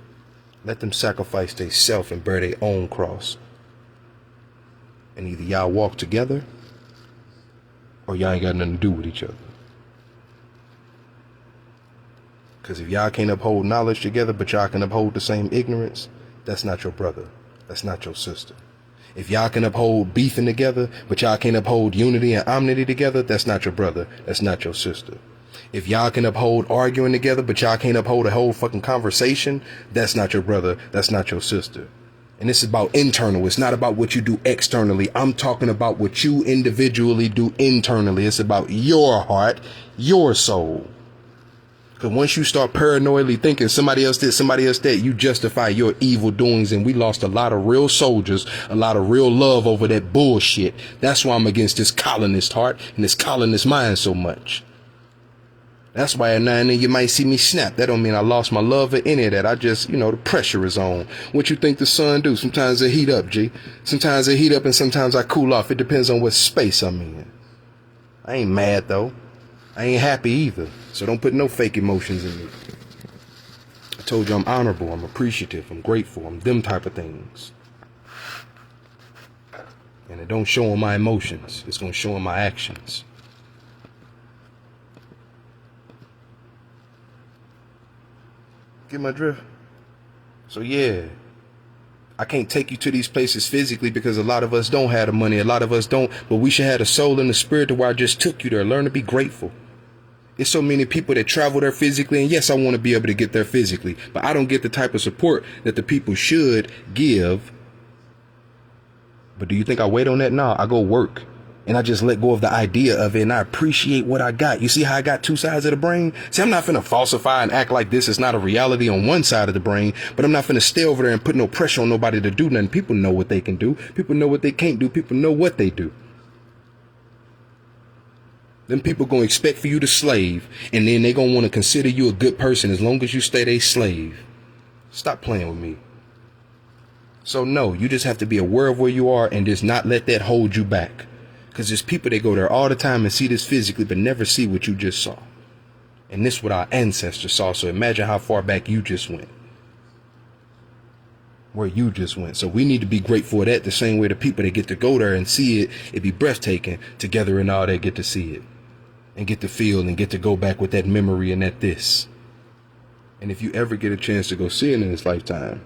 Let them sacrifice their self and bear their own cross. And either y'all walk together or y'all ain't got nothing to do with each other. Because if y'all can't uphold knowledge together, but y'all can uphold the same ignorance, that's not your brother. That's not your sister. If y'all can uphold beefing together, but y'all can't uphold unity and omnity together, that's not your brother. That's not your sister. If y'all can uphold arguing together, but y'all can't uphold a whole fucking conversation, that's not your brother. That's not your sister. And this is about internal. It's not about what you do externally. I'm talking about what you individually do internally. It's about your heart, your soul. Because once you start paranoidly thinking somebody else did, somebody else did, you justify your evil doings. And we lost a lot of real soldiers, a lot of real love over that bullshit. That's why I'm against this colonist heart and this colonist mind so much. That's why at 9 and you might see me snap. That don't mean I lost my love or any of that. I just, the pressure is on. What you think the sun do? Sometimes it heat up, G. Sometimes it heat up and sometimes I cool off. It depends on what space I'm in. I ain't mad though. I ain't happy either. So don't put no fake emotions in me. I told you I'm honorable. I'm appreciative. I'm grateful. I'm them type of things. And it don't show in my emotions. It's going to show in my actions. Get my drift? So yeah, I can't take you to these places physically because a lot of us don't have the money. A lot of us don't, but we should have the soul and the spirit to where I just took you there. Learn to be grateful. There's so many people that travel there physically, and yes, I want to be able to get there physically, but I don't get the type of support that the people should give. But do you think I wait on that? No, I go work. And I just let go of the idea of it, and I appreciate what I got. You see how I got two sides of the brain? See, I'm not finna falsify and act like this is not a reality on one side of the brain, but I'm not finna stay over there and put no pressure on nobody to do nothing. People know what they can do. People know what they can't do. People know what they do. Then people gonna expect for you to slave, and then they gonna want to consider you a good person as long as you stay their slave. Stop playing with me. So no, you just have to be aware of where you are and just not let that hold you back. Because there's people that go there all the time and see this physically, but never see what you just saw. And this is what our ancestors saw. So imagine how far back you just went. Where you just went. So we need to be grateful for that the same way the people that get to go there and see it, it'd be breathtaking. Together and all that get to see it. And get to feel and get to go back with that memory and that this. And if you ever get a chance to go see it in this lifetime,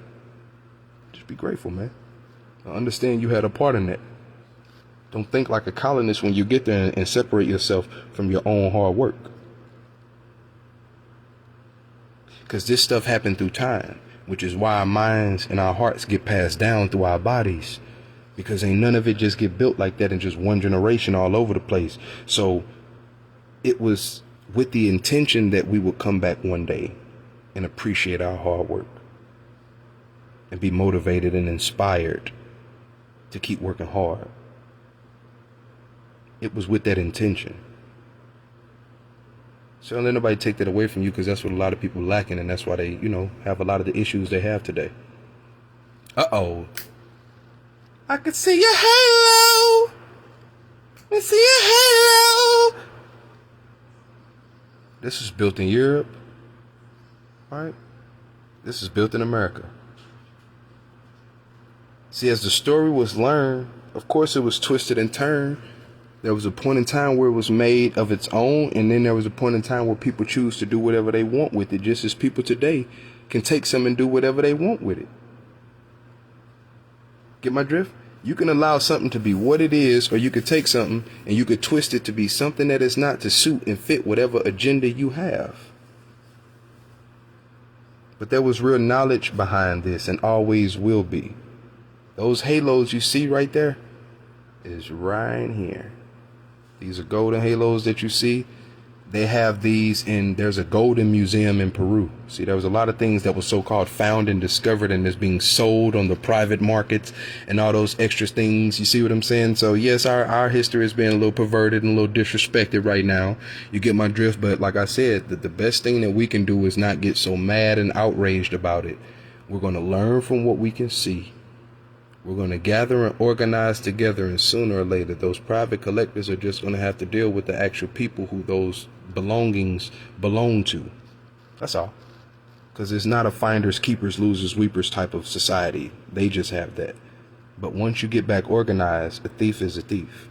just be grateful, man. I understand you had a part in that. Don't think like a colonist when you get there and separate yourself from your own hard work. Because this stuff happened through time, which is why our minds and our hearts get passed down through our bodies. Because ain't none of it just get built like that in just one generation all over the place. So it was with the intention that we would come back one day and appreciate our hard work and be motivated and inspired to keep working hard. It was with that intention. So don't let nobody take that away from you, because that's what a lot of people lacking, and that's why they, have a lot of the issues they have today. Uh-oh. I could see your halo. I see your halo. This is built in Europe. All right? This is built in America. See, as the story was learned, of course it was twisted and turned. There was a point in time where it was made of its own, and then there was a point in time where people choose to do whatever they want with it, just as people today can take some and do whatever they want with it. Get my drift? You can allow something to be what it is, or you could take something and you could twist it to be something that is not, to suit and fit whatever agenda you have. But there was real knowledge behind this, and always will be. Those halos you see right there is right here. These are golden halos that you see. They have these there's a golden museum in Peru. See, there was a lot of things that was so-called found and discovered and is being sold on the private markets and all those extra things. You see what I'm saying? So yes, our history is being a little perverted and a little disrespected right now. You get my drift? But like I said, the best thing that we can do is not get so mad and outraged about it. We're going to learn from what we can see. We're going to gather and organize together, and sooner or later, those private collectors are just going to have to deal with the actual people who those belongings belong to. That's all. Because it's not a finders, keepers, losers, weepers type of society. They just have that. But once you get back organized, a thief is a thief.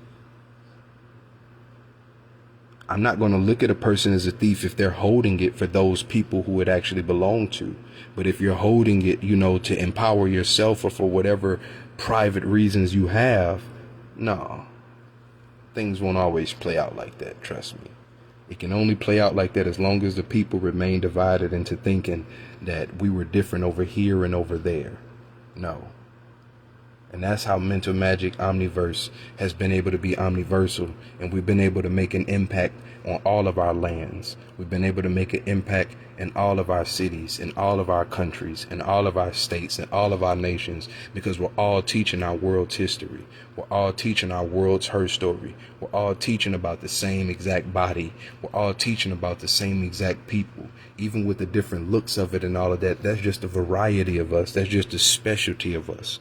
I'm not going to look at a person as a thief if they're holding it for those people who it actually belong to. But if you're holding it, to empower yourself or for whatever private reasons you have, no, things won't always play out like that. Trust me. It can only play out like that as long as the people remain divided into thinking that we were different over here and over there. No. And that's how mental magic Omniverse has been able to be omniversal, and we've been able to make an impact on all of our lands. We've been able to make an impact in all of our cities, in all of our countries, in all of our states, in all of our nations, because we're all teaching our world's history. We're all teaching our world's her story. We're all teaching about the same exact body. We're all teaching about the same exact people, even with the different looks of it and all of that. That's just a variety of us. That's just a specialty of us.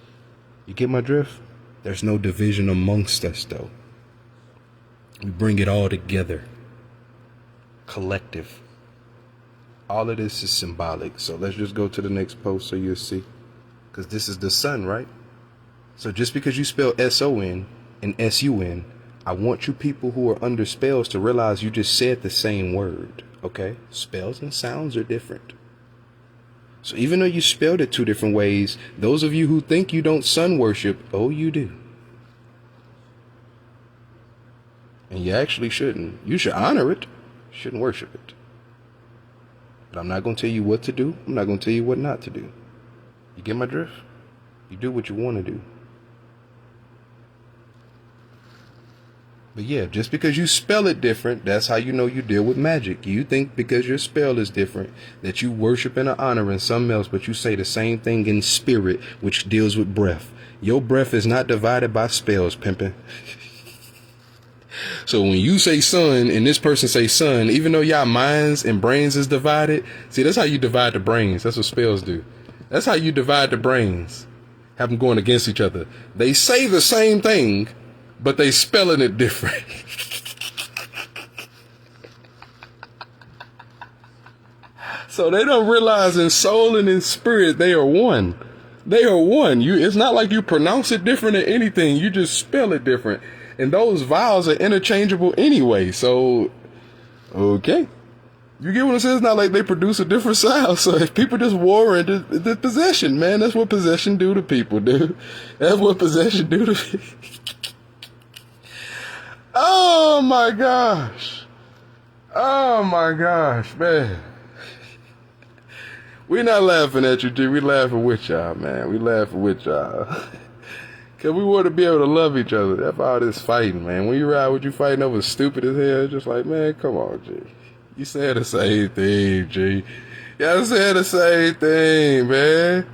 You get my drift? There's no division amongst us, though. We bring it all together. Collective. All of this is symbolic. So let's just go to the next post so you'll see. Because this is the sun, right? So just because you spell S-O-N and S-U-N, I want you people who are under spells to realize you just said the same word. Okay? Spells and sounds are different. So even though you spelled it two different ways, those of you who think you don't sun worship, oh, you do. And you actually shouldn't. You should honor it. You shouldn't worship it. But I'm not going to tell you what to do. I'm not going to tell you what not to do. You get my drift? You do what you want to do. But yeah, just because you spell it different, that's how you know you deal with magic. You think because your spell is different that you worship and are honoring something else, but you say the same thing in spirit, which deals with breath. Your breath is not divided by spells, pimpin'. So when you say sun and this person say sun, even though y'all minds and brains is divided, see, that's how you divide the brains. That's what spells do. That's how you divide the brains. Have them going against each other. They say the same thing, but they spelling it different. So they don't realize in soul and in spirit, they are one. They are one. It's not like you pronounce it different or anything. You just spell it different. And those vowels are interchangeable anyway. So, okay. You get what I'm saying? It's not like they produce a different sound. So if people just war into the possession, man, that's what possession do to people, dude. That's what possession do to people. Oh my gosh. Oh my gosh, man. We're not laughing at you, G. We laughing with y'all, man. We laughing with y'all. Cause we want to be able to love each other. That's all this fighting, man. When you ride with you fighting over stupid as hell, it's just like, man, come on, G. You said the same thing, G. Y'all said the same thing, man.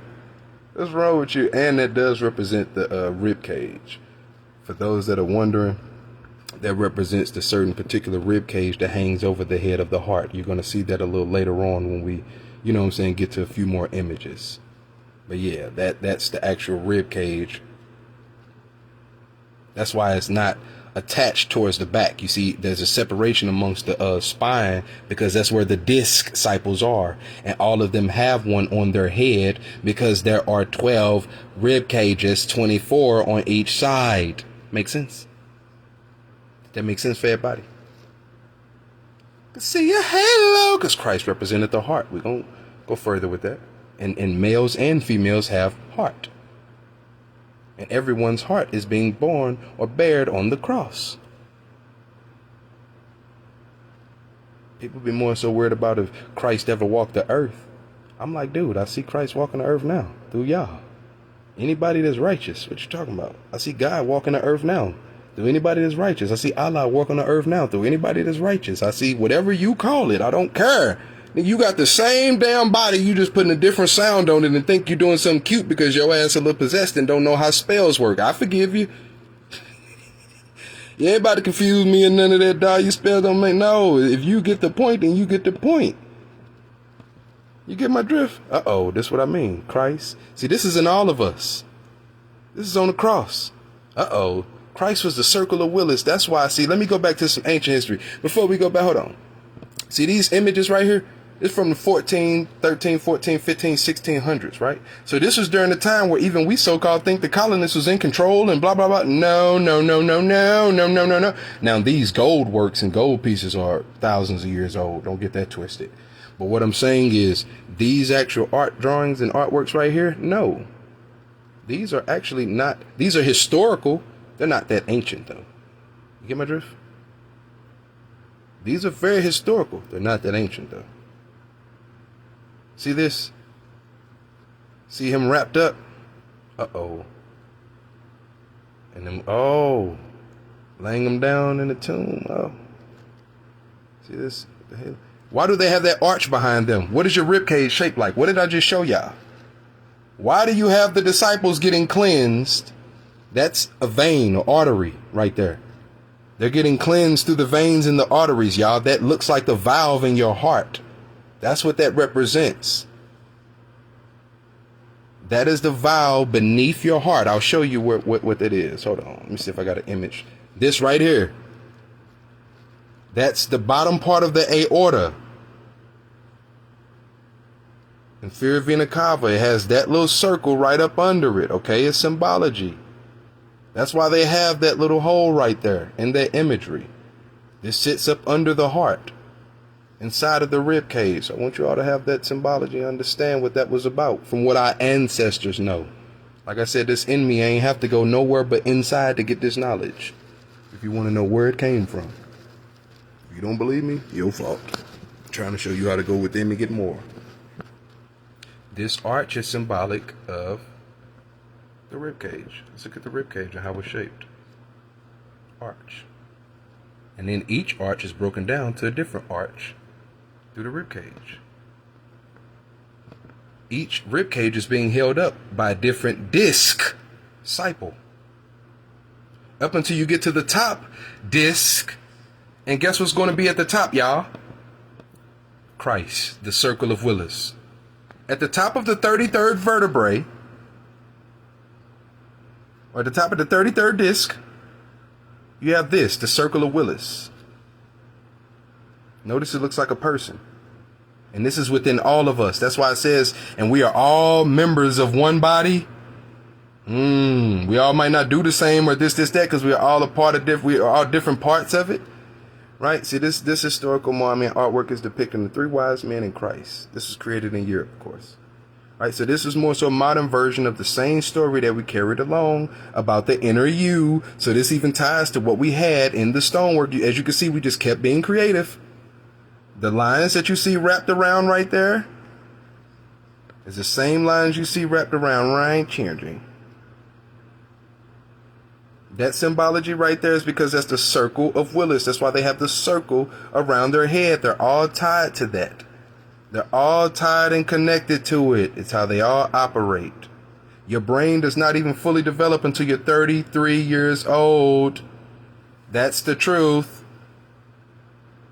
What's wrong with you? And that does represent the rib cage. For those that are wondering, that represents the certain particular rib cage that hangs over the head of the heart. You're going to see that a little later on when we, get to a few more images. But yeah, that's the actual rib cage. That's why it's not attached towards the back. You see, there's a separation amongst the spine because that's where the disciples are. And all of them have one on their head because there are 12 rib cages, 24 on each side. Make sense? That makes sense for everybody. See a halo, because Christ represented the heart. We're going to go further with that. And males and females have heart. And everyone's heart is being born or bared on the cross. People be more so worried about if Christ ever walked the earth. I'm like, dude, I see Christ walking the earth now through y'all. Anybody that's righteous, what you talking about? I see God walking the earth now through anybody that's righteous. I see Allah walk on the earth now through anybody that's righteous. I see whatever you call it. I don't care. You got the same damn body. You just putting a different sound on it and think you're doing something cute because your ass a little possessed and don't know how spells work. I forgive you. You ain't about to confuse me and none of that, dog. You spell don't make no. If you get the point, then you get the point. You get my drift? Uh-oh, this is what I mean. Christ. See, this is in all of us. This is on the cross. Uh-oh. Christ was the circle of Willis. That's why, see, let me go back to some ancient history. Before we go back, hold on. See, these images right here, it's from the 14, 13, 14, 15, 1600s, right? So this was during the time where even we so-called think the colonists was in control and blah, blah, blah. No. Now, these gold works and gold pieces are thousands of years old. Don't get that twisted. But what I'm saying is these actual art drawings and artworks right here, no. These are actually not, these are historical. They're not that ancient, though. You get my drift? These are very historical. They're not that ancient, though. See this? See him wrapped up? Uh-oh. And then, oh, laying him down in the tomb. Oh. See this? What the hell? Why do they have that arch behind them? What is your ribcage shaped like? What did I just show y'all? Why do you have the disciples getting cleansed? That's a vein or artery right there. They're getting cleansed through the veins and the arteries, y'all. That looks like the valve in your heart. That's what that represents. That is the valve beneath your heart. I'll show you what that is. Hold on. Let me see if I got an image. This right here. That's the bottom part of the aorta. Inferior vena cava. It has that little circle right up under it. Okay, it's symbology. That's why they have that little hole right there in their imagery. This sits up under the heart, inside of the rib cage. So I want you all to have that symbology and understand what that was about from what our ancestors know. Like I said, this in me, I ain't have to go nowhere but inside to get this knowledge. If you want to know where it came from. If you don't believe me, your fault. I'm trying to show you how to go within to get more. This arch is symbolic of the rib cage. Let's look at the rib cage and how it's shaped. Arch. And then each arch is broken down to a different arch through the rib cage. Each rib cage is being held up by a different disc disciple. Up until you get to the top disc. And guess what's going to be at the top, y'all? Christ, the circle of Willis. At the top of the 33rd vertebrae, or at the top of the 33rd disc, you have this, the circle of Willis. Notice it looks like a person. And this is within all of us. That's why it says, and we are all members of one body. We all might not do the same or this, that, because we are all a part of we are all different parts of it. Right? See, this historical Moomyan artwork is depicting the three wise men in Christ. This was created in Europe, of course. Right? So this is more so a modern version of the same story that we carried along about the inner you. So this even ties to what we had in the stonework. As you can see, we just kept being creative. The lines that you see wrapped around right there is the same lines you see wrapped around right changing. That symbology right there is because that's the circle of Willis. That's why they have the circle around their head. They're all tied to that. They're all tied and connected to it. It's how they all operate. Your brain does not even fully develop until you're 33 years old. That's the truth.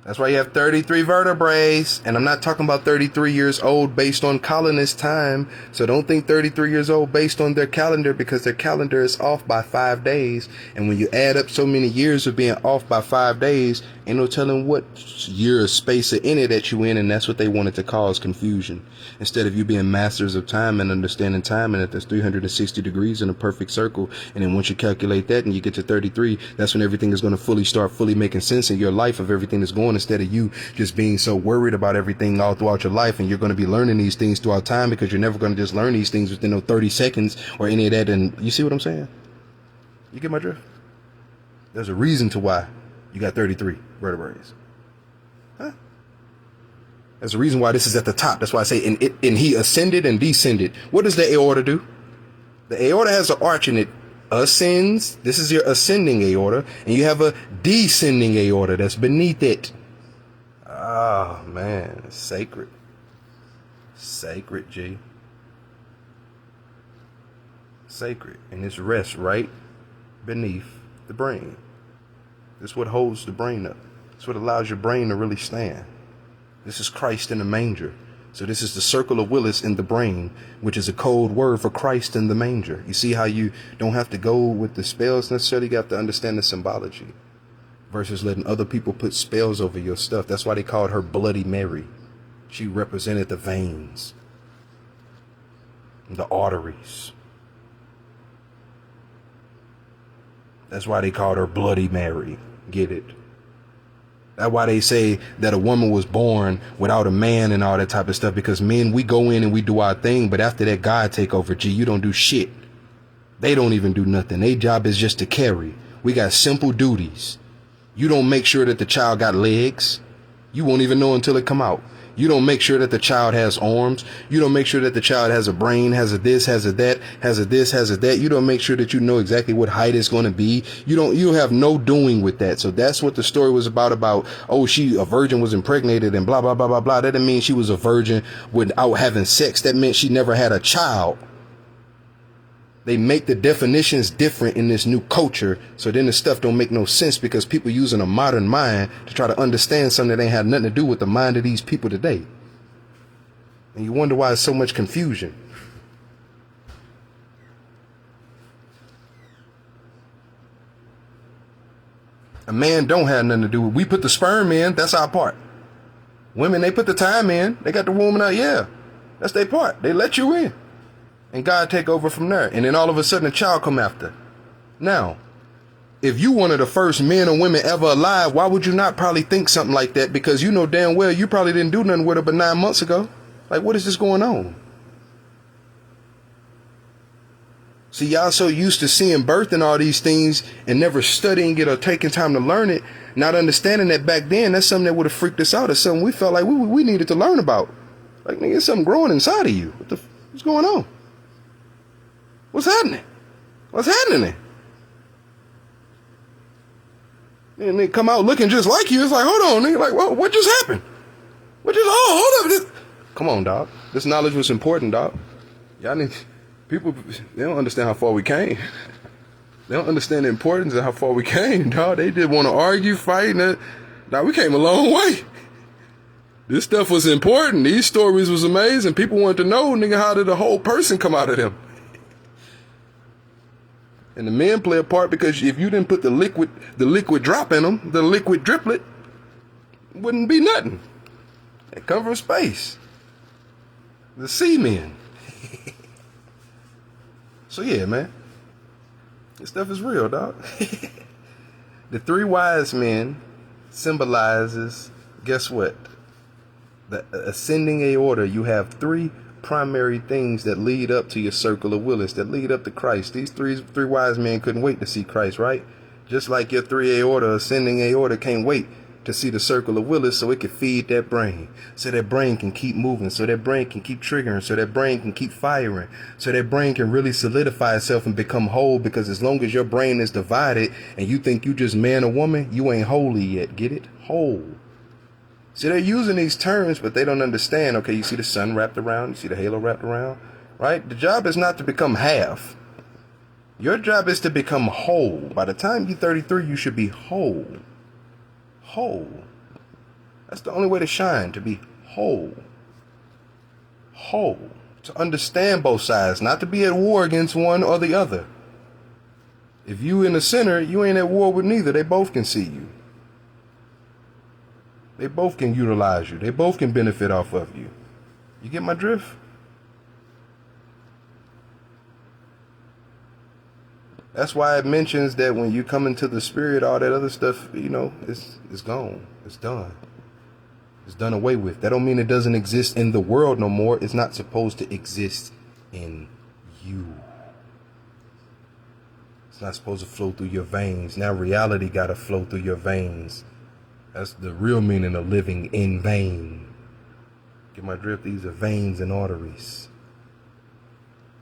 That's why you have 33 vertebrae. And I'm not talking about 33 years old based on colonist time. So don't think 33 years old based on their calendar, because their calendar is off by 5 days. And when you add up so many years of being off by 5 days, ain't no telling what year or space in it that you in. And that's what they wanted to cause confusion. Instead of you being masters of time and understanding time, and that there's 360 degrees in a perfect circle. And then once you calculate that and you get to 33, that's when everything is going to start fully making sense in your life of everything that's going, instead of you just being so worried about everything all throughout your life. And you're going to be learning these things throughout time, because you're never going to just learn these things within no 30 seconds or any of that. And you see what I'm saying? You get my drift? There's a reason to why you got 33 vertebrae. Huh? There's a reason why this is at the top. That's why I say, and he ascended and descended. What does the aorta do? The aorta has an arch in it ascends. This is your ascending aorta, and you have a descending aorta that's beneath it. Oh man, it's sacred. Sacred, G. Sacred. And this rests right beneath the brain. This is what holds the brain up. It's what allows your brain to really stand. This is Christ in the manger. So this is the circle of Willis in the brain, which is a code word for Christ in the manger. You see how you don't have to go with the spells necessarily. You have to understand the symbology versus letting other people put spells over your stuff. That's why they called her Bloody Mary. She represented the veins, the arteries. That's why they called her Bloody Mary. Get it? That's why they say that a woman was born without a man and all that type of stuff, because men, we go in and we do our thing, but after that, God take over. G, you don't do shit. They don't even do nothing. Their job is just to carry. We got simple duties. You don't make sure that the child got legs. You won't even know until it come out. You don't make sure that the child has arms. You don't make sure that the child has a brain, has a this, has a that, has a this, has a that. You don't make sure that you know exactly what height it's going to be. You have no doing with that. So that's what the story was about, oh, a virgin was impregnated and blah, blah, blah, blah, blah. That didn't mean she was a virgin without having sex. That meant she never had a child. They make the definitions different in this new culture, so then the stuff don't make no sense because people using a modern mind to try to understand something that ain't had nothing to do with the mind of these people today. And you wonder why there's so much confusion. A man don't have nothing to do with. We put the sperm in, that's our part. Women, they put the time in, they got the woman out, yeah. That's their part. They let you in. And God take over from there. And then all of a sudden a child come after. Now, if you one of the first men or women ever alive, why would you not probably think something like that? Because you know damn well you probably didn't do nothing with her but 9 months ago. Like, what is this going on? See, y'all so used to seeing birth and all these things and never studying it or taking time to learn it, not understanding that back then, that's something that would have freaked us out. Or something we felt like we needed to learn about. Like, nigga, there's something growing inside of you. What's going on? What's happening? What's happening? And they come out looking just like you. It's like, hold on, nigga. Like, what just happened? Hold up. Come on, dog. This knowledge was important, dog. Y'all need, people, they don't understand how far we came. They don't understand the importance of how far we came, dog. They did want to argue, fight. Dog, we came a long way. This stuff was important. These stories was amazing. People wanted to know, nigga, how did the whole person come out of them? And the men play a part because if you didn't put the liquid drop in them, the liquid driplet, it wouldn't be nothing. They come from space. The seamen. So yeah, man. This stuff is real, dog. The three wise men symbolizes, guess what? The ascending aorta. You have three primary things that lead up to your circle of Willis, that lead up to Christ. These three wise men couldn't wait to see Christ, right? Just like your three aorta, ascending aorta can't wait to see the circle of Willis so it can feed that brain, so that brain can keep moving, so that brain can keep triggering, so that brain can keep firing, so that brain can really solidify itself and become whole. Because as long as your brain is divided and you think you just man or woman, you ain't holy yet. Get it? Whole. See, they're using these terms, but they don't understand. Okay, you see the sun wrapped around, you see the halo wrapped around, right? The job is not to become half. Your job is to become whole. By the time you're 33, you should be whole. Whole. That's the only way to shine, to be whole. Whole. To understand both sides, not to be at war against one or the other. If you in the center, you ain't at war with neither. They both can see you. They both can utilize you. They both can benefit off of you. You get my drift? That's why it mentions that when you come into the spirit, all that other stuff, it's gone. It's done. It's done away with. That don't mean it doesn't exist in the world no more. It's not supposed to exist in you. It's not supposed to flow through your veins. Now reality got to flow through your veins. That's the real meaning of living in vain. Get my drift? These are veins and arteries.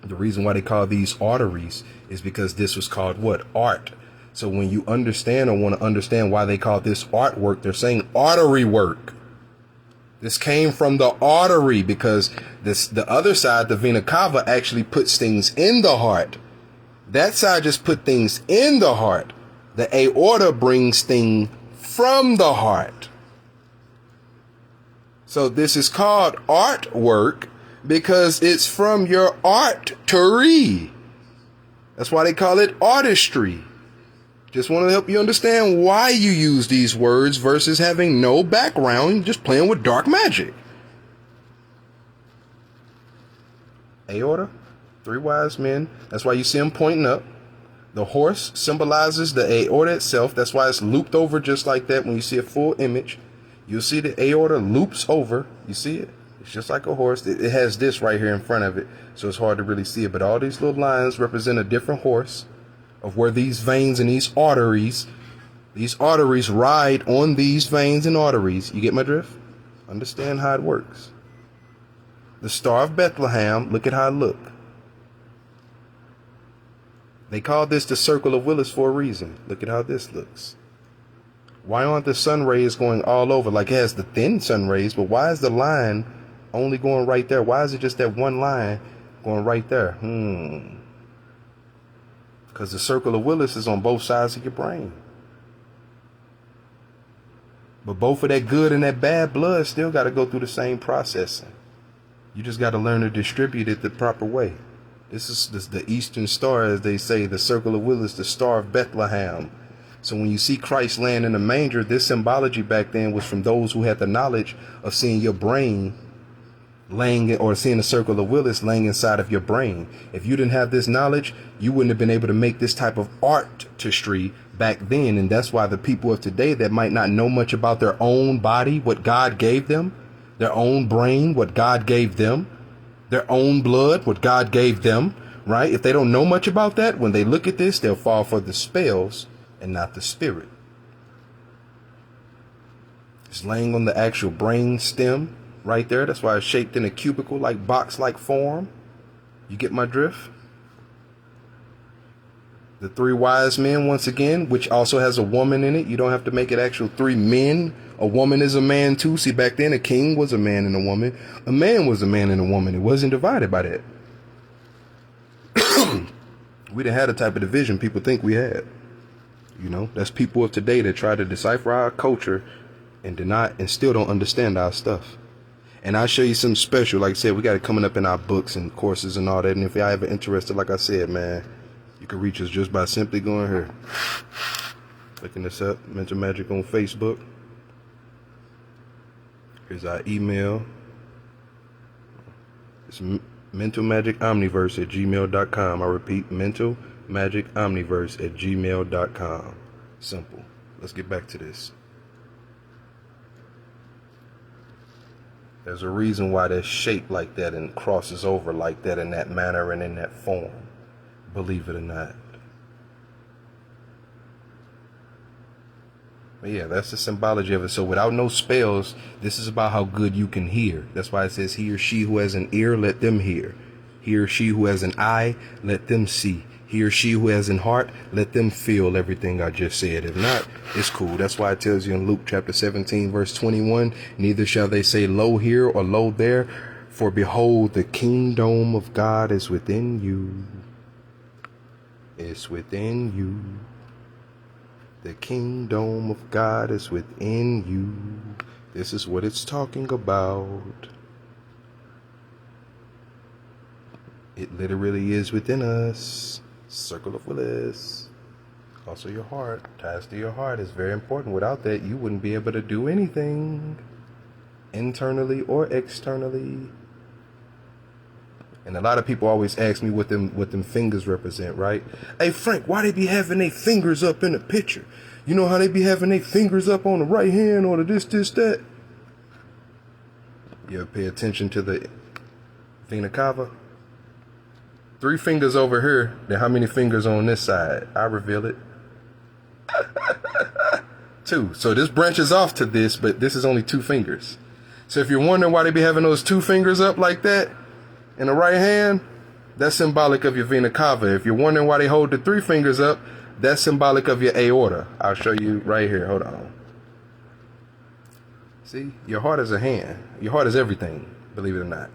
The reason why they call these arteries is because this was called what? Art. So when you understand or want to understand why they call this artwork, they're saying artery work. This came from the artery because the other side, the vena cava, actually puts things in the heart. That side just put things in the heart. The aorta brings things from the heart. So this is called artwork because it's from your artery. That's why they call it artistry. Just want to help you understand why you use these words versus having no background, just playing with dark magic. Aorta, three wise men. That's why you see them pointing up. The horse symbolizes the aorta itself. That's why it's looped over just like that. When you see a full image, you'll see the aorta loops over. You see it? It's just like a horse. It has this right here in front of it, so it's hard to really see it. But all these little lines represent a different horse of where these veins and these arteries ride on these veins and arteries. You get my drift? Understand how it works. The Star of Bethlehem, look at how it look. They call this the Circle of Willis for a reason. Look at how this looks. Why aren't the sun rays going all over? Like it has the thin sun rays, but why is the line only going right there? Why is it just that one line going right there? Because the Circle of Willis is on both sides of your brain. But both of that good and that bad blood still got to go through the same processing. You just got to learn to distribute it the proper way. This is the Eastern Star, as they say, the Circle of Willis, the Star of Bethlehem. So when you see Christ laying in a manger, this symbology back then was from those who had the knowledge of seeing your brain laying, or seeing the Circle of Willis laying inside of your brain. If you didn't have this knowledge, you wouldn't have been able to make this type of artistry back then. And that's why the people of today that might not know much about their own body, what God gave them, their own brain, what God gave them, their own blood, what God gave them, right? If they don't know much about that, when they look at this, they'll fall for the spells and not the spirit. It's laying on the actual brain stem right there. That's why it's shaped in a cubicle, like box-like form. You get my drift? The three wise men, once again, which also has a woman in it. You don't have to make it actual three men. A woman is a man too. See, back then a king was a man and a woman. A man was a man and a woman. It wasn't divided by that. We didn't have the type of division people think we had. You know, that's people of today that try to decipher our culture and still don't understand our stuff. And I'll show you something special. Like I said, we got it coming up in our books and courses and all that. And if y'all ever interested, like I said, man, you can reach us just by simply going here. Looking this up, Mental Magic on Facebook. Here's our email. It's mentalmagicomniverse@gmail.com. I repeat, mentalmagicomniverse@gmail.com. Simple. Let's get back to this. There's a reason why they're shaped like that and crosses over like that in that manner and in that form. Believe it or not. But yeah, that's the symbology of it. So without no spells, this is about how good you can hear. That's why it says, he or she who has an ear, let them hear. He or she who has an eye, let them see. He or she who has an heart, let them feel everything I just said. If not, it's cool. That's why it tells you in Luke chapter 17, verse 21, neither shall they say lo here or lo there, for behold, the kingdom of God is within you. It's within you. The kingdom of God is within you. This is what it's talking about. It literally is within us. Circle of Willis. Also your heart. Ties to your heart is very important. Without that, you wouldn't be able to do anything. Internally or externally. And a lot of people always ask me what them fingers represent, right? Hey Frank, why they be having their fingers up in the picture? You know how they be having their fingers up on the right hand or the this, that? You ever pay attention to the vena cava? 3 fingers over here, then how many fingers on this side? I reveal it. 2. So this branches off to this, but this is only 2 fingers. So if you're wondering why they be having those 2 fingers up like that in the right hand, That's symbolic of your vena cava. If you're wondering why they hold the 3 fingers up, that's symbolic of your aorta. I'll show you right here. Hold on. See, your heart is a hand. Your heart is everything, believe it or not.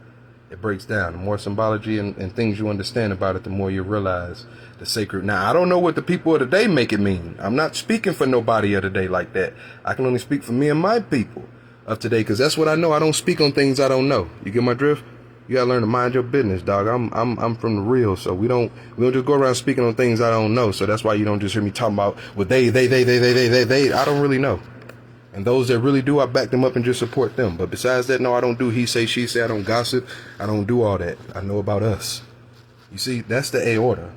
It breaks down. The more symbology and things you understand about it, the more you realize the sacred. Now, I don't know what the people of the day make it mean. I'm not speaking for nobody of the day like that. I can only speak for me and my people of today, because that's what I know. I don't speak on things I don't know. You get my drift? You gotta learn to mind your business, dog. I'm from the real, so we don't just go around speaking on things I don't know. So that's why you don't just hear me talking about what they. I don't really know. And those that really do, I back them up and just support them. But besides that, no, I don't do he say, she say. I don't gossip. I don't do all that. I know about us. You see, that's the aorta.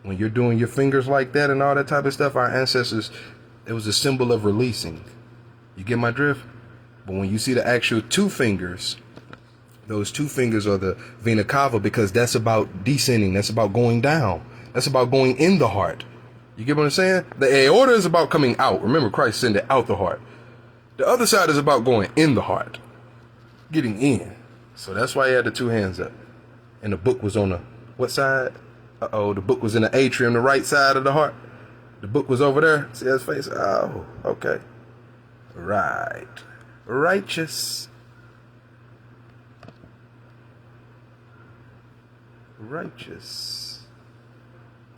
When you're doing your fingers like that and all that type of stuff, our ancestors, it was a symbol of releasing. You get my drift? But when you see the actual 2 fingers, those 2 fingers are the vena cava, because that's about descending. That's about going down. That's about going in the heart. You get what I'm saying? The aorta is about coming out. Remember, Christ sent it out the heart. The other side is about going in the heart, getting in. So that's why he had the 2 hands up. And the book was on the what side? The book was in the atrium, the right side of the heart. The book was over there. See his face? Oh, okay. Right. Righteous. Righteous.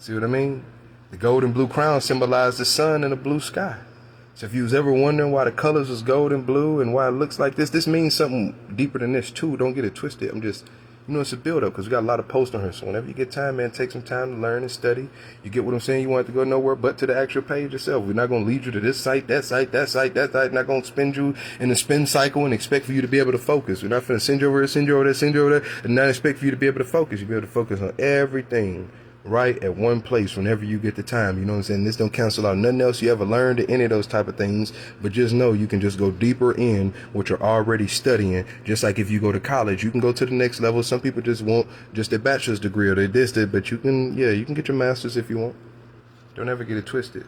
See what I mean? The gold and blue crown symbolized the sun and the blue sky. So if you was ever wondering why the colors was gold and blue and why it looks like this means something deeper than this too. Don't get it twisted. I'm just, it's a build up, because we got a lot of posts on here. So whenever you get time, man, take some time to learn and study. You get what I'm saying? You want it to go nowhere but to the actual page itself. We're not going to lead you to this site, that site, that site, that site. Not going to spin you in the spin cycle and expect for you to be able to focus. We're not going to send you over here, send you over there, send you over there, and not expect for you to be able to focus. You'll be able to focus on everything right at one place whenever you get the time. You know what I'm saying? This don't cancel out nothing else you ever learned or any of those type of things, but just know you can just go deeper in what you're already studying. Just like if you go to college, you can go to the next level. Some people just want just their bachelor's degree or they but you can get your master's if you want. Don't ever get it twisted.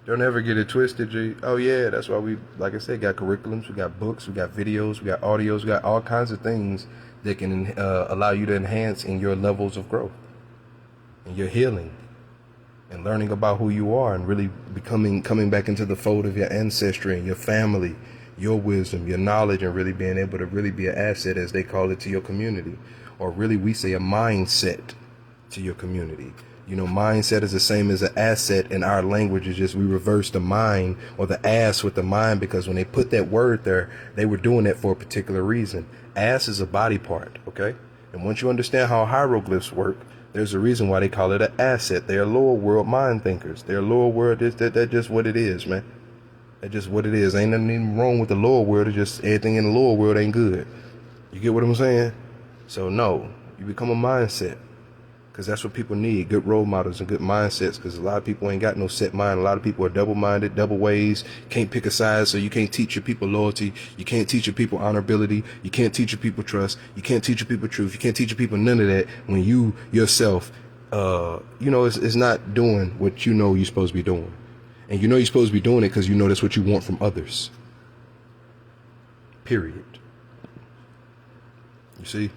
Don't ever get it twisted, G. Oh yeah, that's why we, like I said, got curriculums, we got books, we got videos, we got audios, we got all kinds of things that can allow you to enhance in your levels of growth. And your healing and learning about who you are and really coming back into the fold of your ancestry and your family, your wisdom, your knowledge, and really being able to really be an asset, as they call it, to your community. Or really, we say a mindset to your community. Mindset is the same as an asset in our language. It's just we reverse the mind or the ass with the mind, because when they put that word there, they were doing that for a particular reason. Ass is a body part, okay? And once you understand how hieroglyphs work, there's a reason why they call it an asset. They're lower world mind thinkers. They're lower world. That's just what it is, man. That's just what it is. Ain't nothing even wrong with the lower world. It's just everything in the lower world ain't good. You get what I'm saying? So no, you become a mindset, because that's what people need. Good role models and good mindsets, because a lot of people ain't got no set mind. A lot of people are double-minded, double ways, can't pick a side. So you can't teach your people loyalty. You can't teach your people honorability. You can't teach your people trust. You can't teach your people truth. You can't teach your people none of that when you yourself, it's not doing what you're supposed to be doing. And you're supposed to be doing it because that's what you want from others. Period. You see?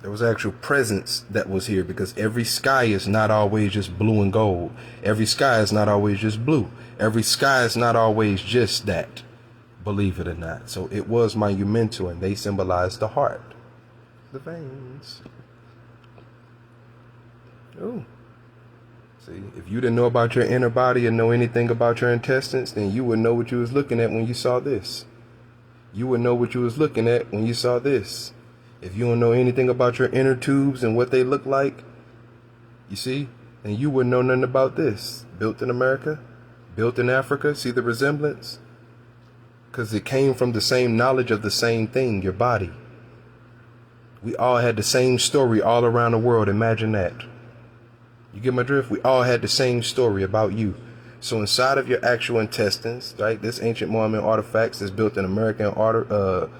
There was actual presence that was here, because every sky is not always just blue and gold. Every sky is not always just blue. Every sky is not always just that, believe it or not. So it was monumental, and they symbolized the heart, the veins. Oh, see, if you didn't know about your inner body and know anything about your intestines, then you would know what you was looking at when you saw this. You would know what you was looking at when you saw this. If you don't know anything about your inner tubes and what they look like, you see, then you wouldn't know nothing about this. Built in America, built in Africa, see the resemblance? Because it came from the same knowledge of the same thing, your body. We all had the same story all around the world. Imagine that. You get my drift? We all had the same story about you. So inside of your actual intestines, right, this ancient Moomyan artifacts that's built in America and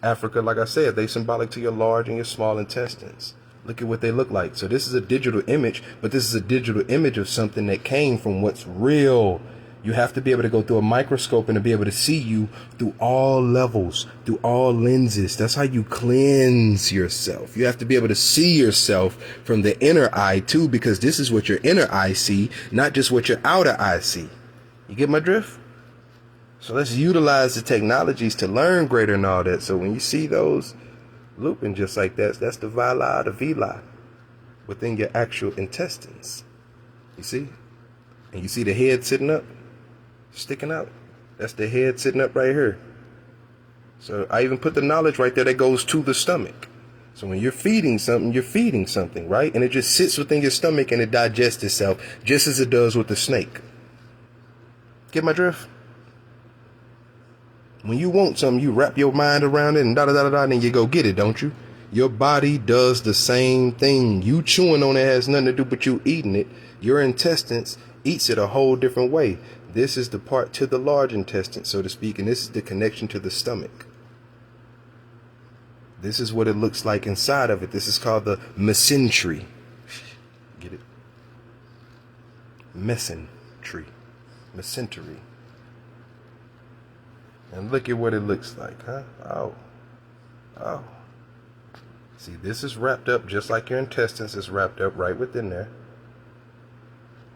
Africa, like I said, they symbolic to your large and your small intestines. Look at what they look like. So this is a digital image, but this is a digital image of something that came from what's real. You have to be able to go through a microscope and to be able to see you through all levels, through all lenses. That's how you cleanse yourself. You have to be able to see yourself from the inner eye too, because this is what your inner eye see, not just what your outer eye see. You get my drift? So let's utilize the technologies to learn greater and all that. So when you see those looping just like that, that's the villi within your actual intestines. You see? And you see the head sitting up, sticking out. That's the head sitting up right here. So I even put the knowledge right there that goes to the stomach. So when you're feeding something, right? And it just sits within your stomach and it digests itself just as it does with the snake. Get my drift? When you want something, you wrap your mind around it and and you go get it, don't you? Your body does the same thing. You chewing on it has nothing to do but you eating it. Your intestines eats it a whole different way. This is the part to the large intestine, so to speak, and this is the connection to the stomach. This is what it looks like inside of it. This is called the mesentery. Get it? Mesentery. Mesentery. And look at what it looks like, huh? Oh. See, this is wrapped up just like your intestines is wrapped up right within there.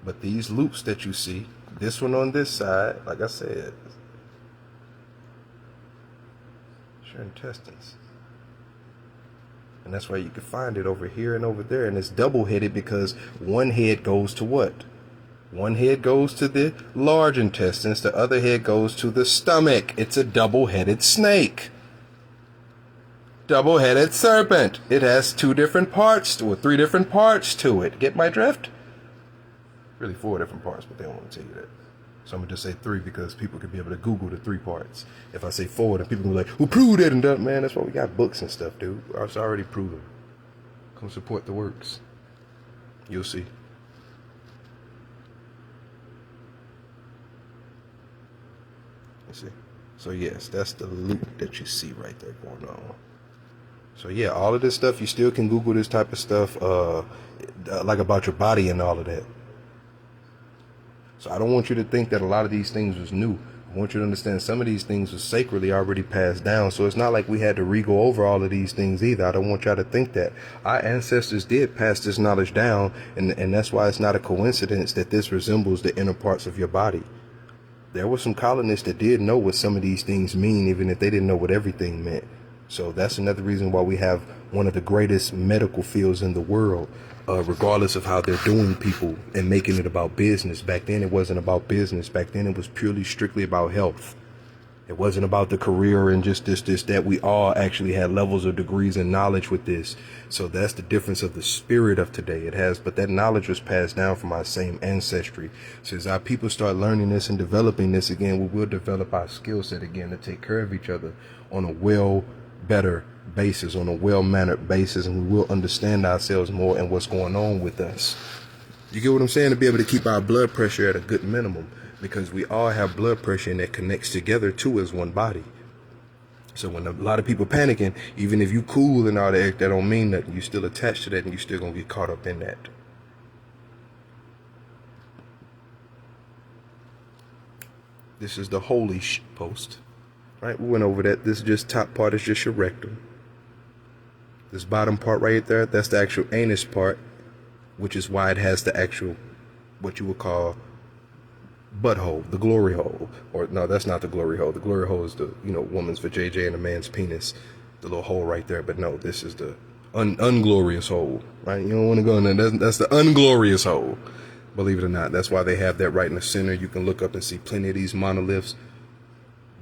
But these loops that you see, this one on this side, like I said, it's your intestines. And that's why you can find it over here and over there. And it's double-headed because one head goes to what? One head goes to the large intestines. The other head goes to the stomach. It's a double-headed snake. Double-headed serpent. It has three different parts to it. Get my drift? Really 4 different parts, but they don't want to tell you that. So I'm going to just say 3 because people could be able to Google the 3 parts. If I say 4, then people will be like, well, prove that and that. Man, that's why we got books and stuff, dude. It's already proven. Come support the works. You'll see. You see? So yes, that's the loop that you see right there going on. So yeah, all of this stuff, you still can Google this type of stuff, like about your body and all of that. So I don't want you to think that a lot of these things was new. I want you to understand some of these things was sacredly already passed down. So it's not like we had to re-go over all of these things either. I don't want y'all to think that. Our ancestors did pass this knowledge down, and that's why it's not a coincidence that this resembles the inner parts of your body. There were some colonists that did know what some of these things mean, even if they didn't know what everything meant. So that's another reason why we have one of the greatest medical fields in the world, regardless of how they're doing people and making it about business. Back then, it wasn't about business. Back then, it was purely strictly about health. It wasn't about the career and just this, that. We all actually had levels of degrees and knowledge with this. So that's the difference of the spirit of today. But that knowledge was passed down from our same ancestry. So as our people start learning this and developing this again, we will develop our skill set again to take care of each other on a better basis, on a well-mannered basis, and we will understand ourselves more and what's going on with us. You get what I'm saying? To be able to keep our blood pressure at a good minimum, because we all have blood pressure and that connects together too as one body. So when a lot of people panicking, even if you cool and all that don't mean nothing. You still attached to that and you still gonna get caught up in that. This is the holy post. Right, we went over that. This just top part is just your rectum. This bottom part right there, that's the actual anus part, which is why it has the actual, what you would call butthole, the glory hole. Or no, that's not the glory hole. The glory hole is the, woman's vajayjay and a man's penis, the little hole right there. But no, this is the unglorious hole, right? You don't want to go in there. That's the unglorious hole. Believe it or not, that's why they have that right in the center. You can look up and see plenty of these monoliths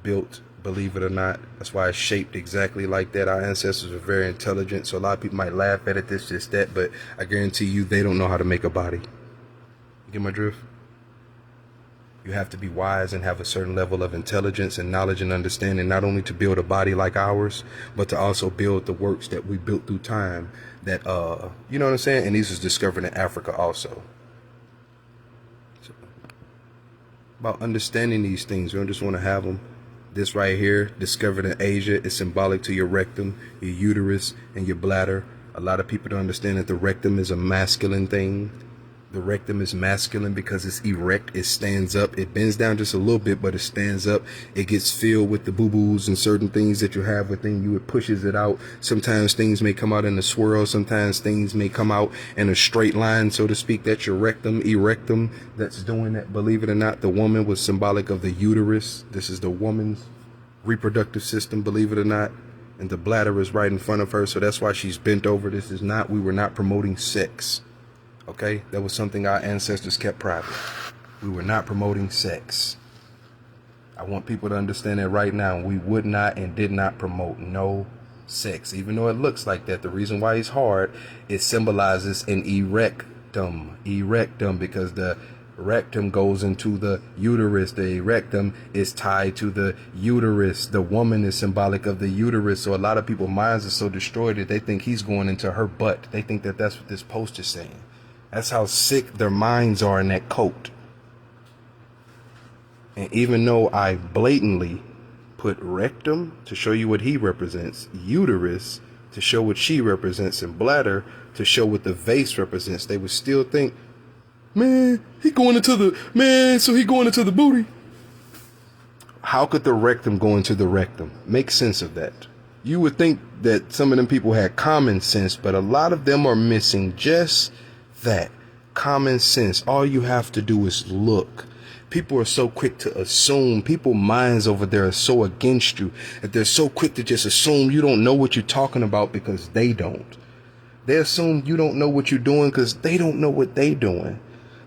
built. Believe it or not, that's why it's shaped exactly like that. Our ancestors were very intelligent, so a lot of people might laugh at it, this, that, but I guarantee you they don't know how to make a body. You get my drift? You have to be wise and have a certain level of intelligence and knowledge and understanding, not only to build a body like ours, but to also build the works that we built through time that, you know what I'm saying? And these was discovered in Africa also. So, about understanding these things, we don't just want to have them. This right here, discovered in Asia, is symbolic to your rectum, your uterus, and your bladder. A lot of people don't understand that the rectum is a masculine thing. The rectum is masculine because it's erect. It stands up. It bends down just a little bit, but it stands up. It gets filled with the boo-boos and certain things that you have within you. It pushes it out. Sometimes things may come out in a swirl. Sometimes things may come out in a straight line, so to speak. That's your rectum, erectum, that's doing that. Believe it or not, the woman was symbolic of the uterus. This is the woman's reproductive system, believe it or not. And the bladder is right in front of her, so that's why she's bent over. We were not promoting sex. Okay, that was something our ancestors kept private. We were not promoting sex. I want people to understand that right now. We would not and did not promote no sex. Even though it looks like that, the reason why it's hard, it symbolizes an erectum. Erectum, because the rectum goes into the uterus. The erectum is tied to the uterus. The woman is symbolic of the uterus. So a lot of people's minds are so destroyed that they think he's going into her butt. They think that that's what this post is saying. That's how sick their minds are in that coat. And even though I blatantly put rectum to show you what he represents, uterus to show what she represents, and bladder to show what the vase represents, they would still think, man, so he going into the booty. How could the rectum go into the rectum? Make sense of that. You would think that some of them people had common sense, but a lot of them are missing just that common sense. All you have to do is look. People are so quick to assume. People's minds over there are so against you that they're so quick to just assume you don't know what you're talking about because they don't. They assume you don't know what you're doing because they don't know what they're doing.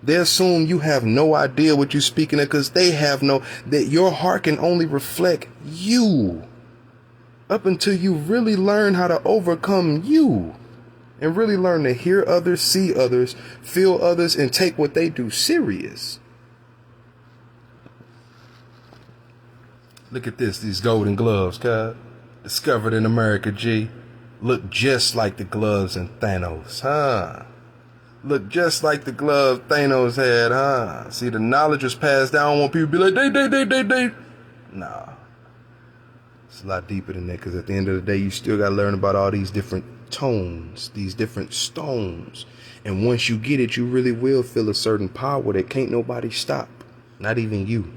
They assume you have no idea what you're speaking of because they have that your heart can only reflect you up until you really learn how to overcome you. And really learn to hear others, see others, feel others, and take what they do serious. Look at this, these golden gloves, cuz. Discovered in America, G. Look just like the gloves in Thanos, huh? Look just like the glove Thanos had, huh? See, the knowledge was passed down when people be like, they. Nah. It's a lot deeper than that, because at the end of the day, you still got to learn about all these different tones, these different stones. And once you get it, you really will feel a certain power that can't nobody stop, not even you.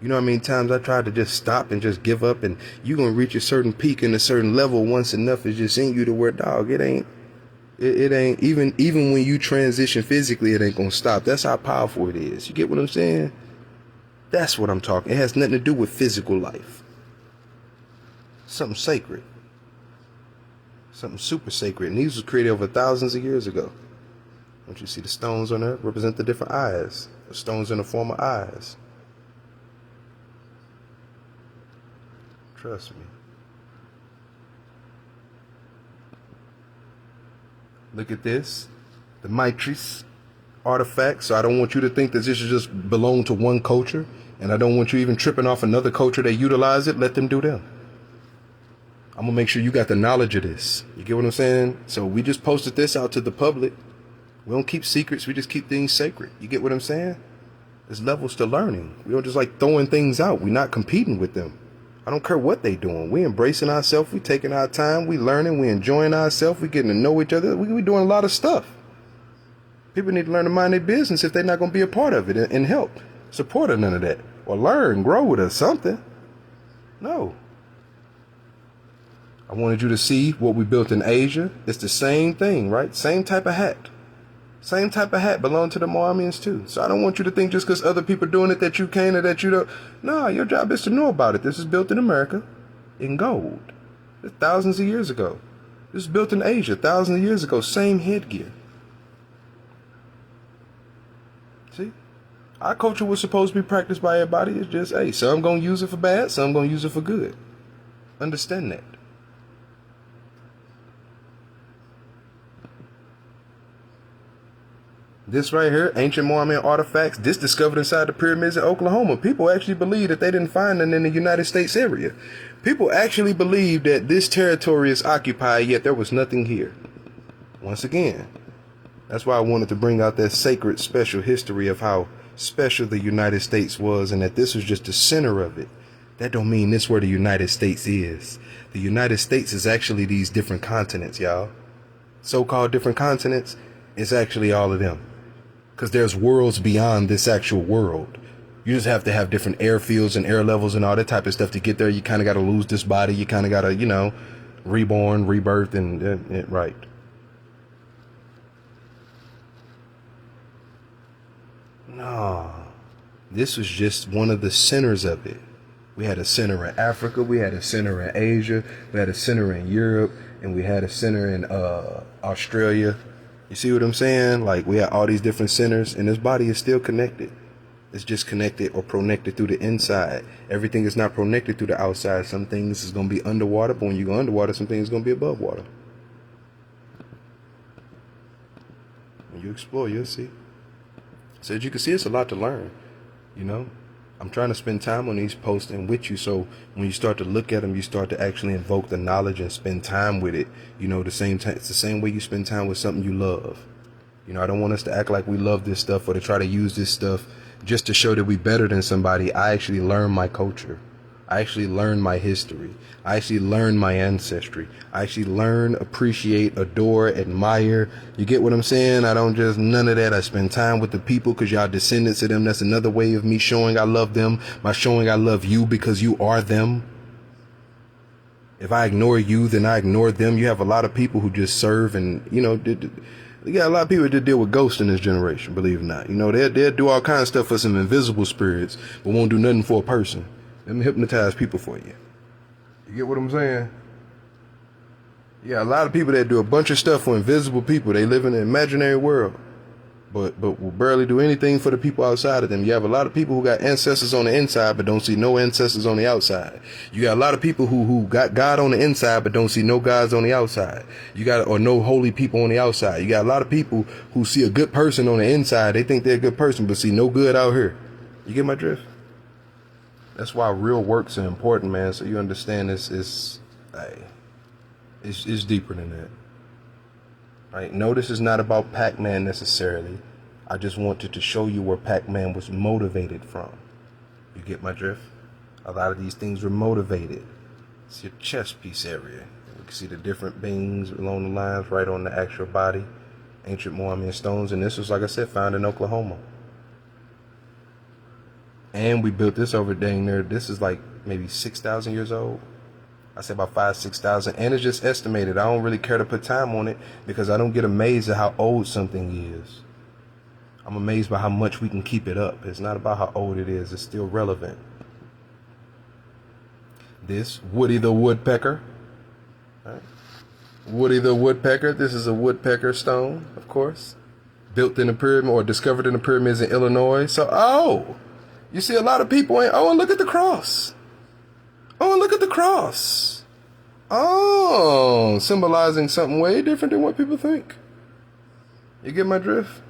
You know how many times I tried to just stop and just give up, and you're going to reach a certain peak and a certain level once enough is just in you to where, dog, it ain't even when you transition physically, it ain't going to stop. That's how powerful it is. You get what I'm saying? That's what I'm talking. It has nothing to do with physical life. Something sacred. Something super sacred. And these was created over thousands of years ago. Don't you see the stones on there represent the different eyes? The stones in the form of eyes. Trust me. Look at this. The Maitris artifact. So I don't want you to think that this should just belong to one culture. And I don't want you even tripping off another culture that utilize it. Let them do them. I'm going to make sure you got the knowledge of this. You get what I'm saying? So we just posted this out to the public. We don't keep secrets. We just keep things sacred. You get what I'm saying? There's levels to learning. We don't just like throwing things out. We're not competing with them. I don't care what they doing. We embracing ourselves. We taking our time. We learning. We enjoying ourselves. We getting to know each other. We doing a lot of stuff. People need to learn to mind their business if they're not going to be a part of it and help support or none of that. Or learn, grow with us, something. No. I wanted you to see what we built in Asia. It's the same thing, right? Same type of hat. Same type of hat belong to the Moomyans too. So I don't want you to think just because other people doing it that you can't or that you don't. No, your job is to know about it. This is built in America in gold. It's thousands of years ago. This is built in Asia thousands of years ago. Same headgear. See? Our culture was supposed to be practiced by everybody. It's just, hey, some going to use it for bad, some going to use it for good. Understand that. This right here, ancient Moomyan artifacts, this discovered inside the pyramids in Oklahoma. People actually believe that they didn't find them in the United States area. People actually believe that this territory is occupied, yet there was nothing here. Once again, that's why I wanted to bring out that sacred, special history of how special the United States was, and that this was just the center of it. That don't mean this where the United States is. The United States is actually these different continents, y'all. So-called different continents, it's actually all of them. because there's worlds beyond this actual world. You just have to have different airfields and air levels and all that type of stuff to get there. You kind of got to lose this body. You kind of got to, you know, reborn, rebirth, and right. No, this was just one of the centers of it. We had a center in Africa, we had a center in Asia, we had a center in Europe, and we had a center in Australia. You see what I'm saying? Like, we had all these different centers, and this body is still connected. It's just connected or pronected through the inside. Everything is not pronected through the outside. Some things is going to be underwater, but when you go underwater, some things is going to be above water. When you explore, you'll see. So as you can see, it's a lot to learn, you know. I'm trying to spend time on these posts and with you, so when you start to look at them, you start to actually invoke the knowledge and spend time with it. You know, the same time, it's the same way you spend time with something you love. You know, I don't want us to act like we love this stuff or to try to use this stuff just to show that we better than somebody. I actually learned my culture. I actually learned my history. I actually learned my ancestry. I actually learn, appreciate, adore, admire. You get what I'm saying? I don't just, none of that. I spend time with the people because y'all descendants of them. That's another way of me showing I love them, by showing I love you because you are them. If I ignore you, then I ignore them. You have a lot of people who just serve and, you know, you got a lot of people that deal with ghosts in this generation, believe it or not. You know, they'll do all kinds of stuff for some invisible spirits, but won't do nothing for a person. Let me hypnotize people for you. You get what I'm saying? Yeah, a lot of people that do a bunch of stuff for invisible people. They live in an imaginary world, but will barely do anything for the people outside of them. You have a lot of people who got ancestors on the inside, but don't see no ancestors on the outside. You got a lot of people who got God on the inside, but don't see no gods on the outside. You got, or no holy people on the outside. You got a lot of people who see a good person on the inside. They think they're a good person, but see no good out here. You get my drift? That's why real works are important, man. So you understand this is, it's deeper than that. Right? No, this is not about Pac-Man necessarily. I just wanted to show you where Pac-Man was motivated from. You get my drift? A lot of these things were motivated. It's your chest piece area. You can see the different beings along the lines right on the actual body. Ancient Moomyan stones. And this was, like I said, found in Oklahoma. And we built this over dang near, this is like maybe 6,000 years old. I say about 5,000-6,000, and it's just estimated. I don't really care to put time on it because I don't get amazed at how old something is. I'm amazed by how much we can keep it up. It's not about how old it is. It's still relevant. This, Woody the Woodpecker. Right. Woody the Woodpecker. This is a woodpecker stone, of course. Built in the pyramid, or discovered in the pyramids in Illinois. So, you see a lot of people ain't, and look at the cross. Oh, and look at the cross. Oh, symbolizing something way different than what people think. You get my drift?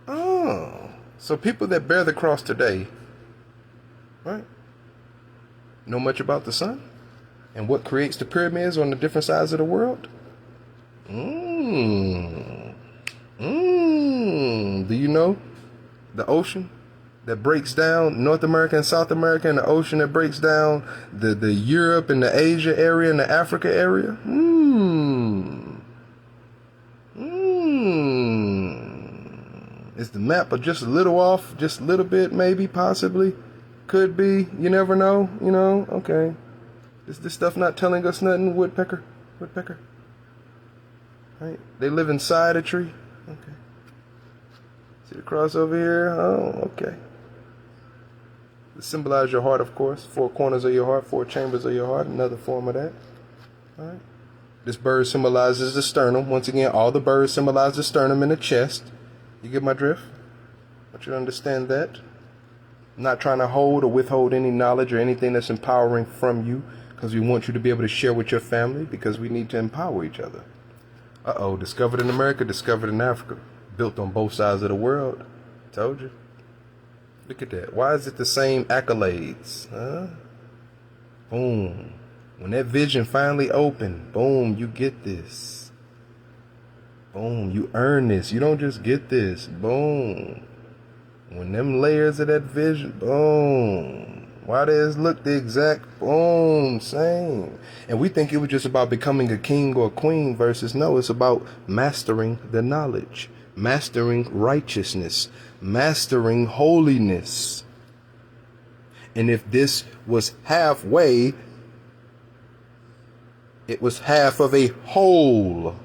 Oh, so people that bear the cross today, right, know much about the sun and what creates the pyramids on the different sides of the world? Do you know the ocean that breaks down North America and South America, and the ocean that breaks down the Europe and the Asia area and the Africa area? Is the map just a little off, just a little bit, maybe, possibly, could be, you never know, you know? Okay. Is this stuff not telling us nothing, woodpecker? Right? They live inside a tree? Okay. See the cross over here? Oh, okay. Symbolize your heart, of course. 4 corners of your heart, 4 chambers of your heart, another form of that. All right. This bird symbolizes the sternum. Once again, all the birds symbolize the sternum and the chest. You get my drift? I want you to understand that. I'm not trying to hold or withhold any knowledge or anything that's empowering from you, because we want you to be able to share with your family, because we need to empower each other. Discovered in America, discovered in Africa. Built on both sides of the world. Told you. Look at that. Why is it the same accolades? Boom. When that vision finally opened, boom, you get this. Boom, you earn this. You don't just get this. Boom. When them layers of that vision, boom. Why does it look the exact, boom, same? And we think it was just about becoming a king or a queen versus no, it's about mastering the knowledge. mastering righteousness, mastering holiness. And if this was halfway, it was half of a whole.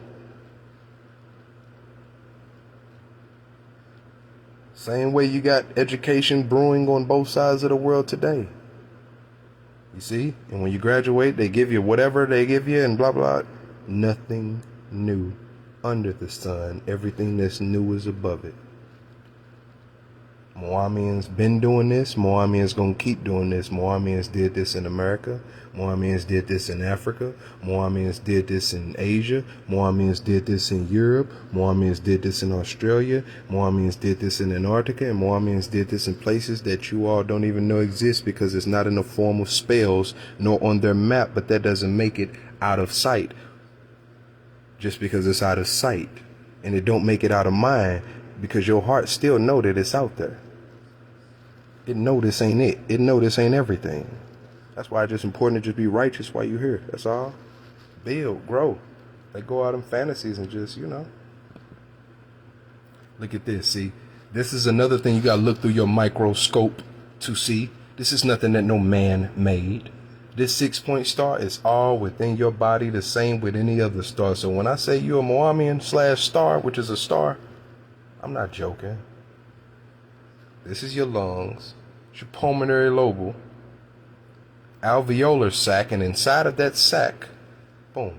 Same way you got education brewing on both sides of the world today. You see? And when you graduate, they give you whatever they give you and blah, blah. Nothing new under the sun. Everything that's new is above it. Moammyans been doing this. Moammyans gonna keep doing this. Moammyans did this in America. Moammyans did this in Africa. Moammyans did this in Asia. Moammyans did this in Europe. Moammyans did this in Australia. Moammyans did this in Antarctica. And Moammyans did this in places that you all don't even know exist because it's not in the form of spells nor on their map, but that doesn't make it out of sight. Just because it's out of sight. And it don't make it out of mind because your heart still know that it's out there. It know this ain't it. It know this ain't everything. That's why it's just important to just be righteous while you're here. That's all. Build, grow. Like go out in fantasies and just, Look at this. See, this is another thing you got to look through your microscope to see. This is nothing that no man made. This 6-point star is all within your body, the same with any other star. So when I say you're a Moammian/star, which is a star, I'm not joking. This is your lungs, it's your pulmonary lobe, alveolar sac, and inside of that sac, boom,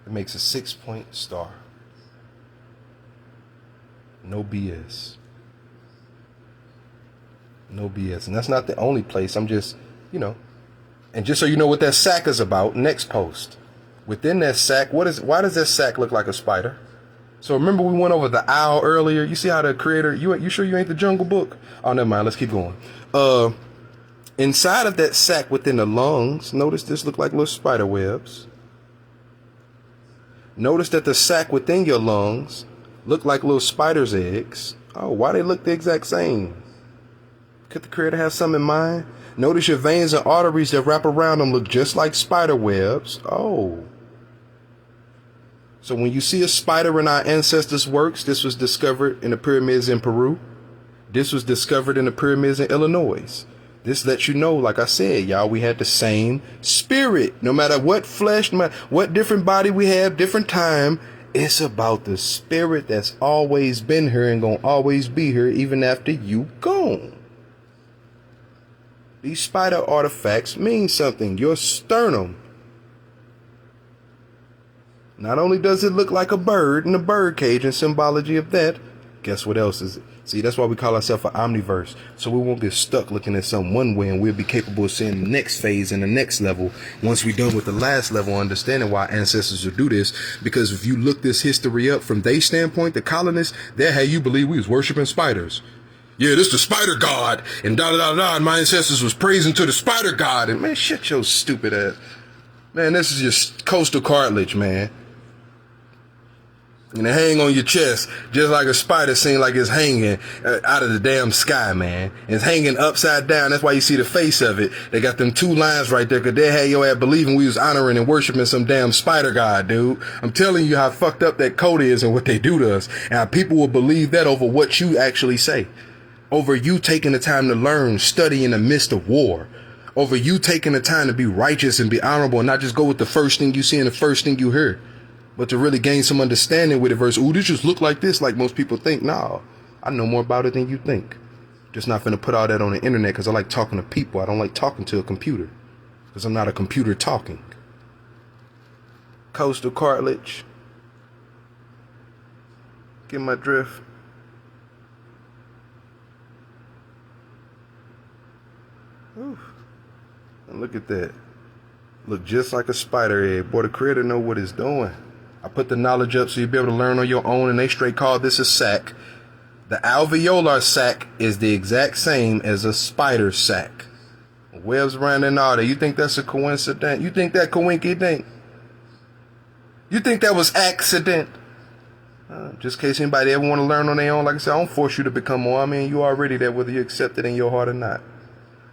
it makes a 6-point star. No BS. No BS. And that's not the only place. I'm just, and just so you know what that sac is about, next post. Within that sac, why does that sac look like a spider? So remember we went over the owl earlier. You see how the creator, you sure you ain't the Jungle Book? Oh, never mind. Let's keep going. Inside of that sac within the lungs, notice this look like little spider webs. Notice that the sac within your lungs look like little spider's eggs. Oh, why they look the exact same? Could the creator have something in mind? Notice your veins and arteries that wrap around them look just like spider webs. Oh. So when you see a spider in our ancestors' works, this was discovered in the pyramids in Peru. This was discovered in the pyramids in Illinois. This lets you know, like I said, y'all, we had the same spirit. No matter what flesh, no matter what different body we have, different time, it's about the spirit that's always been here and gonna always be here even after you gone. These spider artifacts mean something. Your sternum. Not only does it look like a bird in a bird cage and symbology of that, guess what else is it? See, that's why we call ourselves an Omniverse. So we won't get stuck looking at something one way, and we'll be capable of seeing the next phase and the next level once we're done with the last level, understanding why ancestors would do this. Because if you look this history up from their standpoint, the colonists, they had you believe we was worshiping spiders. Yeah, this the spider god, and da-da-da-da, and my ancestors was praising to the spider god. And man, shut your stupid ass. Man, this is just coastal cartilage, man. And it hang on your chest just like a spider, seem like it's hanging out of the damn sky, man. And it's hanging upside down. That's why you see the face of it. They got them 2 lines right there because they had your ass believing we was honoring and worshiping some damn spider god, dude. I'm telling you how fucked up that code is and what they do to us. And how people will believe that over what you actually say. Over you taking the time to learn, study in the midst of war. Over you taking the time to be righteous and be honorable and not just go with the first thing you see and the first thing you hear. But to really gain some understanding with it versus, ooh, this just look like this, like most people think. No, I know more about it than you think. Just not finna put all that on the internet because I like talking to people. I don't like talking to a computer because I'm not a computer talking. Coastal cartilage. Get my drift. Oof. And look at that. Look just like a spider egg. Boy, the creator know what it's doing. I put the knowledge up so you'll be able to learn on your own, and they straight call this a sac. The alveolar sac is the exact same as a spider sac. Webs around and all that. You think that's a coincidence? You think that coinky dink? You think that was accident? Just in case anybody ever want to learn on their own, like I said, I don't force you to become more. I mean, you already there, whether you accept it in your heart or not.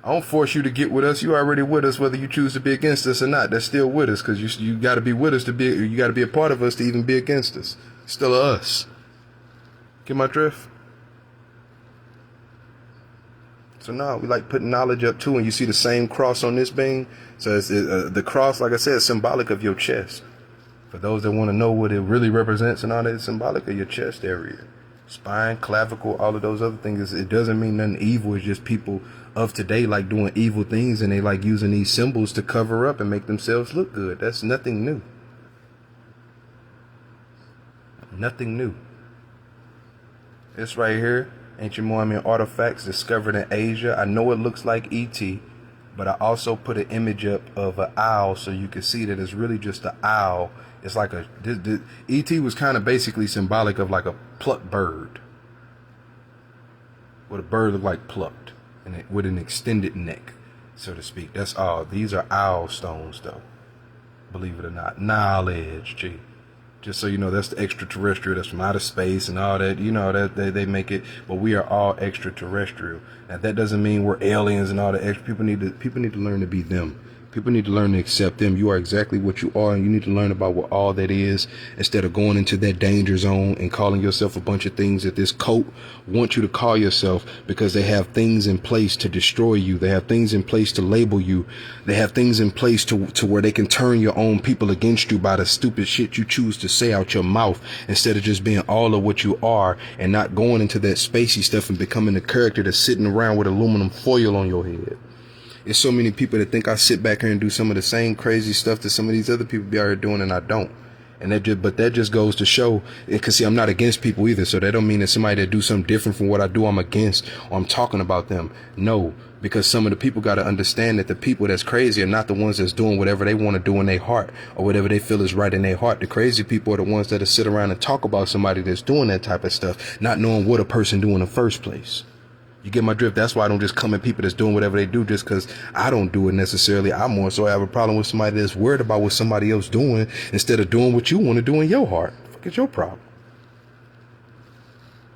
I don't force you to get with us. You already with us, whether you choose to be against us or not. That's still with us, because you got to be with us to be. You got to be a part of us to even be against us. Still a us. Get my drift? So now we like putting knowledge up too, and you see the same cross on this being. So it's, the cross, like I said, is symbolic of your chest. For those that want to know what it really represents and all that, it's symbolic of your chest area. Spine, clavicle, all of those other things. It doesn't mean nothing evil. It's just people of today like doing evil things, and they like using these symbols to cover up and make themselves look good. That's nothing new. Nothing new. This right here, ancient Moomyan artifacts discovered in Asia. I know it looks like E.T., but I also put an image up of an owl so you can see that it's really just an owl. It's like E.T. was kind of basically symbolic of like a plucked bird. What a bird looked like plucked, and with an extended neck, so to speak. That's all. These are owl stones, though. Believe it or not. Knowledge, G. Just so you know, that's the extraterrestrial. That's from outer space and all that. You know, that they make it. But we are all extraterrestrial. Now, that doesn't mean we're aliens and all that extra. People need to learn to be them. People need to learn to accept them. You are exactly what you are, and you need to learn about what all that is instead of going into that danger zone and calling yourself a bunch of things that this cult wants you to call yourself, because they have things in place to destroy you. They have things in place to label you. They have things in place to where they can turn your own people against you by the stupid shit you choose to say out your mouth, instead of just being all of what you are and not going into that spacey stuff and becoming a character that's sitting around with aluminum foil on your head. There's so many people that think I sit back here and do some of the same crazy stuff that some of these other people be out here doing, and I don't. And that just goes to show, because see, I'm not against people either. So that don't mean that somebody that do something different from what I do, I'm against, or I'm talking about them. No, because some of the people got to understand that the people that's crazy are not the ones that's doing whatever they want to do in their heart, or whatever they feel is right in their heart. The crazy people are the ones that sit around and talk about somebody that's doing that type of stuff, not knowing what a person do in the first place. You get my drift? That's why I don't just come at people that's doing whatever they do just because I don't do it necessarily. I more so have a problem with somebody that's worried about what somebody else doing instead of doing what you want to do in your heart. Fuck is your problem?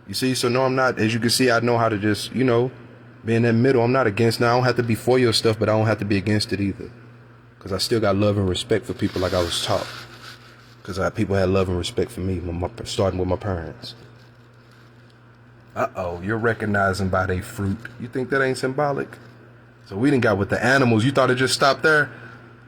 You see? So no, I'm not. As you can see, I know how to just, be in that middle. I'm not against. Now, I don't have to be for your stuff, but I don't have to be against it either. Because I still got love and respect for people like I was taught. Because people had love and respect for me, starting with my parents. You're recognizing by their fruit. You think that ain't symbolic? So we done got with the animals. You thought it just stopped there?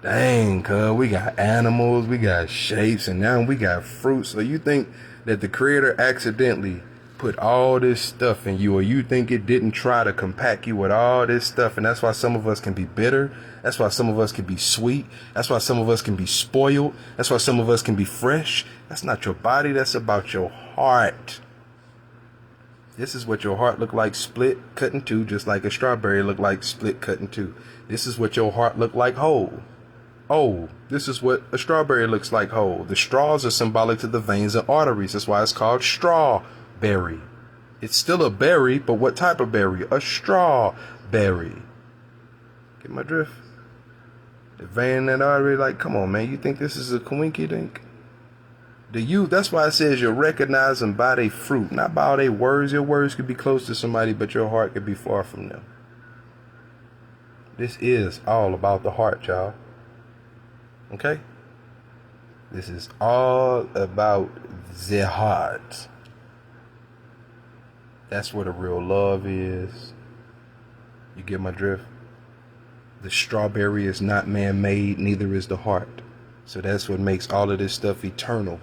Dang, cuz we got animals, we got shapes, and now we got fruit. So you think that the creator accidentally put all this stuff in you, or you think it didn't try to compact you with all this stuff, and that's why some of us can be bitter. That's why some of us can be sweet. That's why some of us can be spoiled. That's why some of us can be fresh. That's not your body. That's about your heart. This is what your heart look like, split, cut in two, just like a strawberry look like split, cut in two. This is what your heart look like whole. Oh, this is what a strawberry looks like whole. The straws are symbolic to the veins and arteries. That's why it's called strawberry. It's still a berry, but what type of berry? A strawberry. Get my drift? The vein and artery, like, come on, man. You think this is a coinky dink? That's why it says you're recognizing by their fruit, not by all their words. Your words could be close to somebody, but your heart could be far from them. This is all about the heart, y'all. Okay? This is all about the heart. That's where the real love is. You get my drift? The strawberry is not man-made, neither is the heart. So that's what makes all of this stuff eternal.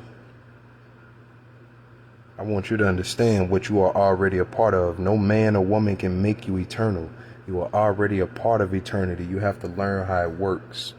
I want you to understand what you are already a part of. No man or woman can make you eternal. You are already a part of eternity. You have to learn how it works.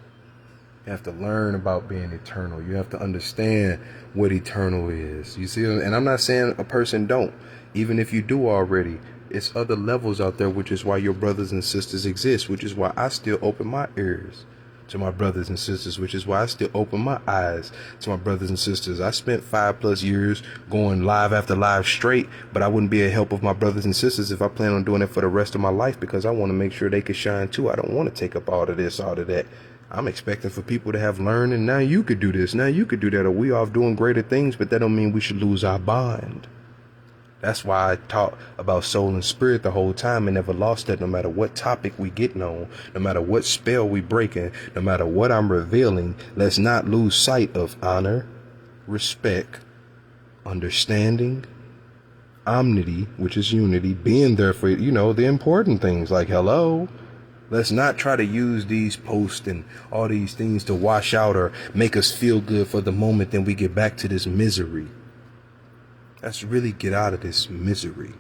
You have to learn about being eternal. You have to understand what eternal is. You see, and I'm not saying a person don't. Even if you do already, it's other levels out there, which is why your brothers and sisters exist, which is why I still open my ears to my brothers and sisters, which is why I still open my eyes to my brothers and sisters. I spent 5+ years going live after live straight, but I wouldn't be a help of my brothers and sisters if I plan on doing it for the rest of my life, because I want to make sure they can shine too. I don't want to take up all of this, all of that. I'm expecting for people to have learned, and now you could do this, now you could do that, or we off doing greater things, but that don't mean we should lose our bond. That's why I taught about soul and spirit the whole time and never lost that, no matter what topic we getting on, no matter what spell we breaking, no matter what I'm revealing. Let's not lose sight of honor, respect, understanding, omnity, which is unity, being there for, the important things like hello. Let's not try to use these posts and all these things to wash out or make us feel good for the moment. Then we get back to this misery. Let's really get out of this misery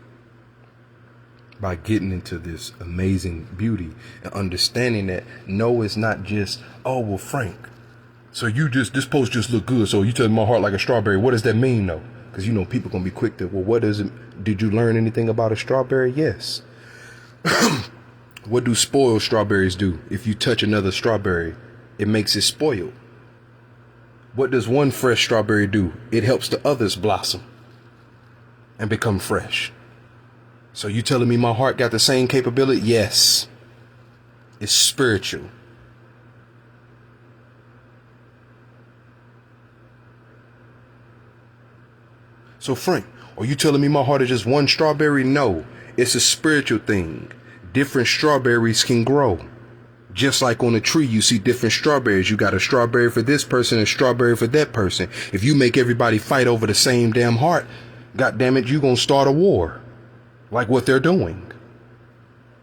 by getting into this amazing beauty and understanding that no, it's not just, oh, well, Frank, so this post just look good. So you tell my heart like a strawberry. What does that mean though? Because, people going to be quick to, well, what does it, did you learn anything about a strawberry? Yes. What do spoiled strawberries do? If you touch another strawberry, it makes it spoiled. What does one fresh strawberry do? It helps the others blossom and become fresh. So you telling me my heart got the same capability? Yes. It's spiritual. So Frank, are you telling me my heart is just one strawberry? No, it's a spiritual thing. Different strawberries can grow. Just like on a tree, you see different strawberries. You got a strawberry for this person and a strawberry for that person. If you make everybody fight over the same damn heart, God damn it, you gonna start a war. Like what they're doing.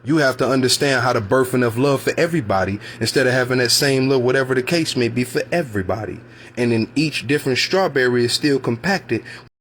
You have to understand how to birth enough love for everybody instead of having that same love, whatever the case may be, for everybody. And in each different strawberry is still compacted